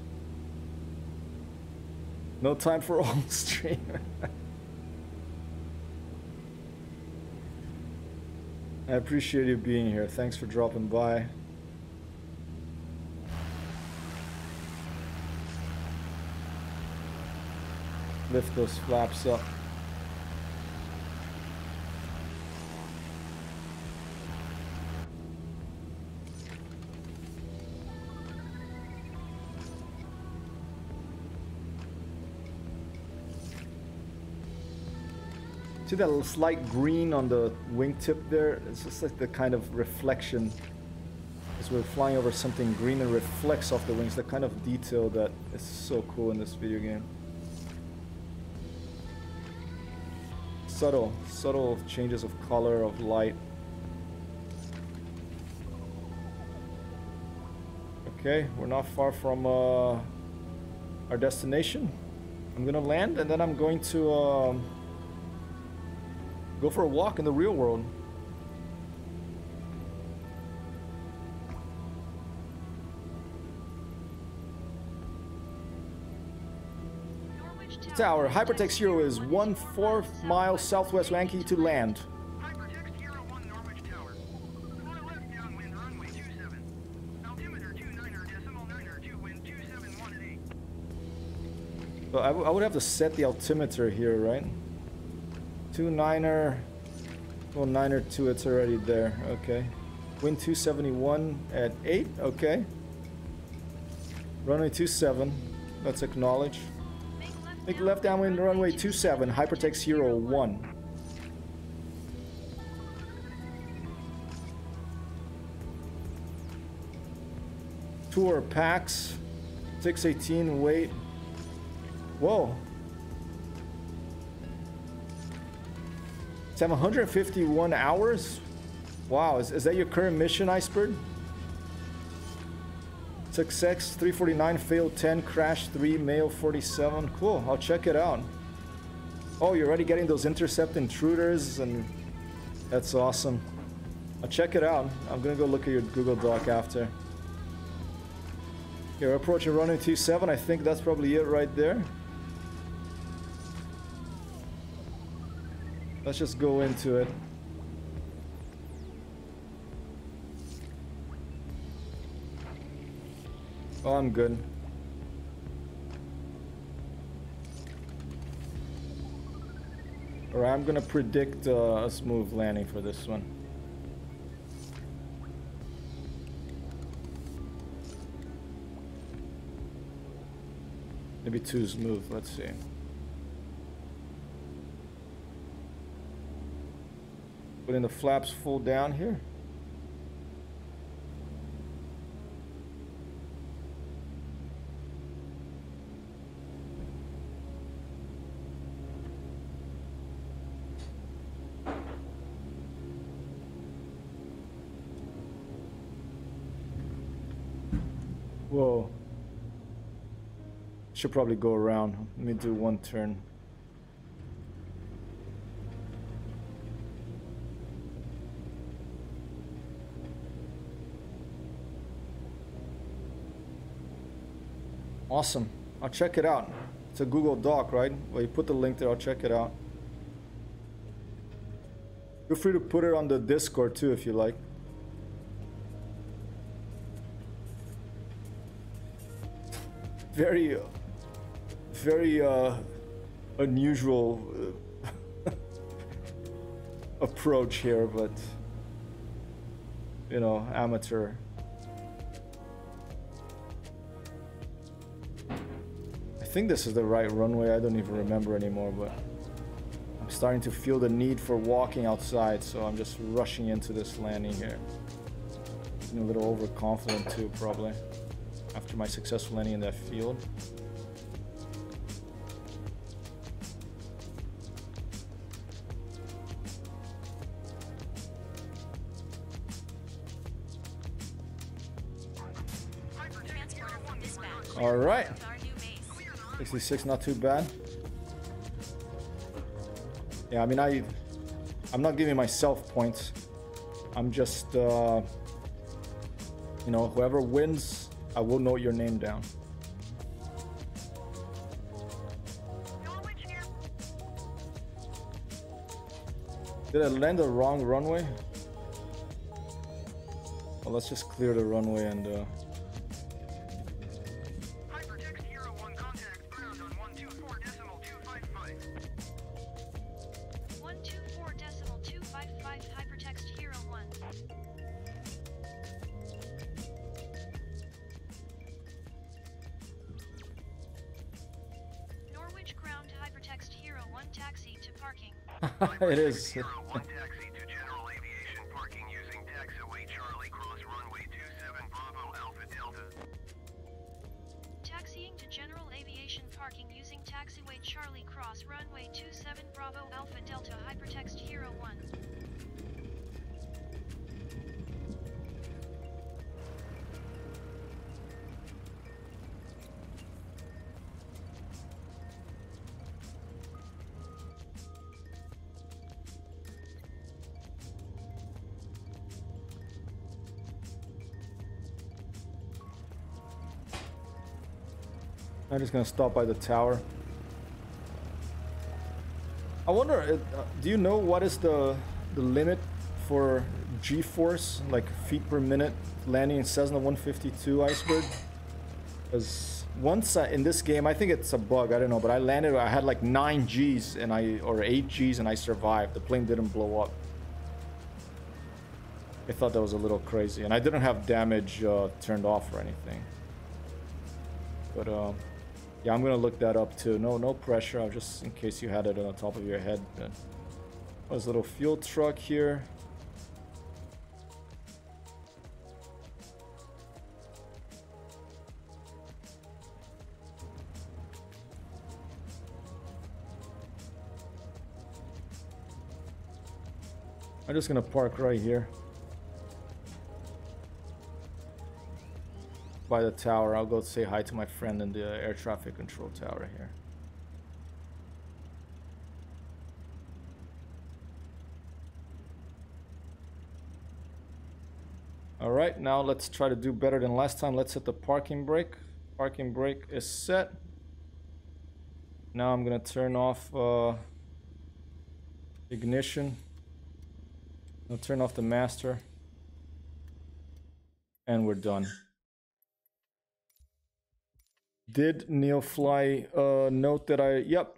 No time for all stream. I appreciate you being here. Thanks for dropping by. Lift those flaps up. See that little slight green on the wingtip there? It's just like the kind of reflection. As we're flying over something green and reflects off the wings. The kind of detail that is so cool in this video game. Subtle changes of color, of light. Okay, we're not far from our destination. I'm gonna land and then I'm going to go for a walk in the real world. Tower, Hypertext Hero is 1/4 mile southwest Yankee to land. Hypertext Hero 1 Norwich Tower. Fly left downwind runway 27. Altimeter 29.902, wind 271 at 8. So I would have to set the altimeter here, right? 29er. Well, 9er2, it's already there. Okay. Wind 271 at 8. Okay. Runway 27. Let's acknowledge. Make left downwind runway 27, Hypertext Hero 1. Tour packs, 618 weight. Whoa. 751 hours? Wow, is that your current mission, Iceberg? Success 349, failed 10, crash 3, mail 47. Cool, I'll check it out. Oh, you're already getting those intercept intruders, and that's awesome. I'll check it out. I'm gonna go look at your Google Doc after. Okay, we're approaching runway 27. I think that's probably it right there. Let's just go into it. Oh, I'm good. Alright, I'm gonna predict a smooth landing for this one. Maybe too smooth, let's see. Putting the flaps full down here. Whoa. Should probably go around. Let me do one turn. Awesome. I'll check it out. It's a Google Doc, right? Well, you put the link there. I'll check it out. Feel free to put it on the Discord too if you like. Very unusual approach here, but you know, amateur. I think this is the right runway. I don't even remember anymore, but I'm starting to feel the need for walking outside, so I'm just rushing into this landing here. I'm a little overconfident too, probably, after my successful landing in that field. All right, 66, not too bad. Yeah, I mean, I'm not giving myself points. I'm just, you know, whoever wins, I will note your name down. Did I land the wrong runway? Well, let's just clear the runway and Hypertext Hero 1 contact ground on 124.255. 124.255 Hypertext Hero 1. Norwich ground Hypertext Hero 1 taxi to parking. It is. Hero 1 taxi to general aviation parking using taxiway Charlie Cross runway 27 Bravo Alpha Delta. Taxiing to general aviation parking using taxiway Charlie Cross runway 27 Bravo Alpha Delta hypertext Hero 1. I'm just gonna stop by the tower. I wonder, do you know what is the limit for G-force, like feet per minute, landing in Cessna 152 Iceberg? Because once in this game, I think it's a bug, I don't know, but I landed, I had like 9 Gs and or 8 Gs and I survived. The plane didn't blow up. I thought that was a little crazy, and I didn't have damage turned off or anything. But yeah, I'm gonna look that up too. No pressure. I'll just in case you had it on the top of your head. But there's a little fuel truck here. I'm just gonna park right here by the tower. I'll go say hi to my friend in the air traffic control tower here. All right, now let's try to do better than last time. Let's hit the parking brake. Parking brake is set. Now I'm gonna turn off ignition. I'll turn off the master. And we're done. Did Neofly note that yep,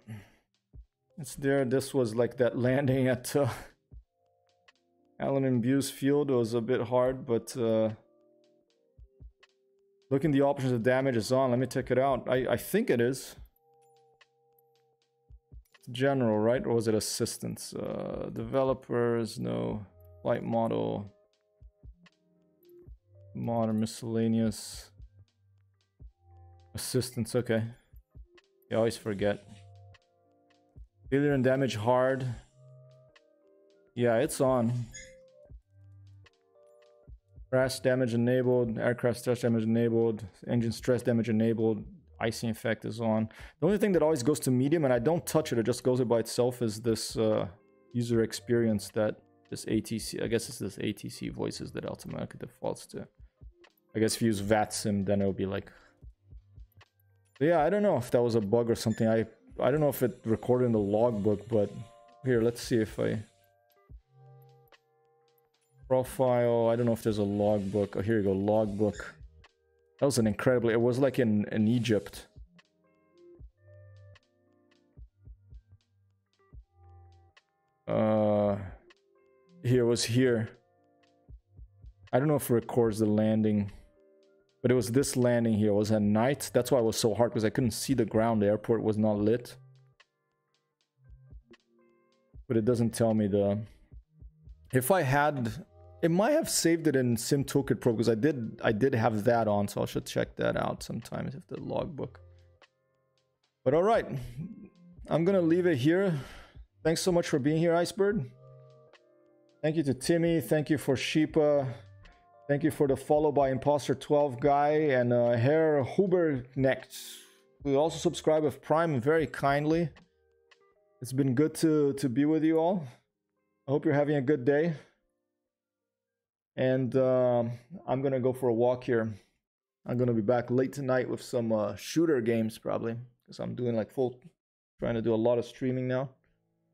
it's there. This was like that landing at Allen and Buse Field. It was a bit hard, but looking the options of damage is on. Let me check it out. I think it is. It's general, right? Or was it assistance? Developers, no. Flight model. Modern miscellaneous. Assistance, okay. You always forget. Failure and damage hard. Yeah, it's on. Crash damage enabled. Aircraft stress damage enabled. Engine stress damage enabled. Icing effect is on. The only thing that always goes to medium, and I don't touch it, it just goes by itself, is this user experience that this ATC, I guess it's this ATC voices that automatically defaults to. I guess if you use VATSIM, then it'll be like... Yeah, I don't know if that was a bug or something. I don't know if it recorded in the logbook, but here, let's see if I... Profile, I don't know if there's a logbook. Oh, here you go, logbook. That was an incredible... It was like in Egypt. Here, it was here. I don't know if it records the landing. But it was this landing here. It was at night. That's why it was so hard, because I couldn't see the ground. The airport was not lit. But it doesn't tell me the... If I had... It might have saved it in Sim Toolkit Pro, because I did have that on, so I should check that out sometimes if the logbook. But alright. I'm gonna leave it here. Thanks so much for being here, Icebird. Thank you to Timmy. Thank you for Sheepa. Thank you for the follow by Imposter12 guy and Herr Huberknecht, who also subscribed with Prime very kindly. It's been good to be with you all. I hope you're having a good day. And I'm gonna go for a walk here. I'm gonna be back late tonight with some shooter games probably, because I'm doing like trying to do a lot of streaming now.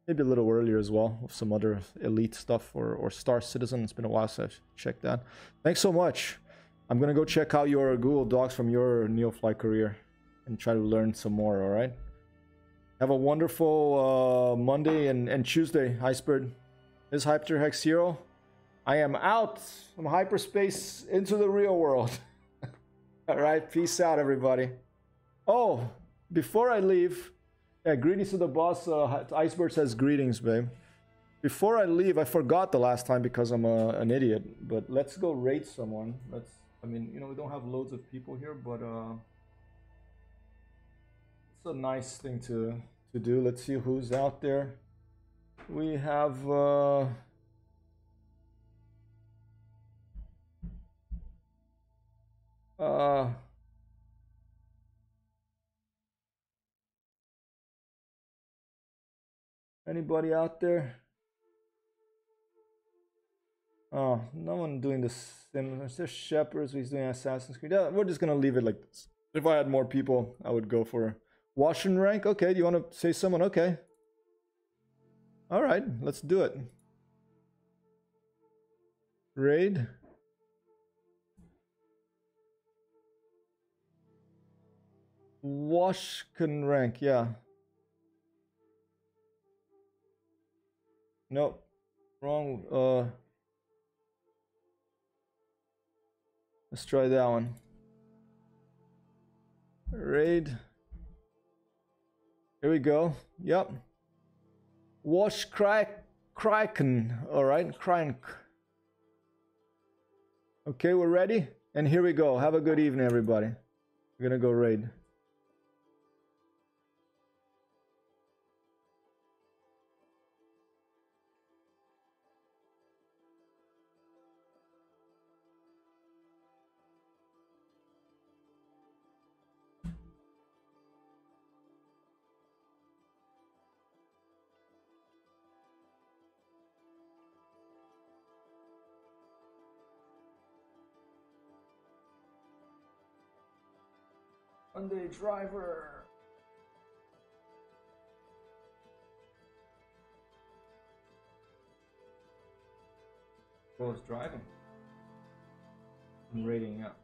Maybe a little earlier as well with some other Elite stuff or Star Citizen. It's been a while since I've checked that. Thanks so much. I'm gonna go check out your Google Docs from your Neofly career and try to learn some more, alright? Have a wonderful Monday and Tuesday, Icebird. This is Hyperhex Hero. I am out from hyperspace into the real world. Alright, peace out everybody. Oh, before I leave, Yeah, greetings to the boss. Iceberg says greetings, babe. Before I leave, I forgot the last time because I'm an idiot. But let's go raid someone. Let's. I mean, you know, we don't have loads of people here, but it's a nice thing to do. Let's see who's out there. We have. Anybody out there? Oh, no one doing the sim. There's just shepherds. He's doing Assassin's Creed. Yeah, we're just gonna leave it like this. If I had more people, I would go for wash and rank. Okay, do you want to say someone? Okay. All right, let's do it. Raid. Wash can rank, yeah. Nope. Wrong. Let's try that one. Raid. Here we go. Yep. Wash Kraken. Alright, Crank. Okay, we're ready. And here we go. Have a good evening, everybody. We're gonna go raid. Monday driver. Who was driving? I'm raiding up.